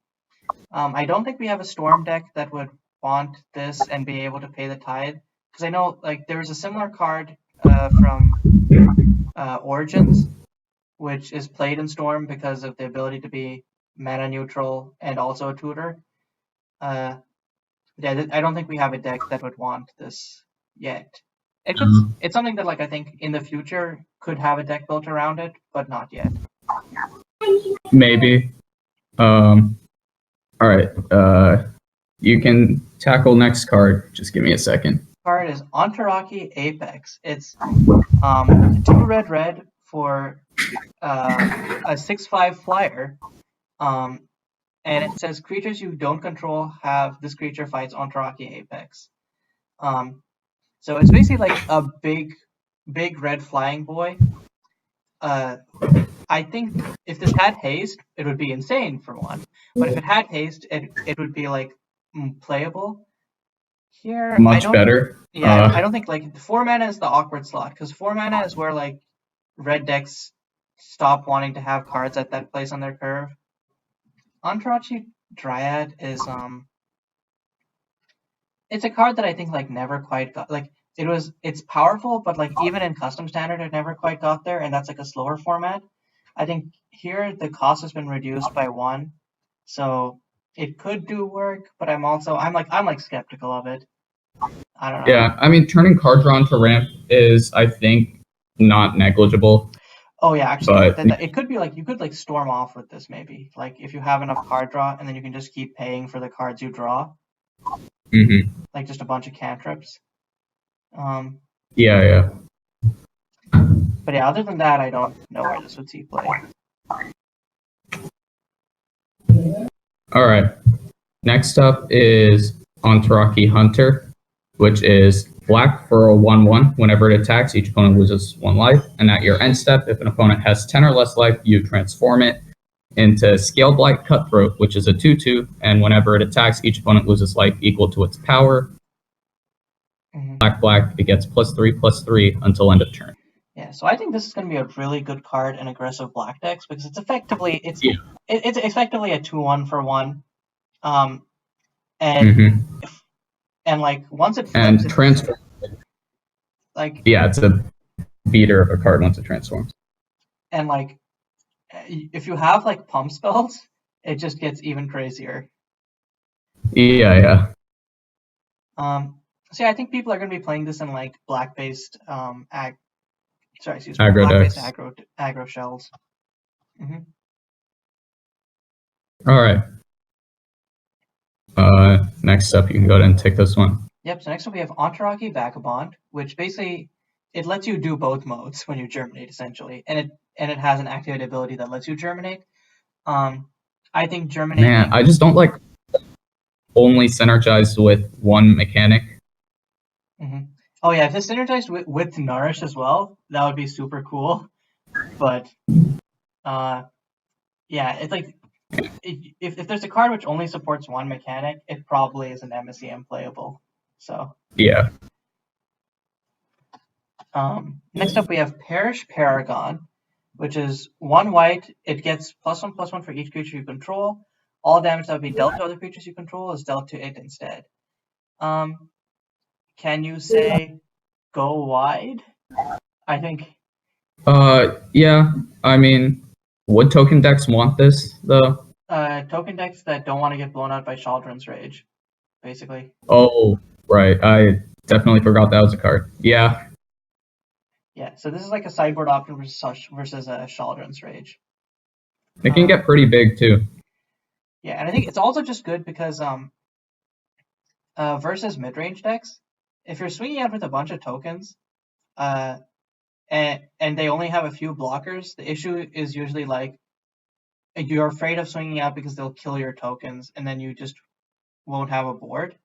I don't think we have a Storm deck that would want this and be able to pay the tithe, because I know like there's a similar card from Origins, which is played in Storm because of the ability to be mana neutral and also a tutor. Yeah, I don't think we have a deck that would want this yet. It could. It's something that like I think in the future could have a deck built around it, but not yet. Maybe. All right. You can tackle next card. Just give me a second. Card is Enteraki Apex. It's 2 red for a 6/5 flyer. And it says creatures you don't control have this creature fights Enteraki Apex. So it's basically like a big red flying boy. I think if this had haste, it would be insane for one. But if it had haste, it would be like playable. Here, much better. Yeah, I don't think like 4 mana is the awkward slot, because 4 mana is where like red decks stop wanting to have cards at that place on their curve. Enteraki Dryad is it's a card that I think like never quite got like it's powerful, but like even in custom standard it never quite got there, and that's like a slower format. I think here the cost has been reduced by 1, so it could do work, but I'm like skeptical of it. I don't know. Yeah, I mean turning card draw into ramp is I think not negligible. Oh yeah, actually, it could be like you could like storm off with this maybe. Like if you have enough card draw, and then you can just keep paying for the cards you draw. Mm-hmm. Like just a bunch of cantrips. Yeah. But yeah, other than that, I don't know where this would see play. All right. Next up is Enteraki Hunter, which is black for a 1/1. Whenever it attacks, each opponent loses 1 life. And at your end step, if an opponent has 10 or less life, you transform it into Scale Blight Cutthroat, which is a 2/2. And whenever it attacks, each opponent loses life equal to its power. Mm-hmm. Black, it gets +3/+3 until end of turn. Yeah, so I think this is going to be a really good card in aggressive black decks, because it's effectively it's effectively a 2/1 for 1. And like once it flips, and transform. Like it's a beater of a card once it transforms. And like if you have like pump spells, it just gets even crazier. Yeah. So yeah, I think people are going to be playing this in like black-based black-based aggro shells. Mm-hmm. All right. Next up, you can go ahead and take this one. Yep. So next up we have Enteraki Vagabond, which basically it lets you do both modes when you germinate essentially, and it has an activated ability that lets you germinate. I think germinating. Man, I just don't like only synergized with one mechanic. Mm-hmm. Oh yeah, if it's synergized with Nourish as well, that would be super cool. But yeah, it's like if there's a card which only supports one mechanic, it probably is an MSEM playable. So yeah. Next up we have Perish Paragon, which is 1 white. It gets +1/+1 for each creature you control. All damage that would be dealt to other creatures you control is dealt to it instead. can you say go wide? I think. Yeah. I mean, would token decks want this though? Token decks that don't want to get blown out by Chaldron's Rage, basically. Oh, right. I definitely forgot that was a card. Yeah. Yeah, so this is like a sideboard option versus a Chaldron's Rage. It can get pretty big too. Yeah, and I think it's also just good because versus mid-range decks, if you're swinging out with a bunch of tokens, and they only have a few blockers, the issue is usually like you're afraid of swinging out because they'll kill your tokens, and then you just won't have a board.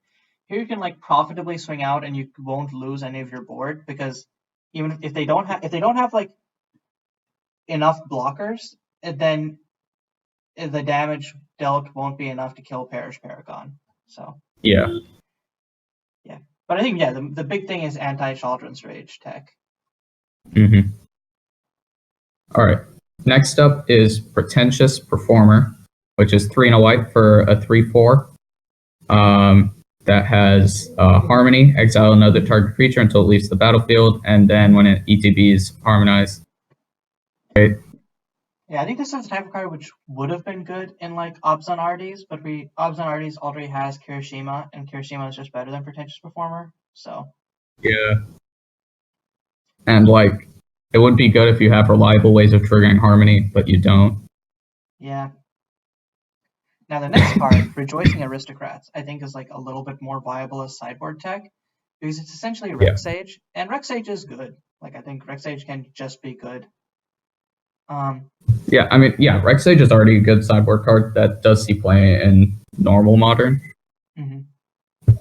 Here you can like profitably swing out, and you won't lose any of your board because even if they don't have like enough blockers, then the damage dealt won't be enough to kill Perish Paragon. So Yeah. yeah, but I think the big thing is anti-Chaldron's Rage tech. Mm-hmm. All right. Next up is Pretentious Performer, which is 3 and a white for a 3/4. That has Harmony, exile another target creature until it leaves the battlefield, and then when it ETBs, harmonize. Right. Yeah, I think this is the type of card which would have been good in like Obzon Ardes, but Obzon Ardes already has Kirishima, and Kirishima is just better than Pretentious Performer. So yeah, and like it would be good if you have reliable ways of triggering Harmony, but you don't. Yeah. Now the next card, Rejoicing Aristocrats, I think is like a little bit more viable as sideboard tech because it's essentially Rex Sage, and Rex Sage is good. Like I think Rex Sage can just be good. Yeah, I mean, yeah, Rex Sage is already a good sideboard card that does see play in normal modern. Mm-hmm.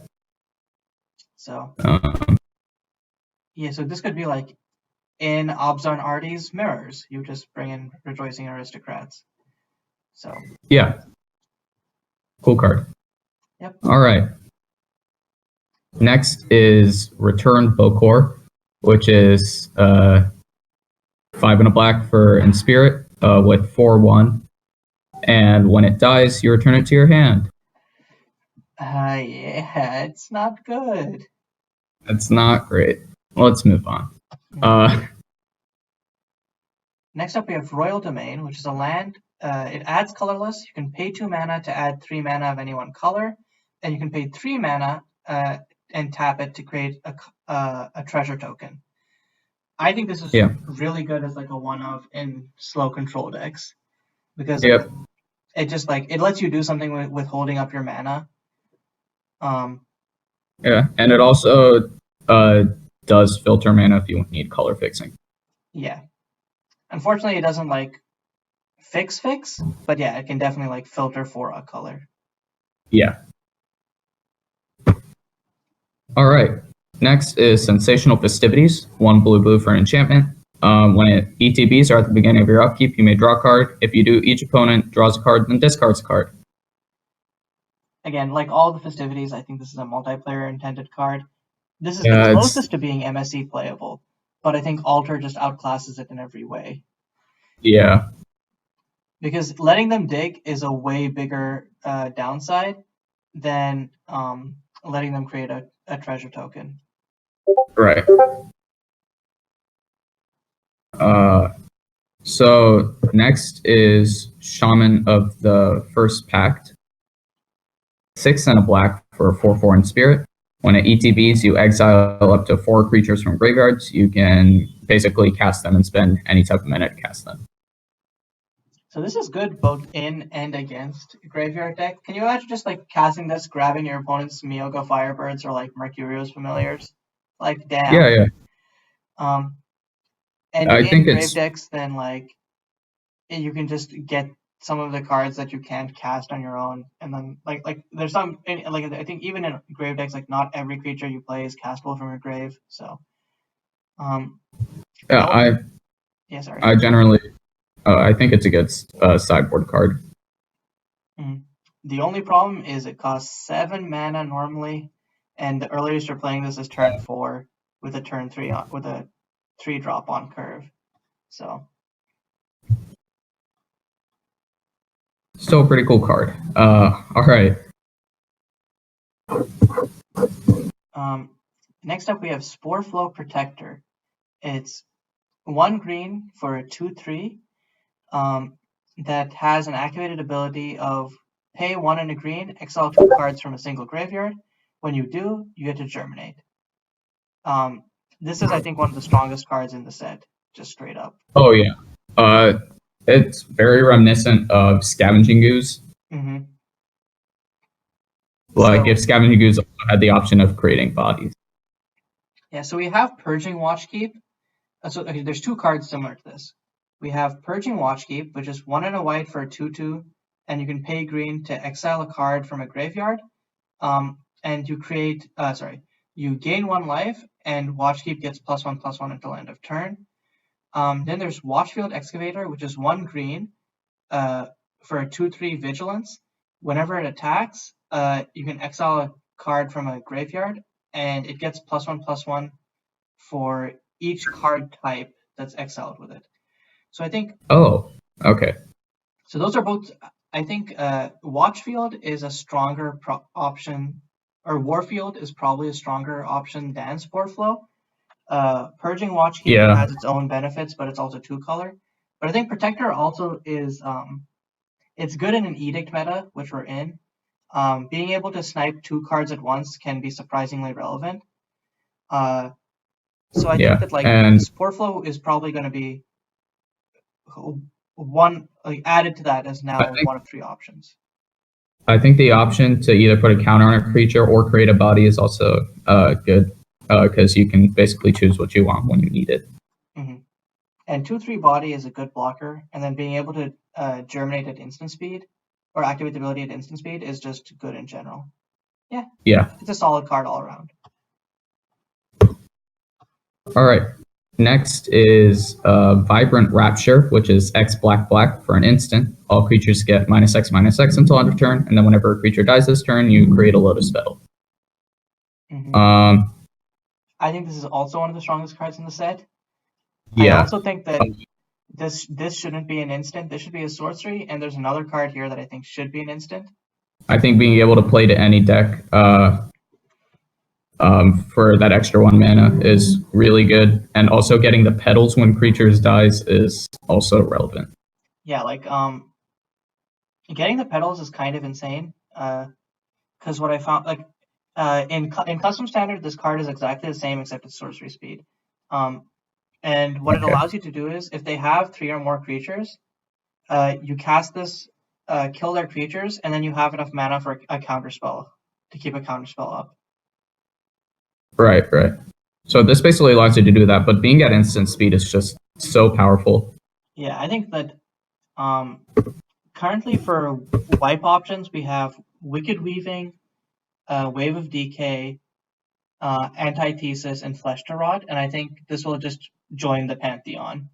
So yeah, so this could be like in Obzon Ardes Mirrors, you just bring in Rejoicing Aristocrats. So yeah, cool card. Yep. All right. Next is Return Bokor, which is 5 and a black for in spirit with 4/1, and when it dies, you return it to your hand. Yeah, it's not good. It's not great. Let's move on. Next up, we have Royal Domain, which is a land. It adds colorless. You can pay 2 mana to add 3 mana of any one color, and you can pay 3 mana and tap it to create a treasure token. I think this is really good as like a one-of in slow control decks because it just like it lets you do something with holding up your mana. Yeah, and it also does filter mana if you need color fixing. Yeah. Unfortunately, it doesn't like fix, but yeah, it can definitely like filter for a color. Yeah. All right. Next is Sensational Festivities, 1 blue for an enchantment. When it ETBs are at the beginning of your upkeep, you may draw a card. If you do, each opponent draws a card and discards a card. Again, like all the Festivities, I think this is a multiplayer intended card. This is the closest to being MSE playable, but I think Alter just outclasses it in every way. Yeah. Because letting them dig is a way bigger downside than letting them create a treasure token. Right. So next is Shaman of the First Pact. 6 and a black for a 4/4 in spirit. When it ETBs, you exile up to 4 creatures from graveyards. You can basically cast them and spend any type of mana to cast them. So this is good both in and against graveyard deck. Can you imagine just like casting this, grabbing your opponent's Miyoga Firebirds or like Mercurius Familiars? Like damn. Yeah. And I think grave decks, then like you can just get some of the cards that you can't cast on your own, and then like there's some like I think even in grave decks, like not every creature you play is castable from your grave. So I generally I think it's a good sideboard card. Mm-hmm. The only problem is it costs 7 mana normally, and the earliest you're playing this is turn 4 with a turn 3 with a 3-drop on curve. So still a pretty cool card. All right. Next up, we have Spore Flow Protector. It's 1 green for a 2/3 that has an activated ability of pay 1 and a green, exile 2 cards from a single graveyard. When you do, you get to Germinate. This is, I think, one of the strongest cards in the set, just straight up. Oh yeah. It's very reminiscent of Scavenging Ooze. Mm-hmm. Like if Scavenging Ooze had the option of creating bodies. Yeah, so we have Purging Watchkeep. Okay, there's 2 cards similar to this. We have Purging Watchkeep, which is 1 and a white for a 2/2, and you can pay green to exile a card from a graveyard. And you create, you gain 1 life, and Watchkeep gets +1/+1 until end of turn. Then there's Watchfield Excavator, which is 1 green for a 2/3 Vigilance. Whenever it attacks, you can exile a card from a graveyard, and it gets +1/+1 for each card type that's exiled with it. So I think. Oh, okay. So those are both. I think Watchfield is a stronger option, or Warfield is probably a stronger option than Spore Flow. Purging Watchkeep has its own benefits, but it's also 2-color. But I think Protector also is. It's good in an Edict meta, which we're in. Being able to snipe 2 cards at once can be surprisingly relevant. So I think that Spore Flow is probably going to be one added to that as now one of 3 options. I think the option to either put a counter on a creature or create a body is also good because you can basically choose what you want when you need it. Mm-hmm. And 2/3 body is a good blocker, and then being able to germinate at instant speed or activate the ability at instant speed is just good in general. Yeah. It's a solid card all around. All right. Next is Vibrant Rapture, which is X black for an instant. All creatures get -X/-X until end of turn, and then whenever a creature dies this turn, you create a Lotus Petal. Mm-hmm. I think this is also one of the strongest cards in the set. Yeah. I also think that this shouldn't be an instant. This should be a sorcery, and there's another card here that I think should be an instant. I think being able to play to any deck for that extra 1 mana is really good, and also getting the petals when creatures dies is also relevant. Yeah, like getting the petals is kind of insane. Because what I found, like in custom standard, this card is exactly the same except it's sorcery speed. And what it allows you to do is, if they have 3 or more creatures, you cast this, kill their creatures, and then you have enough mana for a counterspell to keep a counterspell up. Right. So this basically allows you to do that, but being at instant speed is just so powerful. Yeah, I think that currently for wipe options, we have Wicked Weaving, Wave of Decay, Antithesis, and Flesh to Rot, and I think this will just join the pantheon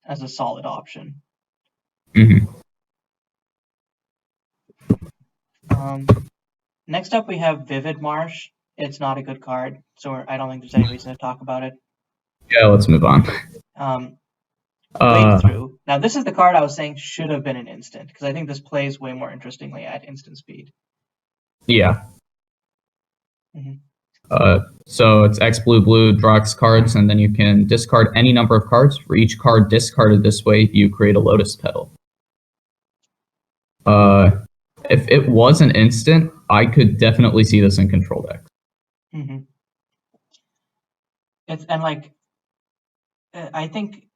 as a solid option. Mm-hmm. Next up, we have Vivid Marsh. It's not a good card, so I don't think there's any reason to talk about it. Yeah, let's move on. Wade Through. Now, this is the card I was saying should have been an instant, because I think this plays way more interestingly at instant speed. Yeah. Mm-hmm. So it's X blue, draw X cards, and then you can discard any number of cards. For each card discarded this way, you create a Lotus Petal. If it was an instant, I could definitely see this in control decks. Mm-hmm. I think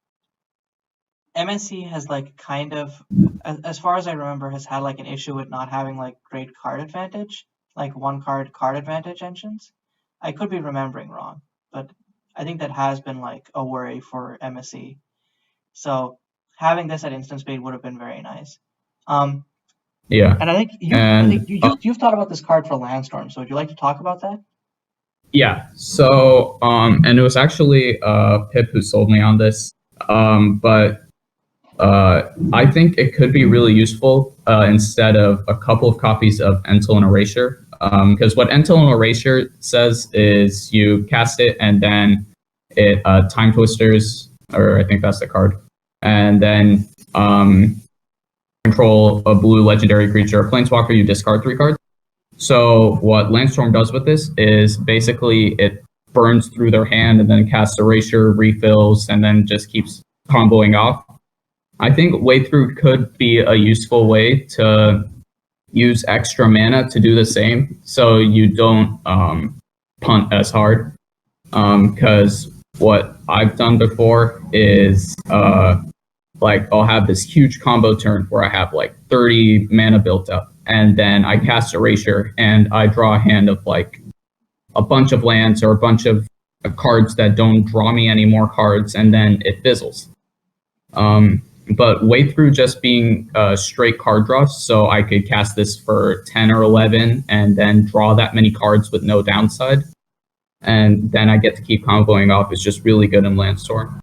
MSC has kind of, as far as I remember, has had an issue with not having great card advantage, one card advantage engines. I could be remembering wrong, but I think that has been a worry for MSC. So having this at instant speed would have been very nice. Yeah. And I think you've thought about this card for Landstorm. So would you like to talk about that? Yeah. So and it was actually Pip who sold me on this. But I think it could be really useful instead of a couple of copies of Entil and Erasure. Because what Entil and Erasure says is you cast it and then it Time Twisters, or I think that's the card, and then control a blue legendary creature or planeswalker, you discard 3 cards. So what Landstorm does with this is basically it burns through their hand and then casts Erasure, refills, and then just keeps comboing off. I think Way Through could be a useful way to use extra mana to do the same, so you don't punt as hard. Because what I've done before is like I'll have this huge combo turn where I have like 30 mana built up, and then I cast Erasure and I draw a hand of like a bunch of lands or a bunch of cards that don't draw me any more cards, and then it fizzles. But Way Through just being straight card draw, so I could cast this for 10 or 11 and then draw that many cards with no downside. And then I get to keep comboing off. It's just really good in Landstorm.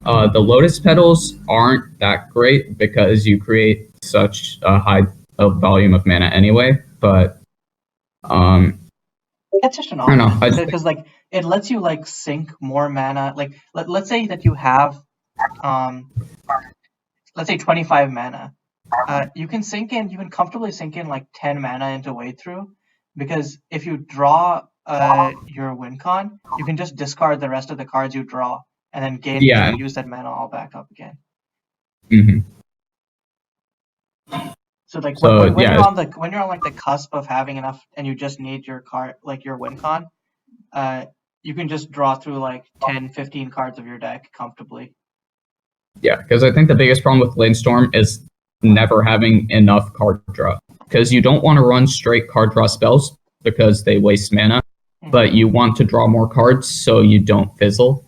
The Lotus Petals aren't that great because you create such a high volume of mana anyway, but it's just an option because like it lets you like sink more mana. Like let's say that you have let's say 25 mana. You can comfortably sink in like 10 mana into Way Through, because if you draw your win con, you can just discard the rest of the cards you draw and then use that mana all back up again. Mm-hmm. So like when you're on like the cusp of having enough and you just need your card, like your win con, you can just draw through like 10, 15 cards of your deck comfortably. Yeah, because I think the biggest problem with Landstorm is never having enough card draw. Because you don't want to run straight card draw spells because they waste mana, but you want to draw more cards so you don't fizzle.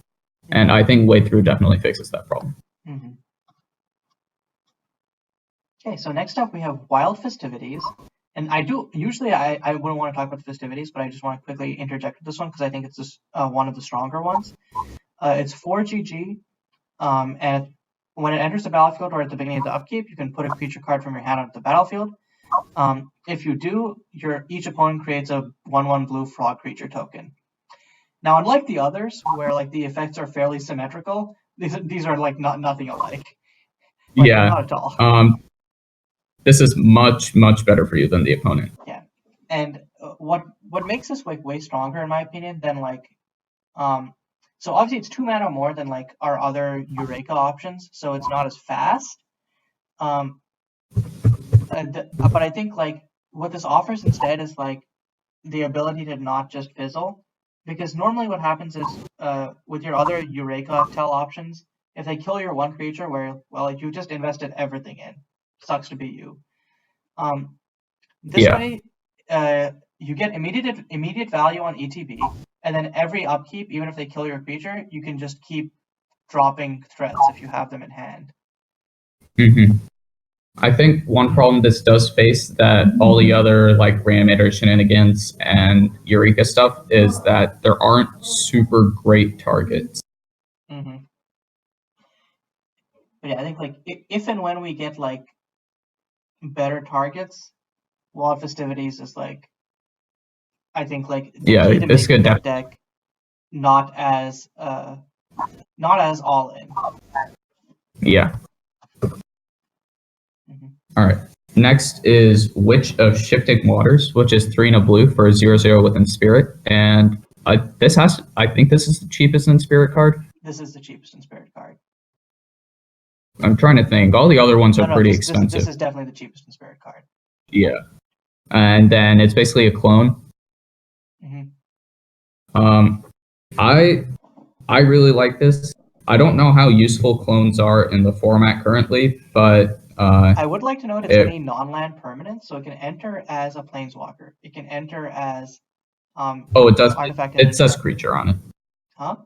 And I think Way Through definitely fixes that problem. Mm-hmm. Okay, so next up we have Wild Festivities. And I wouldn't want to talk about the festivities, but I just want to quickly interject with this one because I think it's just one of the stronger ones. It's 4 GG, and when it enters the battlefield or at the beginning of the upkeep, you can put a creature card from your hand onto the battlefield. If you do, each opponent creates a 1/1 blue frog creature token. Now, unlike the others, where like the effects are fairly symmetrical, these are like nothing alike. Like, not at all. This is much better for you than the opponent. Yeah, and what makes this like way stronger in my opinion than like so obviously it's 2 mana more than like our other Eureka options, so it's not as fast. But I think like what this offers instead is like the ability to not just fizzle, because normally what happens is with your other Eureka Tell options, if they kill your one creature where like you just invested everything in, sucks to be you. This way, you get immediate value on ETB, and then every upkeep, even if they kill your creature, you can just keep dropping threats if you have them in hand. Mm-hmm. I think one problem this does face that all the other like Reanimator shenanigans and Eureka stuff is that there aren't super great targets. Mm-hmm. But yeah, I think like if and when we get like better targets, Wild Festivities is like, I think like the key to making the deck not as all in. Yeah. Mm-hmm. All right. Next is Witch of Shifting Waters, which is 3 and a blue for a 0/0 with Inspirit, and I think this is the cheapest Inspirit card. This is the cheapest Inspirit card. I'm trying to think. All the other ones are pretty expensive. This is definitely the cheapest Inspirit card. Yeah. And then it's basically a clone. Mm-hmm. I really like this. I don't know how useful clones are in the format currently, but I would like to note it's any non-land permanent, so it can enter as a planeswalker. It can enter as it does. It says creature on it. Huh?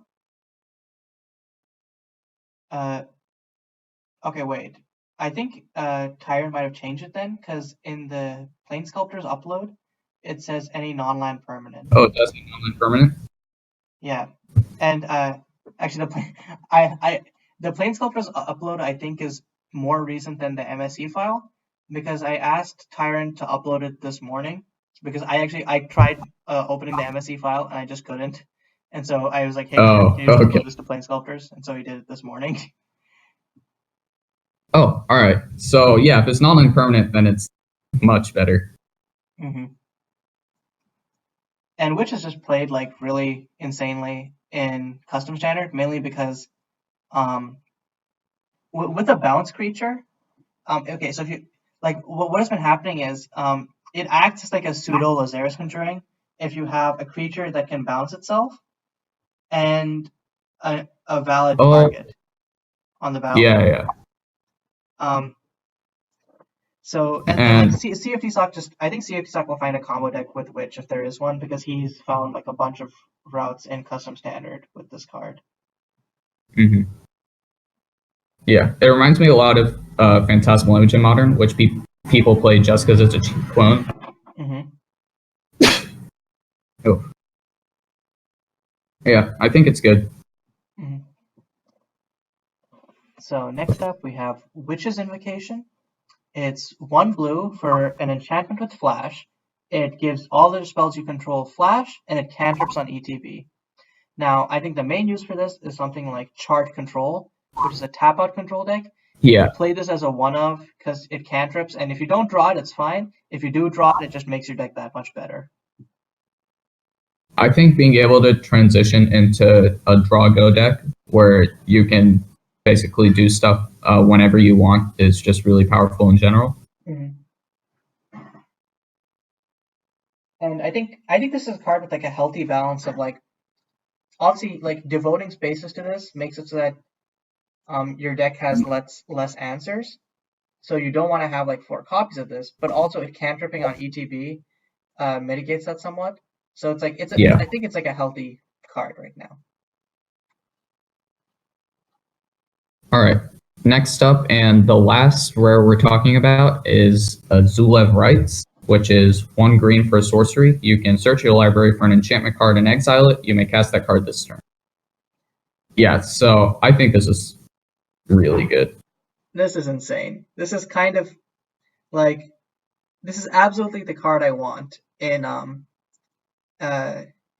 Okay, wait. I think Tyron might have changed it then, because in the Plane Sculptor's upload, it says any non-land permanent. Oh, it does say non-land permanent? Yeah, and actually, the Plane Sculptor's upload I think is more recent than the MSE file, because I asked Tyron to upload it this morning, because I tried opening the MSE file and I just couldn't, and so I was like, hey, can you just upload this to Plane Sculptors? And so he did it this morning. Oh, all right. So yeah, if it's non-land permanent, then it's much better. Mm-hmm. And Witch is just played like really insanely in custom standard, mainly because with a bounce creature, okay, so if you like what has been happening is it acts as like a pseudo Lazarus Conjuring if you have a creature that can bounce itself and a valid target on the battlefield. Yeah. So and like CFT Sock I think CFT Sock will find a combo deck with Witch if there is one, because he's found like a bunch of routes in custom standard with this card. Mm-hmm. Yeah, it reminds me a lot of Phantasmal Image in Modern, which people play just because it's a cheap clone. Mm-hmm. Oh. Yeah, I think it's good. Mm-hmm. So next up we have Witch's Invocation. It's 1 blue for an enchantment with flash. It gives all the spells you control flash, and it cantrips on ETB. Now, I think the main use for this is something like Charge Control, which is a tap-out control deck. Yeah. You play this as a one-of because it cantrips, and if you don't draw it, it's fine. If you do draw it, it just makes your deck that much better. I think being able to transition into a draw-go deck where you can basically do stuff whenever you want is just really powerful in general. Mm-hmm. And I think this is a card with like a healthy balance of like, obviously like devoting spaces to this makes it so that your deck has less answers. So you don't want to have like 4 copies of this, but also it cantripping on ETB mitigates that somewhat. So it's like I think it's like a healthy card right now. All right. Next up, and the last rare we're talking about is Zulev Rites, which is 1 green for a sorcery. You can search your library for an enchantment card and exile it. You may cast that card this turn. Yeah, so I think this is really good. This is insane. This is kind of like, this is absolutely the card I want in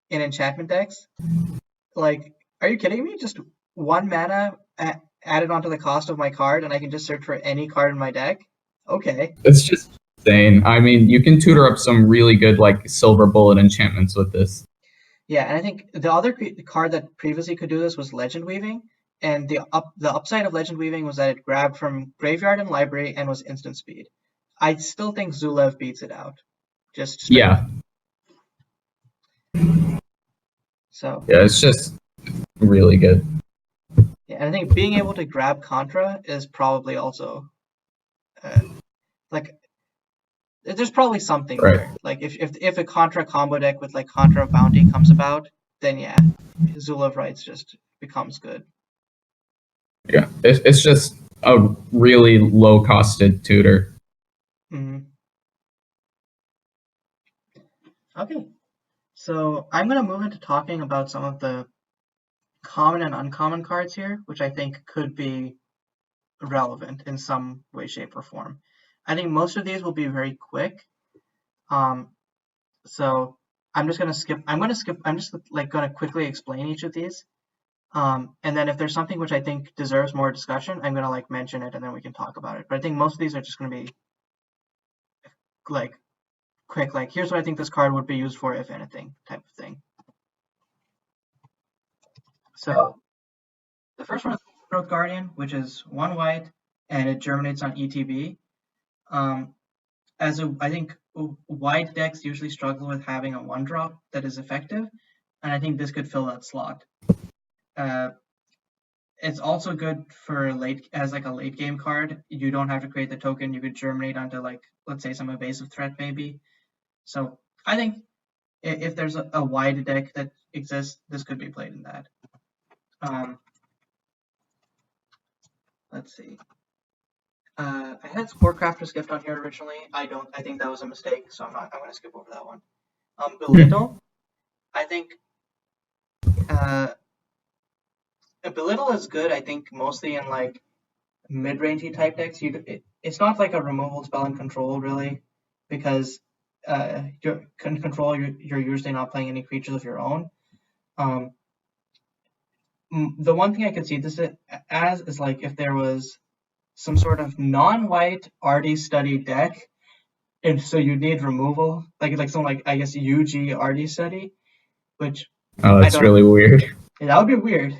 enchantment decks. Like, are you kidding me? Just 1 mana added onto the cost of my card, and I can just search for any card in my deck? Okay. It's just insane. I mean, you can tutor up some really good like silver bullet enchantments with this. Yeah, and I think the other card that previously could do this was Legend Weaving, and the upside of Legend Weaving was that it grabbed from graveyard and library and was instant speed. I still think Zulev beats it out. Just yeah. So yeah, it's just really good. Yeah, and I think being able to grab Contra is probably also like, there's probably something there. Like if a Contra combo deck with like Contra Bounty comes about, then yeah, Zulev Rites just becomes good. Yeah, it's just a really low-costed tutor. Mm-hmm. Okay, so I'm gonna move into talking about some of the common and uncommon cards here, which I think could be relevant in some way, shape, or form. I think most of these will be very quick. So I'm just gonna skip. I'm just like gonna quickly explain each of these. And then if there's something which I think deserves more discussion, I'm gonna like mention it and then we can talk about it. But I think most of these are just gonna be like quick, like here's what I think this card would be used for, if anything, type of thing. So the first one is Growth Guardian, which is 1 white and it germinates on ETB. I think wide decks usually struggle with having a 1-drop that is effective, and I think this could fill that slot. It's also good for as like a late game card. You don't have to create the token. You could germinate onto like, let's say, some evasive threat maybe. So I think if there's a wide deck that exists, this could be played in that. Let's see. I had Sporecrafter's Gift on here originally. I think that was a mistake, so I'm gonna skip over that one. Belittle. I think Belittle is good, I think, mostly in like mid-rangey type decks. It's not like a removal spell in control really, because you're usually not playing any creatures of your own. The one thing I could see this as is like if there was some sort of non-white already studied deck and so you need removal, like something like I guess UG study, which Oh, that's really weird. that would be weird.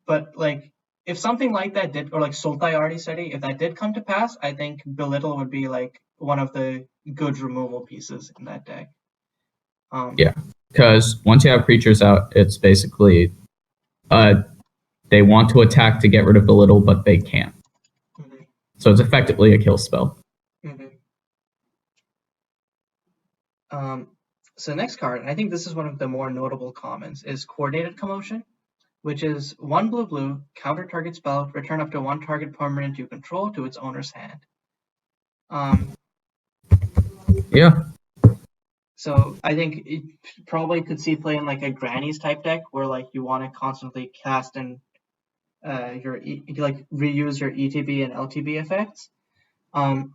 But like if something like that did, or like Sultai RD study, if that did come to pass, I think Belittle would be like one of the good removal pieces in that deck. Yeah, because once you have creatures out, it's basically they want to attack to get rid of Belittle, but they can't. Mm-hmm. So it's effectively a kill spell. Mm-hmm. So the next card, and I think this is one of the more notable commons, is Coordinated Commotion, which is 1 blue, counter target spell, return up to 1 target permanent you control to its owner's hand. Yeah. So I think it probably could see play in like a Granny's type deck where like you want to constantly cast and like reuse your ETB and LTB effects. I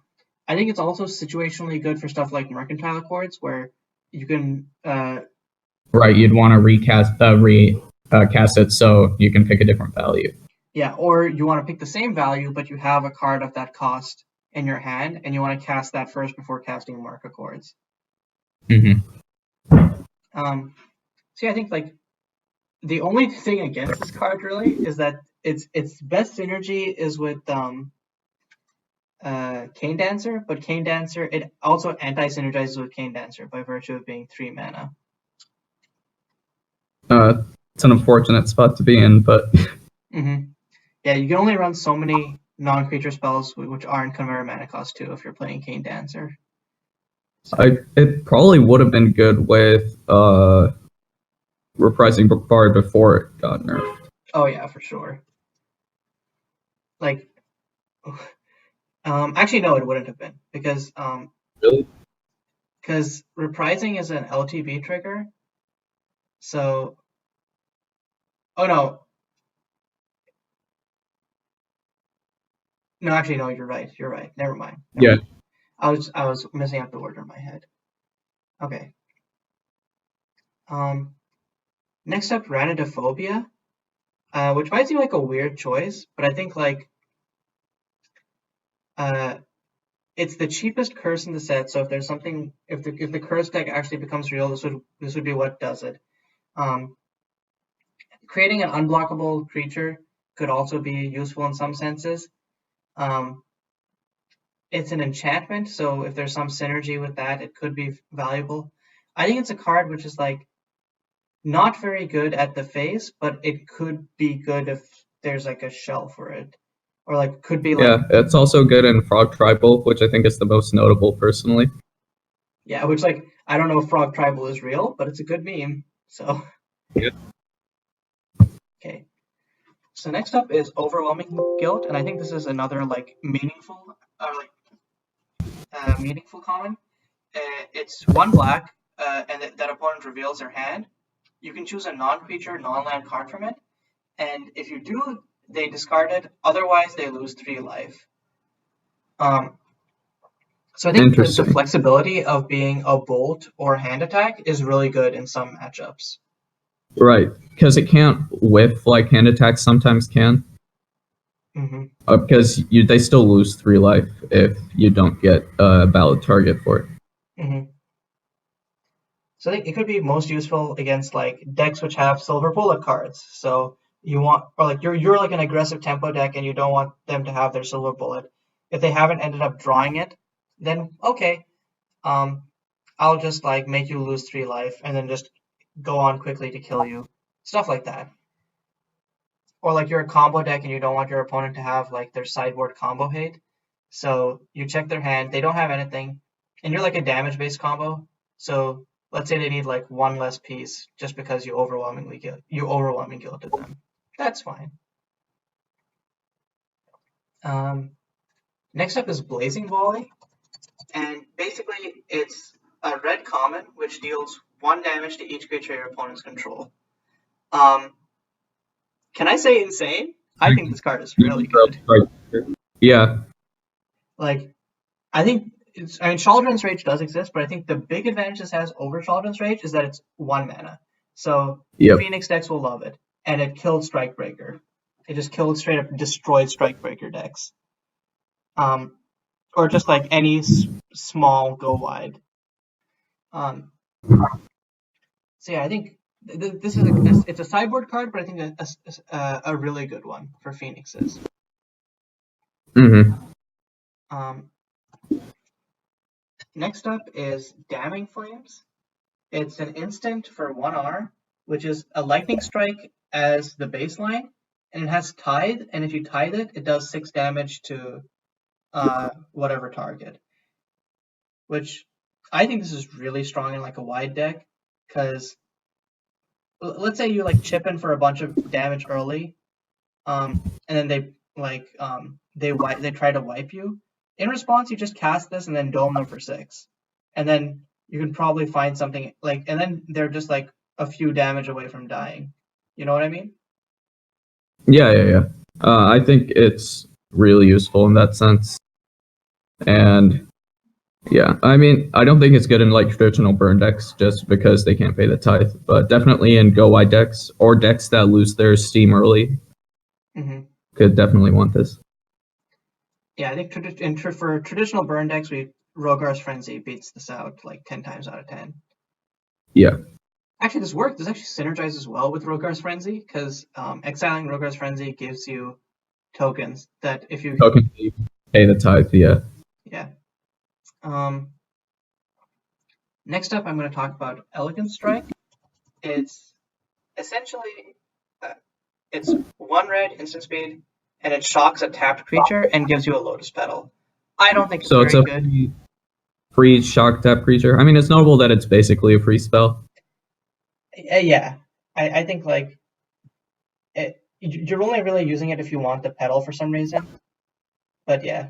think it's also situationally good for stuff like Mercantile Accords where you can right, you'd want to recast it so you can pick a different value. Yeah, or you want to pick the same value, but you have a card of that cost in your hand, and you want to cast that first before casting Mark Accords. Mm-hmm. So yeah, I think like the only thing against this card really is that its best synergy is with Cane Dancer, but Cane Dancer it also anti-synergizes with Cane Dancer by virtue of being 3 mana. It's an unfortunate spot to be in, but Mm-hmm. Yeah, you can only run so many non-creature spells which aren't Chimera mana cost 2 if you're playing Cane Dancer. So. It probably would have been good with Reprising Bard before it got nerfed. Oh yeah, for sure. Like, actually no, it wouldn't have been because really? Because Reprising is an LTB trigger, so oh no. No, actually, no. You're right. You're right. Never mind. Yeah. I was messing up the order in my head. Okay. Next up, Ranidophobia, which might seem like a weird choice, but I think like it's the cheapest curse in the set. So if there's something, if the curse deck actually becomes real, this would be what does it. Creating an unblockable creature could also be useful in some senses. It's an enchantment, so if there's some synergy with that, it could be valuable. I think it's a card which is like not very good at the face, but it could be good if there's like a shell for it, or like could be like yeah. It's also good in Frog Tribal, which I think is the most notable personally. Yeah, which like I don't know if Frog Tribal is real, but it's a good meme. So yeah. Okay. So next up is Overwhelming Guilt, and I think this is another like meaningful common. It's 1 black, and that opponent reveals their hand. You can choose a non-creature, non-land card from it, and if you do, they discard it. Otherwise, they lose 3 life. So I think the flexibility of being a bolt or hand attack is really good in some matchups. Right, because it can't whiff like hand attacks sometimes can. Mm-hmm. Because they still lose 3 life if you don't get a valid target for it. Mm-hmm. So I think it could be most useful against like decks which have silver bullet cards. So you want, or like you're like an aggressive tempo deck and you don't want them to have their silver bullet. If they haven't ended up drawing it, then okay, I'll just like make you lose 3 life and then just go on quickly to kill you. Stuff like that. Or like you're a combo deck and you don't want your opponent to have like their sideboard combo hate. So you check their hand, they don't have anything, and you're like a damage based combo. So let's say they need like 1 less piece just because you overwhelmingly guilted them. That's fine. Next up is Blazing Volley, and basically it's a red common which deals 1 damage to each creature your opponents control. Can I say insane? I think this card is really good. Yeah. Like, I think Chaldron's Rage does exist, but I think the big advantage this has over Chaldron's Rage is that it's 1 mana. So Phoenix decks will love it. And it killed Strikebreaker. It just killed, straight up destroyed Strikebreaker decks. or just like any small go wide. So yeah, I think this is it's a sideboard card, but I think a really good one for Phoenixes. Mm-hmm. Next up is Damning Flames. It's an instant for 1R, which is a lightning strike as the baseline, and it has tithe, and if you tithe it, it does 6 damage to whatever target. Which I think this is really strong in like a wide deck, because let's say you like chip in for a bunch of damage early, and then they try to wipe you. In response, you just cast this and then dome them for 6, and then you can probably find something like, and then they're just like a few damage away from dying. You know what I mean? Yeah. I think it's really useful in that sense. And yeah, I mean, I don't think it's good in like traditional burn decks just because they can't pay the tithe, but definitely in go wide decks or decks that lose their steam early could definitely want this. Yeah, I think for traditional burn decks, Rogar's Frenzy beats this out like 10 times out of 10. Yeah. Actually, this works. This actually synergizes well with Rogar's Frenzy, because exiling Rogar's Frenzy gives you tokens that if you pay the tithe, yeah. Yeah. Next up, I'm going to talk about Elegant Strike. It's essentially it's 1 red instant speed, and it shocks a tapped creature and gives you a Lotus Petal. I don't think it's so very it's a good. Free shock tap creature. I mean, it's notable that it's basically a free spell. Yeah, I think like you're only really using it if you want the petal for some reason. But yeah.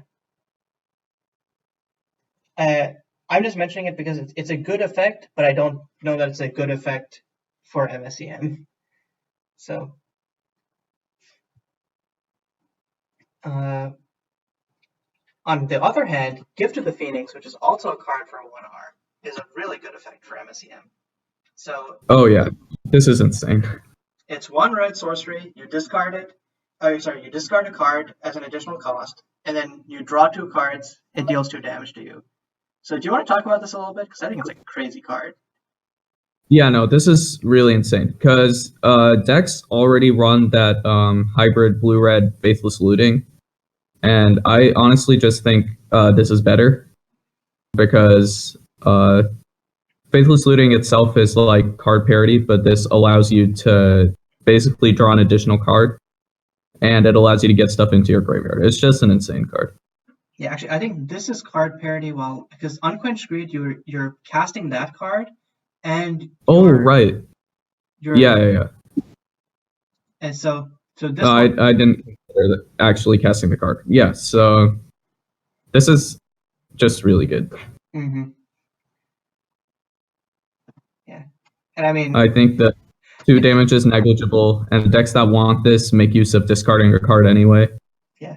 I'm just mentioning it because it's a good effect, but I don't know that it's a good effect for MSEM. So, on the other hand, Gift of the Phoenix, which is also a card for 1R, is a really good effect for MSEM. So, oh yeah, this is insane. It's 1 red sorcery. You discard it. You discard a card as an additional cost, and then you draw 2 cards. It deals 2 damage to you. So, do you want to talk about this a little bit? Because I think it's like a crazy card. Yeah, no, this is really insane because decks already run that hybrid blue-red faithless looting, and I honestly just think this is better because faithless looting itself is like card parity, but this allows you to basically draw an additional card, and it allows you to get stuff into your graveyard. It's just an insane card. Yeah, actually, I think this is card parity. Well, because Unquenched Greed, you're casting that card, and Right. Yeah. And so this I didn't consider actually casting the card. Yeah, so this is just really good. Yeah, and I mean, I think that 2 damage is negligible, and decks that want this make use of discarding a card anyway. Yeah,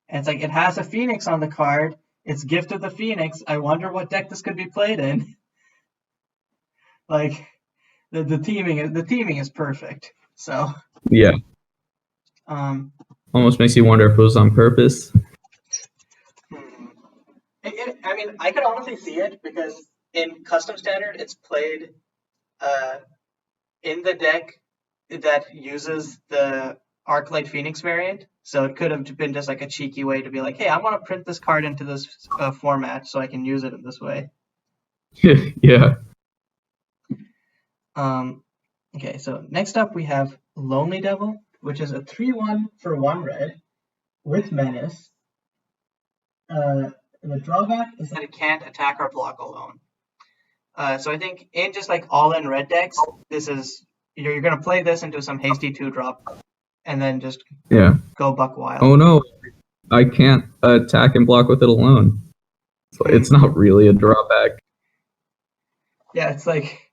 and it's like it has a Phoenix on the card. It's Gift of the Phoenix. I wonder what deck this could be played in. Like the teaming is perfect. So yeah, almost makes you wonder if it was on purpose. I mean, I could honestly see it because in Custom Standard, it's played in the deck that uses the Arclight Phoenix variant. So it could have been just like a cheeky way to be like, hey, I want to print this card into this format so I can use it in this way. Yeah. Okay, so next up we have Lonely Devil, which is a 3/1 for 1 red with Menace. The drawback is that it can't attack or block alone. So I think in just like all-in red decks, this is you're gonna play this into some hasty 2-drop, and then just go buck wild. Oh no, I can't attack and block with it alone. So it's not really a drawback. Yeah, it's like,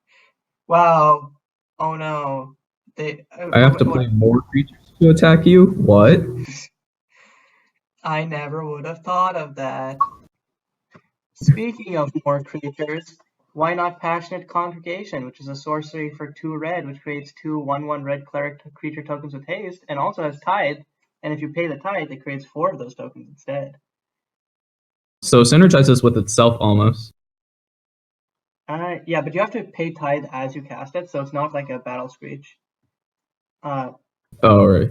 wow, oh no, I have to play more creatures to attack you? What? I never would have thought of that. Speaking of more creatures, why not Passionate Congregation, which is a sorcery for 2 red, which creates 2 1/1 red cleric creature tokens with haste, and also has tithe. And if you pay the tithe, it creates 4 of those tokens instead. So synergizes with itself almost. Yeah, but you have to pay tithe as you cast it, so it's not like a battle screech. Oh, right.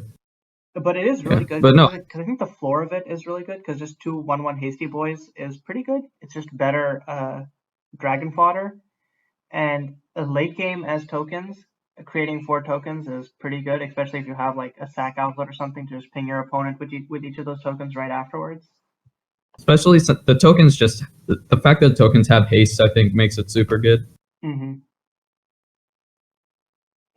But it is really good But no, because I think the floor of it is really good because just 2/1/1 hasty boys is pretty good. It's just better dragon fodder, and a late game as tokens, creating 4 tokens is pretty good, especially if you have like a sack outlet or something to just ping your opponent with each of those tokens right afterwards. especially since the tokens just the fact that tokens have haste, I think, makes it super good. Mm-hmm.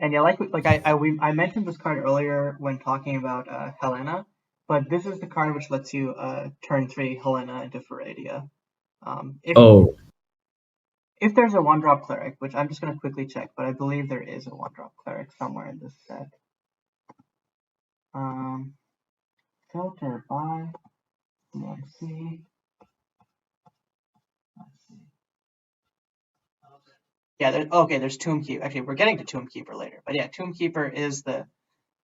And yeah, like I mentioned this card earlier when talking about Helena, but this is the card which lets you turn 3 Helena into Faradia. Oh, If there's a 1-drop cleric, which I'm just going to quickly check, but I believe there is a 1-drop cleric somewhere in this set. Filter by DMC. Let's see. Yeah, there's Tomb Keeper. Actually, we're getting to Tomb Keeper later, but yeah, Tomb Keeper is the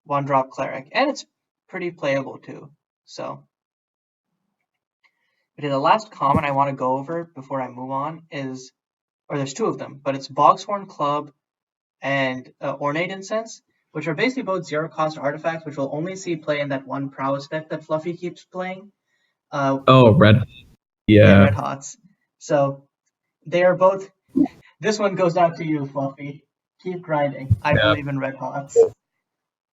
1-drop cleric, and it's pretty playable too. So, but the last common I want to go over before I move on is, or there's 2 of them, but it's Bogshorn Club and Ornate Incense, which are basically both 0-cost artifacts, which will only see play in that one prowess deck that Fluffy keeps playing. Red. Yeah, Yeah. Red Hots. So they are both. This one goes out to you, Fluffy. Keep grinding. I believe in Red Hots.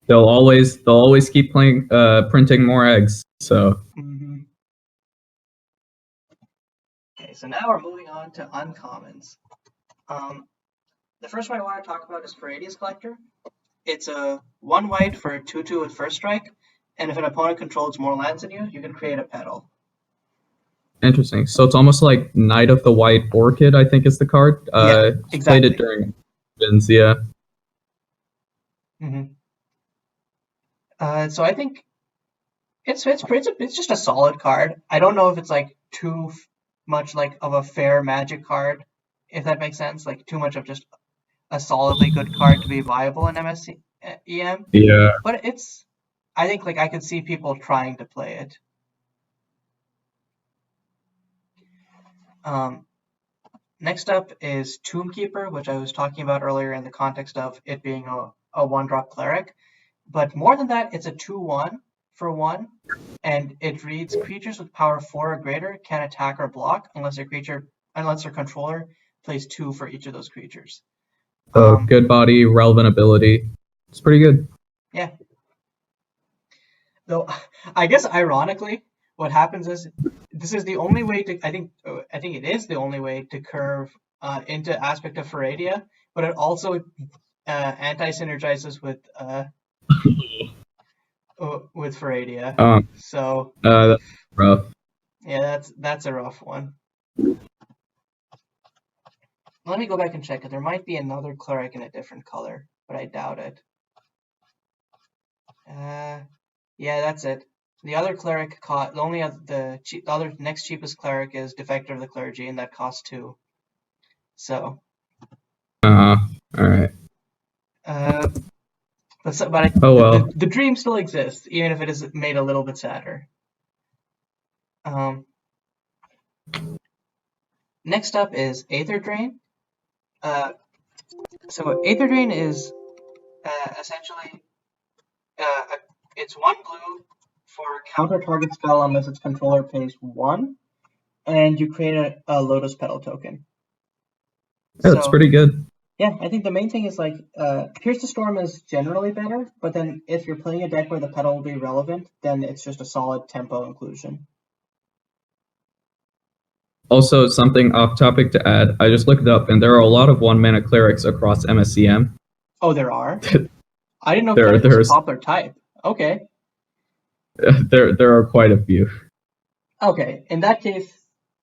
They'll always keep playing, printing more eggs. So. Mm-hmm. Okay, so now we're moving on to uncommons. The first one I want to talk about is Paradius Collector. It's a 1 white for a 2/2 with first strike, and if an opponent controls more lands than you can create a petal. Interesting. So it's almost like Knight of the White Orchid, I think is the card. Yeah, exactly. Played it during Spins, yeah. Mm-hmm. So I think it's just a solid card. I don't know if it's like too much like of a fair Magic card, if that makes sense. Like too much of just a solidly good card to be viable in MSEM. Yeah. But I think like I could see people trying to play it. Next up is Tomb Keeper, which I was talking about earlier in the context of it being a 1-drop cleric. But more than that, it's a 2/1 for 1, and it reads creatures with power 4 or greater can attack or block unless their controller plays 2 for each of those creatures. Good body, relevant ability. It's pretty good. Yeah. Though I guess ironically, what happens is this is the only way to I think it is the only way to curve into Aspect of Faradia, but it also anti-synergizes with Faradia. So that's rough. Yeah, that's a rough one. Let me go back and check it. There might be another cleric in a different color, but I doubt it. Yeah, that's it. The other cleric the other next cheapest cleric is Defector of the Clergy, and that costs 2. So. All right. The dream still exists, even if it is made a little bit sadder. Next up is Aether Drain. So Aether Drain is essentially it's 1 blue for counter target spell unless its controller pays 1, and you create a Lotus Petal token. Yeah, that's pretty good. Yeah, I think the main thing is like Pierce the Storm is generally better, but then if you're playing a deck where the petal will be relevant, then it's just a solid tempo inclusion. Also, something off topic to add, I just looked it up, and there are a lot of 1-mana clerics across MSEM. Oh, there are? I didn't know cleric was a popular type. Okay. There are quite a few. Okay, in that case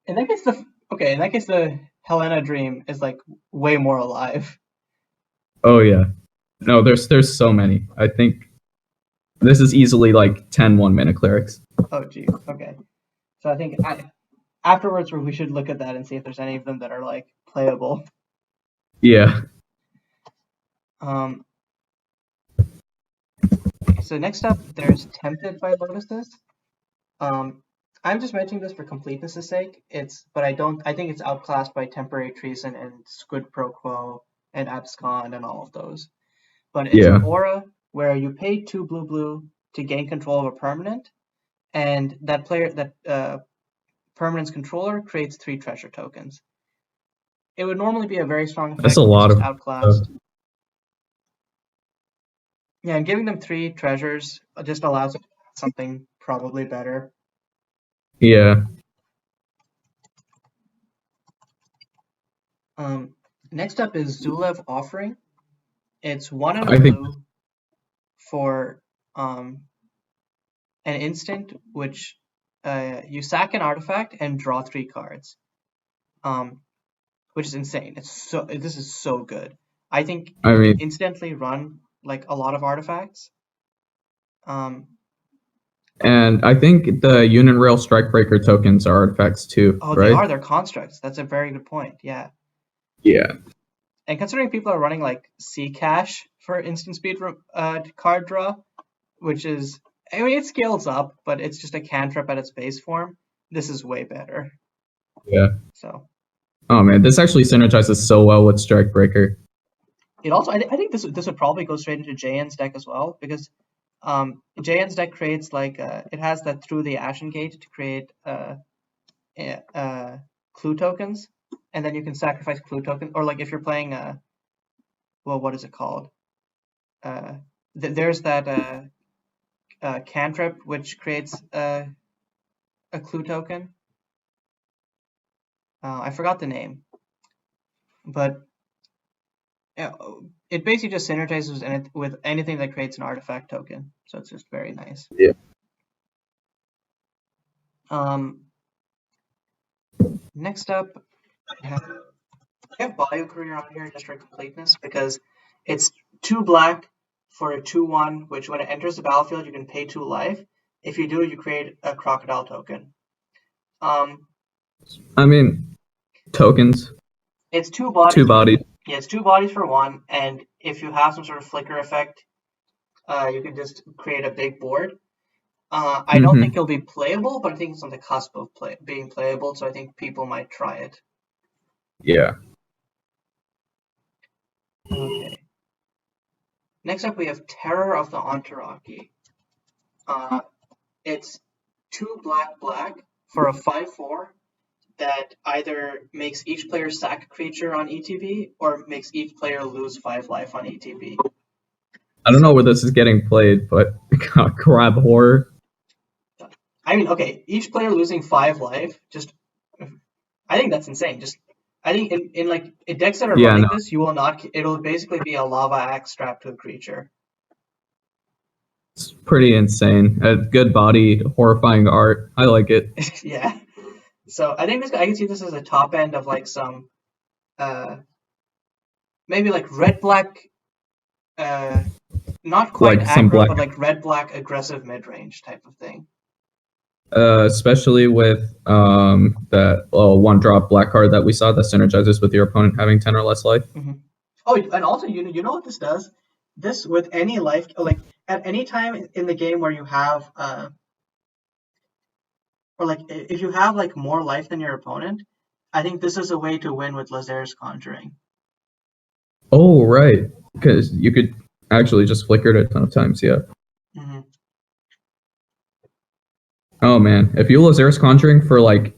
the Helena Dream is like way more alive. Oh yeah. No, there's so many. I think this is easily like 10 1-mana clerics. Oh geez. Okay. So I think afterwards we should look at that and see if there's any of them that are like playable. Yeah. So next up there's Tempted by Lotuses. I'm just mentioning this for completeness' sake. But I think it's outclassed by Temporary Treason and Squid Pro Quo and Abscond and all of those. But it's an aura where you pay 2 blue to gain control of a permanent, and that permanent's controller creates 3 treasure tokens. It would normally be a very strong effect. That's a lot of outclassed. Yeah, and giving them 3 treasures just allows it to have something probably better. Yeah. Next up is Zulev Offering. It's 1 and a blue for an instant which you sack an artifact and draw 3 cards. Which is insane. This is so good. I think you instantly run like a lot of artifacts. And I think the Union Rail Strikebreaker tokens are artifacts too. Oh, right? They are. They're constructs. That's a very good point. Yeah. Yeah. And considering people are running like C Cash for instant speed card draw, which is, I mean, it scales up, but it's just a cantrip at its base form. This is way better. Yeah. So. Oh man, this actually synergizes so well with Strikebreaker. It also, I think this would probably go straight into JN's deck as well, because JN's deck creates like it has that Through the Ashen Gate to create clue tokens, and then you can sacrifice clue tokens, or like if you're playing what is it called? There's that cantrip which creates a clue token. I forgot the name, but it basically just synergizes with anything that creates an artifact token. So it's just very nice. Yeah. Next up, I have Bio Career on here just for completeness because it's 2 black for a 2/1, which when it enters the battlefield, you can pay 2 life. If you do, you create a crocodile token. I mean, tokens. It's 2 bodies. 2 bodies. Yeah, it's 2 bodies for 1, and if you have some sort of flicker effect, you can just create a big board. I don't think it'll be playable, but I think it's on the cusp of being playable, so I think people might try it. Yeah. Okay. Next up, we have Terror of the Entourage. It's 2 black for a 5/4 that either makes each player sack a creature on ETB or makes each player lose 5 life on ETB. I don't know where this is getting played, but crab horror. I mean, okay, each player losing 5 life, I think that's insane. I think in like decks that are running this, it'll basically be a lava axe strapped to a creature. It's pretty insane. A good body, horrifying art. I like it. Yeah. So I think I can see this as a top end of like some, maybe like red-black, not quite like aggro, but like red-black aggressive mid-range type of thing. Especially with that 1-drop black card that we saw that synergizes with your opponent having 10 or less life. Oh, and also you know what this does? This with any life, like at any time in the game where you have or like if you have like more life than your opponent, I think this is a way to win with Lazer's Conjuring. Oh right, because you could actually just flicker it a ton of times. Yeah. Oh man, if you Lazer's Conjuring for like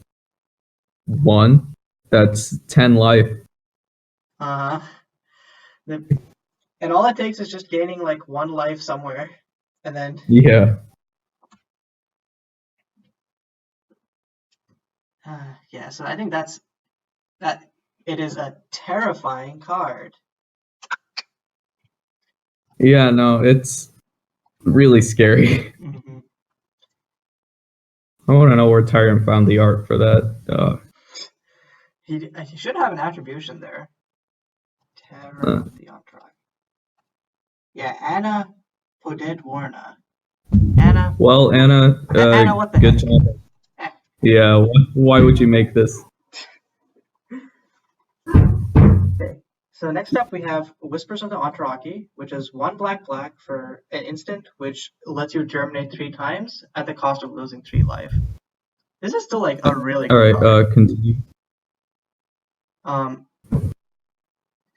1, that's 10 life. And all it takes is just gaining like 1 life somewhere, and then yeah. Yeah, so I think that it is a terrifying card. Yeah, no, it's really scary. I want to know where Tyrant found the art for that. He should have an attribution there. Terror of the Entourage. Yeah, Anna Podedwarna. Anna. Well, Anna, Anna, what the good heck? job. Yeah, why would you make this? Okay, so next up we have Whispers of the Entourage, which is 1 black for an instant, which lets you germinate 3 times at the cost of losing 3 life. This is still like a really All good right, card. continue.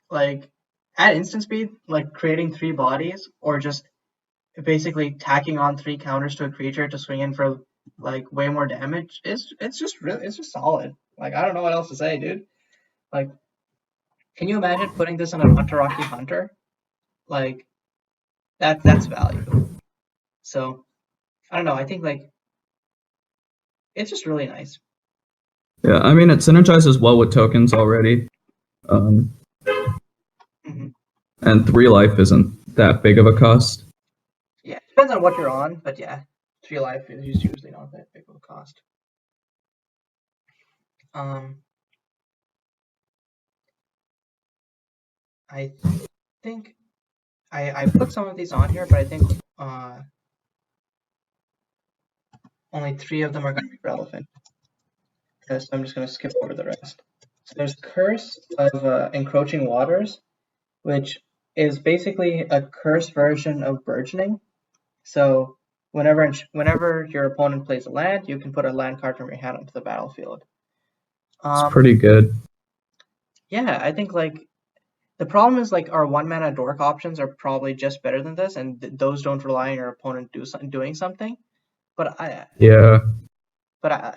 Like at instant speed, like creating 3 bodies or just basically tacking on 3 counters to a creature to swing in for like way more damage. It's just solid. Like I don't know what else to say, dude. Like, can you imagine putting this in an Unteraki Hunter? Like that's value. So I don't know. I think like it's just really nice. Yeah, I mean, it synergizes well with tokens already. hmm And 3 life isn't that big of a cost. Yeah, depends on what you're on, but yeah, 3 life is usually not that big of a cost. I think I put some of these on here, but I think only 3 of them are going to be relevant. So I'm just going to skip over the rest. So there's Curse of Encroaching Waters, which is basically a curse version of Burgeoning. So whenever your opponent plays a land, you can put a land card from your hand onto the battlefield. It's pretty good. Yeah, I think like the problem is like our 1-mana dork options are probably just better than this, and those don't rely on your opponent doing something. But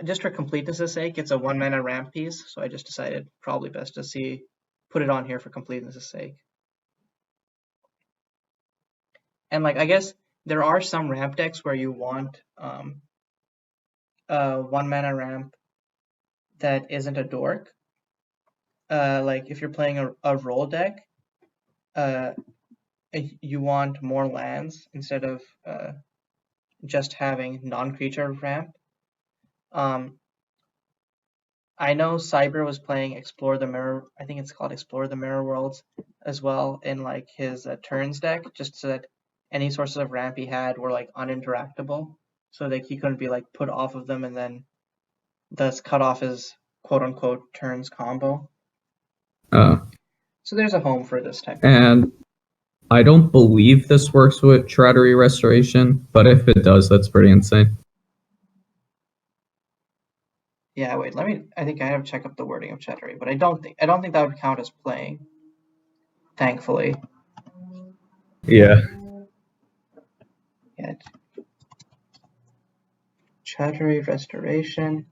just for completeness' sake, it's a 1-mana ramp piece, so I just decided probably best to put it on here for completeness' sake. And like I guess there are some ramp decks where you want a 1-mana ramp that isn't a dork. Like if you're playing a roll deck, you want more lands instead of just having non-creature ramp. I know Cyber was playing Explore the Mirror. I think it's called Explore the Mirror Worlds as well in like his turns deck, just so that any sources of ramp he had were like uninteractable, so that he couldn't be like put off of them and then thus cut off his quote unquote turns combo. So there's a home for this type. And I don't believe this works with Treachery Restoration, but if it does, that's pretty insane. Yeah, wait, I think I have to check up the wording of Treachery, but I don't think that would count as playing. Thankfully. Yeah. Yeah. Treachery Restoration.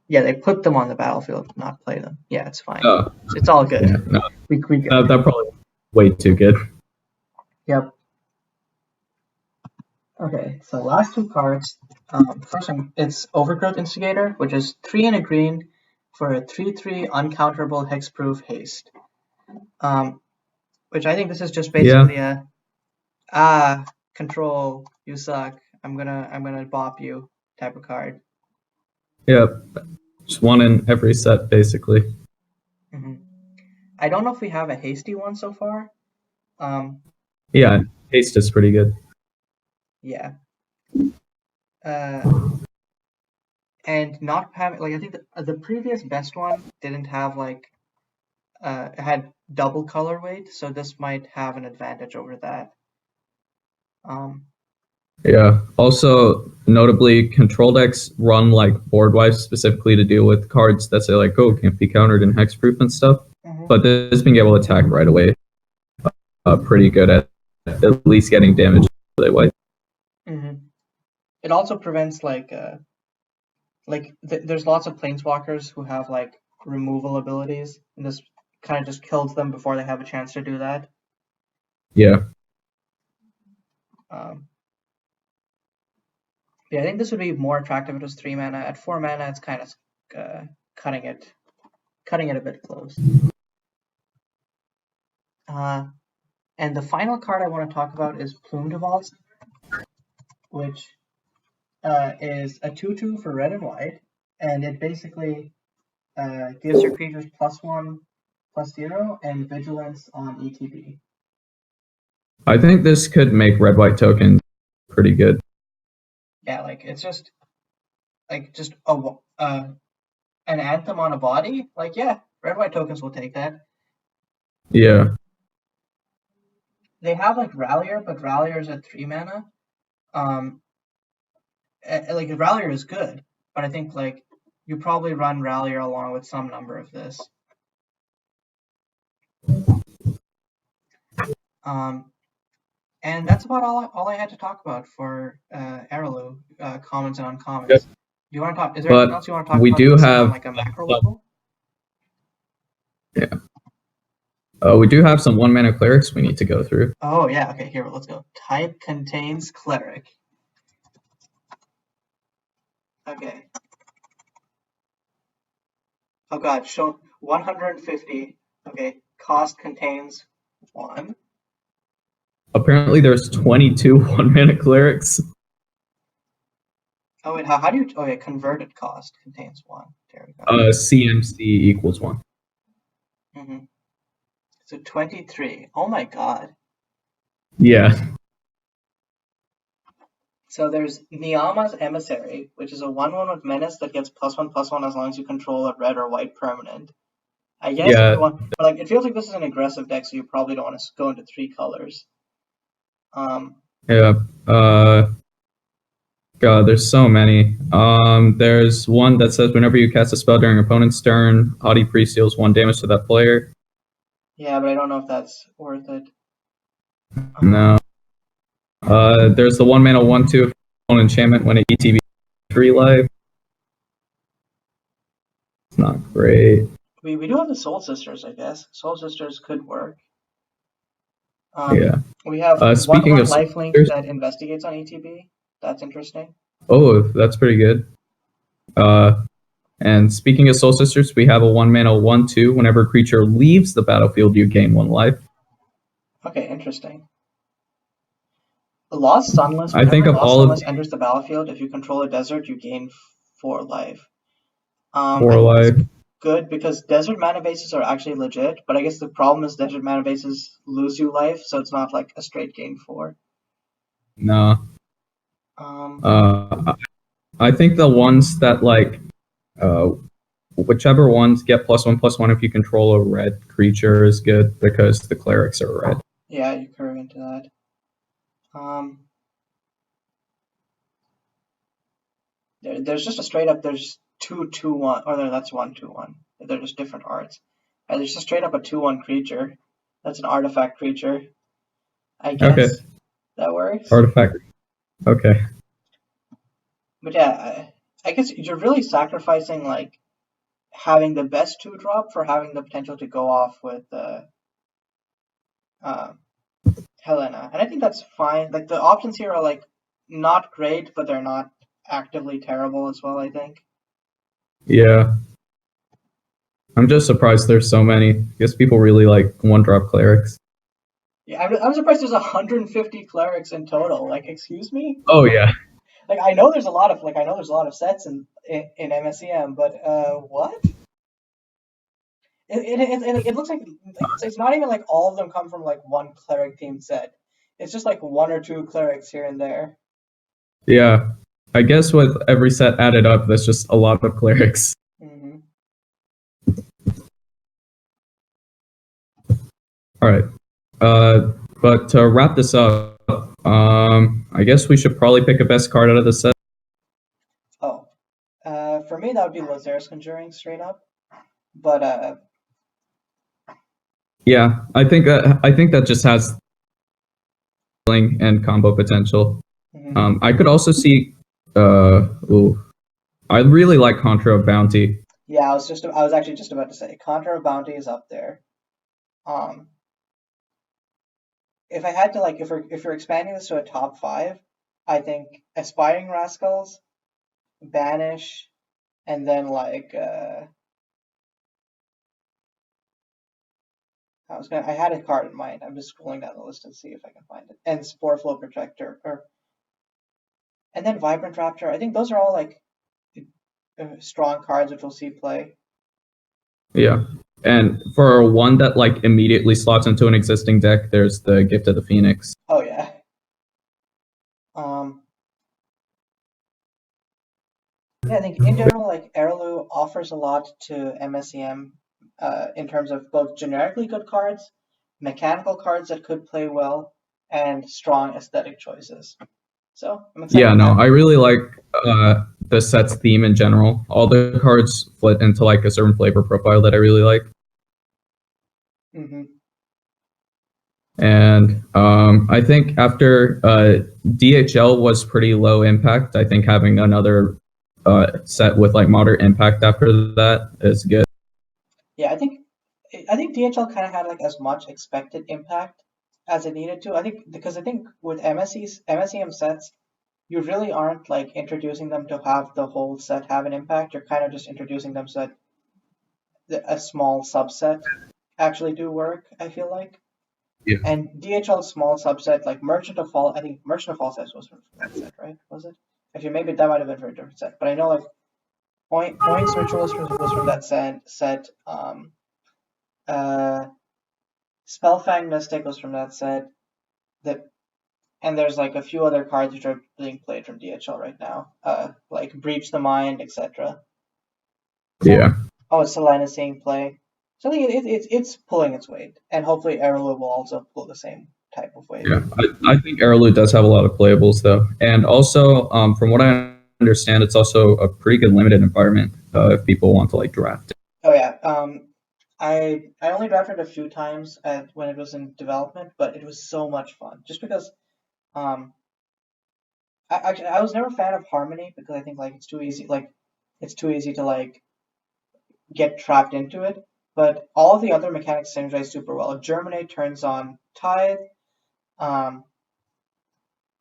Yeah, they put them on the battlefield, not play them. Yeah, it's fine. It's all good. Yeah, no. We that probably way too good. Yep. Okay, so last 2 cards. First one, it's Overgrowth Instigator, which is 3 and a green for a 3/3 uncounterable hexproof haste. Which I think this is just basically control, you suck, I'm gonna bop you type of card. Yep. Just one in every set, basically. I don't know if we have a hasty one so far. Yeah, haste is pretty good. Yeah. And not having like I think the previous best one didn't have like it had double color weight, so this might have an advantage over that. Yeah. Also, notably, control decks run like board wipes specifically to deal with cards that say like, "Oh, can't be countered in hexproof and stuff." But this being able to attack right away, pretty good at least getting damage that way. It also prevents like there's lots of planeswalkers who have like removal abilities, and this kind of just kills them before they have a chance to do that. Yeah. Yeah, I think this would be more attractive if it was 3 mana. At 4 mana, it's kind of cutting it a bit close. And the final card I want to talk about is Plume Devolves, which is a 2/2 for red and white, and it basically gives your creatures +1/+0 and vigilance on ETB. I think this could make red-white tokens pretty good. Yeah, like it's just an anthem on a body. Like yeah, red-white tokens will take that. Yeah. They have like Rallier, but Rallier is at 3 mana. like Rallier is good, but I think like you probably run Rallier along with some number of this. And that's about all I had to talk about for Eralou, commons and uncommons. Yep. Do you want to talk? Is there anything else you want to talk we about? do have on like a macro level. Yeah. We do have some 1-mana clerics we need to go through. Oh yeah, okay, here, let's go. Type contains cleric. Okay. Oh god, show 150. Okay, cost contains 1. Apparently there's 22 1-mana clerics. Oh wait, how do you, oh yeah, converted cost contains 1. There we go. CMC equals 1. So 23. Oh my god. Yeah. So there's Niama's Emissary, which is a 1/1 with menace that gets +1/+1 as long as you control a red or white permanent. I guess if you want, but like it feels like this is an aggressive deck, so you probably don't want to go into 3 colors. Yeah. God, there's so many. There's one that says whenever you cast a spell during your opponent's turn, Haughty Priest deals 1 damage to that player. Yeah, but I don't know if that's worth it. No. There's the 1-mana 1/2 enchantment when it ETB 3 life. It's not great. We do have the Soul Sisters, I guess. Soul Sisters could work. Yeah. We have speaking 1/1 of lifelink sisters, that investigates on ETB. That's interesting. Oh, that's pretty good. And speaking of Soul Sisters, we have a 1-mana 1/2. Whenever a creature leaves the battlefield, you gain 1 life. Okay, interesting. Lost Sunless. I think of Lost all Sunless of enters the battlefield, if you control a desert, you gain 4 life. 4 life. Good because desert mana bases are actually legit, but I guess the problem is desert mana bases lose you life, so it's not like a straight gain 4. No. I think the ones that like, whichever ones get +1/+1 if you control a red creature is good because the clerics are red. Yeah, you curve into that. There's just a straight up. There's 2/2/1, or no, that's 1/2/1. They're just different arts. There's just straight up a 2/1 creature. That's an artifact creature. I guess Okay. that works. Artifact. Okay. But yeah, I guess you're really sacrificing like having the best 2-drop for having the potential to go off with Helena, and I think that's fine. Like the options here are like not great, but they're not actively terrible as well, I think. Yeah. I'm just surprised there's so many. I guess people really like 1-drop clerics. Yeah, I'm surprised there's 150 clerics in total. Like, excuse me? Oh yeah. Like, I know there's a lot of sets in MSEM, but what? It looks like it's not even like all of them come from like one cleric themed set. It's just like 1 or 2 clerics here and there. Yeah. I guess with every set added up, that's just a lot of clerics. All right. But to wrap this up, I guess we should probably pick a best card out of the set. Oh, for me that would be Lazarus Conjuring straight up, but yeah, I think that just has and combo potential. I could also see. I really like Contra of Bounty. Yeah, I was actually just about to say Contra of Bounty is up there. If I had to like, if you're expanding this to a top 5, I think Aspiring Rascals, Banish, and then like I had a card in mind. I'm just scrolling down the list to see if I can find it. And Spore Flow Protector, and then Vibrant Raptor. I think those are all like strong cards which we'll see play. Yeah, and for one that like immediately slots into an existing deck, there's the Gift of the Phoenix. Oh yeah. Yeah, I think in general, like Eralou offers a lot to MSEM in terms of both generically good cards, mechanical cards that could play well, and strong aesthetic choices. So I'm excited. Yeah, no, I really like the set's theme in general. All the cards split into like a certain flavor profile that I really like. Mm-hmm. And I think after DHL was pretty low impact, I think having another set with like moderate impact after that is good. Yeah, I think DHL kind of had like as much expected impact as it needed to. I think with MSEM sets, you really aren't like introducing them to have the whole set have an impact. You're kind of just introducing them so that a small subset actually do work, I feel like. Yeah. And DHL's small subset, like Merchant of Fall, I think Merchant of Fall set was from that set, right? Was it? Actually, maybe that might have been for a different set. But I know like Points Ritualist was from that set. Spellfang Mystic was from that set. And there's like a few other cards which are being played from DHL right now, like Breach the Mind, etc. Yeah. Oh, Selena seeing play. So I think it's pulling its weight, and hopefully Eralou will also pull the same type of weight. Yeah, I think Eralou does have a lot of playables though, and also from what I understand, it's also a pretty good limited environment if people want to like draft it. Oh yeah, I only drafted a few times when it was in development, but it was so much fun. Just because, I was never a fan of Harmony because I think like it's too easy to like get trapped into it. But all of the other mechanics synergize super well. If Germinate turns on Tithe,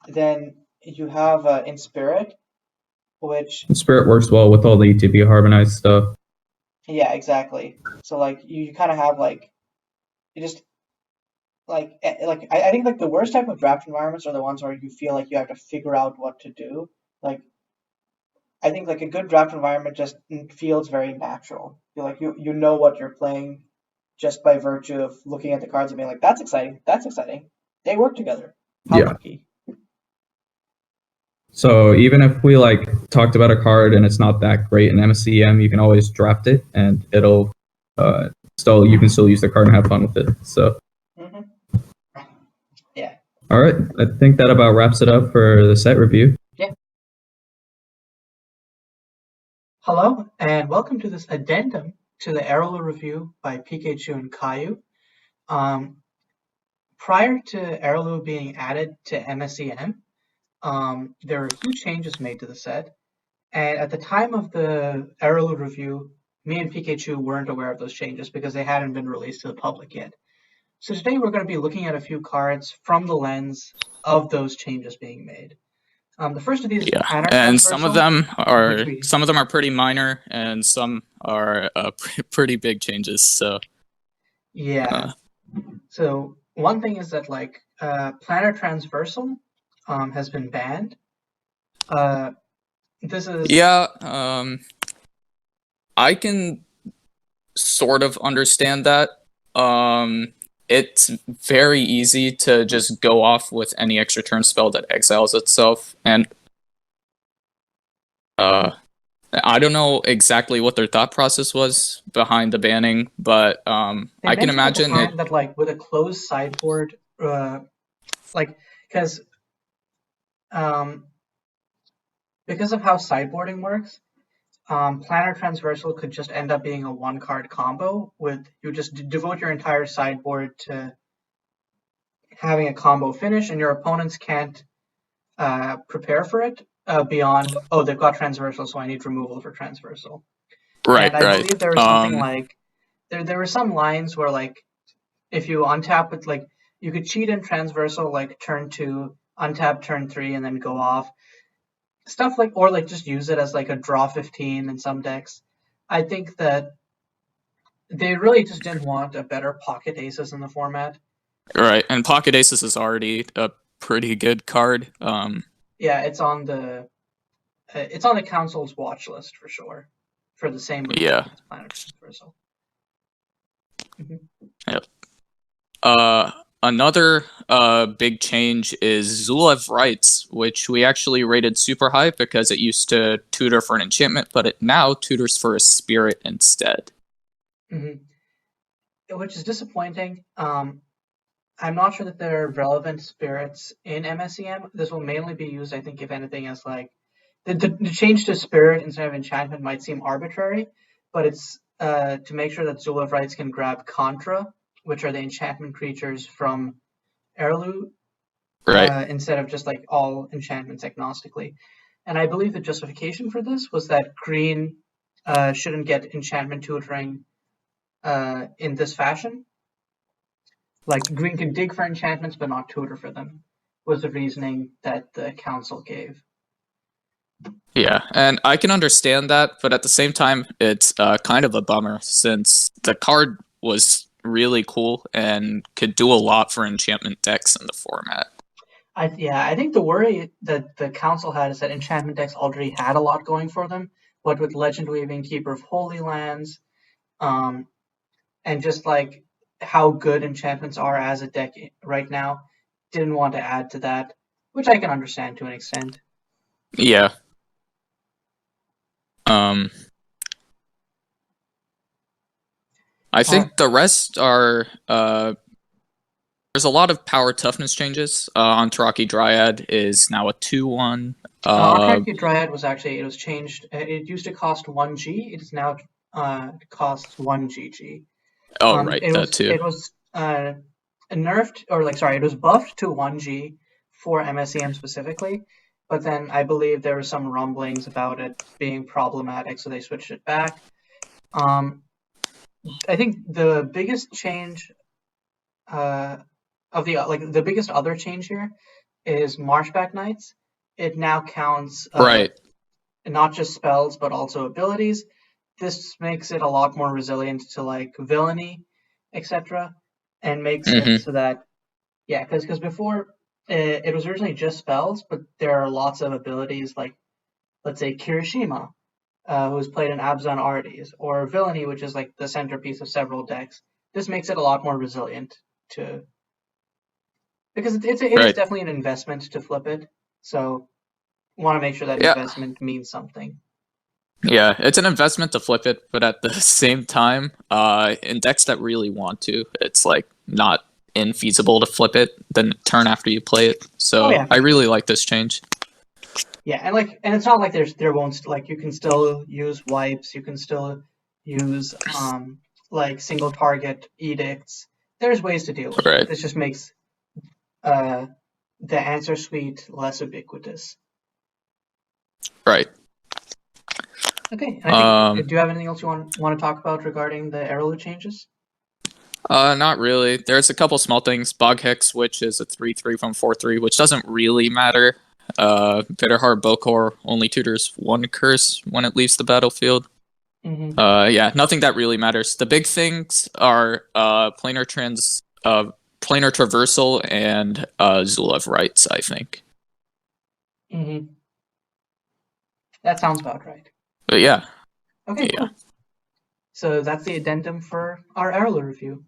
then you have Inspirit, which Spirit works well with all the ETB harmonized stuff. yeah, exactly. So like you kind of have like you just like I think like the worst type of draft environments are the ones where you feel like you have to figure out what to do. Like I think like a good draft environment just feels very natural. You like you know what you're playing just by virtue of looking at the cards and being like, that's exciting, that's exciting. They work together. How lucky. So even if we like talked about a card and it's not that great in MSEM, you can always draft it and it'll you can still use the card and have fun with it. So yeah. All right, I think that about wraps it up for the set review. Yeah. Hello and welcome to this addendum to the Eralou review by pkchu and Kayiu. Prior to Eralou being added to MSEM, there were huge changes made to the set, and at the time of the Eralou review, me and pkchu weren't aware of those changes because they hadn't been released to the public yet. So today we're going to be looking at a few cards from the lens of those changes being made. The first of these is and some of them are pretty minor, and some are pretty big changes. So yeah. So one thing is that like planar transversal has been banned. This is I can sort of understand that. It's very easy to just go off with any extra turn spell that exiles itself, and I don't know exactly what their thought process was behind the banning, but I can imagine that like with a closed sideboard, like because of how sideboarding works, planar transversal could just end up being a one-card combo with you just devote your entire sideboard to having a combo finish, and your opponents can't prepare for it beyond, oh, they've got transversal, so I need removal for transversal. Right, and I believe there was something like there were some lines where like if you untap it, like you could cheat in transversal like turn 2, untap turn 3, and then go off. Stuff like, or like just use it as like a draw 15 in some decks. I think that they really just didn't want a better Pocket Aces in the format. Right, and Pocket Aces is already a pretty good card. Yeah, it's on the council's watch list for sure, for the same reason as Planar Transversal. Yep. Another big change is Zulev Rights, which we actually rated super high because it used to tutor for an enchantment, but it now tutors for a spirit instead. Which is disappointing. I'm not sure that there are relevant spirits in MSEM. This will mainly be used, I think, if anything, as like the change to spirit instead of enchantment might seem arbitrary, but it's to make sure that Zul of Rights can grab Contra, which are the enchantment creatures from Eralou, Right. instead of just like all enchantments agnostically. And I believe the justification for this was that green shouldn't get enchantment tutoring in this fashion. Like green can dig for enchantments but not tutor for them, was the reasoning that the council gave. Yeah, and I can understand that, but at the same time, it's kind of a bummer since the card was really cool and could do a lot for enchantment decks in the format. I think the worry that the council had is that enchantment decks already had a lot going for them, what with Legend Weaving, Keeper of Holy Lands, and just like how good enchantments are as a deck right now, didn't want to add to that, which I can understand to an extent. Yeah. I think the rest are there's a lot of power toughness changes. Antaraki Dryad is now a 2/1. Antaraki Dryad was actually, it was changed. It used to cost 1G. It is now costs 1GG. Oh, right, that too. It was nerfed, or like, sorry, it was buffed to 1G for MSEM specifically, but then I believe there were some rumblings about it being problematic, so they switched it back. I think the biggest change the biggest other change here is Marchback Knights. It now counts Right. not just spells but also abilities. This makes it a lot more resilient to like villainy, etc., and makes it so that because before it was originally just spells, but there are lots of abilities like, let's say, Kirishima, who's played in Abzan Ardes, or Villainy, which is like the centerpiece of several decks. This makes it a lot more resilient to, because it is definitely an investment to flip it. So want to make sure that investment means something. Yeah, it's an investment to flip it, but at the same time, in decks that really want to, it's like not infeasible to flip it the turn after you play it. So I really like this change. Yeah, and it's not like there won't, like, you can still use wipes, you can still use like single target edicts. There's ways to deal with it. This just makes the answer suite less ubiquitous. Right. Okay. I think, do you have anything else you want to talk about regarding the Eralou changes? Not really. There's a couple small things. Bog Hex Switch is a 3/3 from 4/3, which doesn't really matter. Bitterheart Bokor only tutors one curse when it leaves the battlefield. Yeah, nothing that really matters. The big things are planar traversal and Zul of Rights, I think. That sounds about right. But yeah. Okay, cool. So that's the addendum for our Eralou review.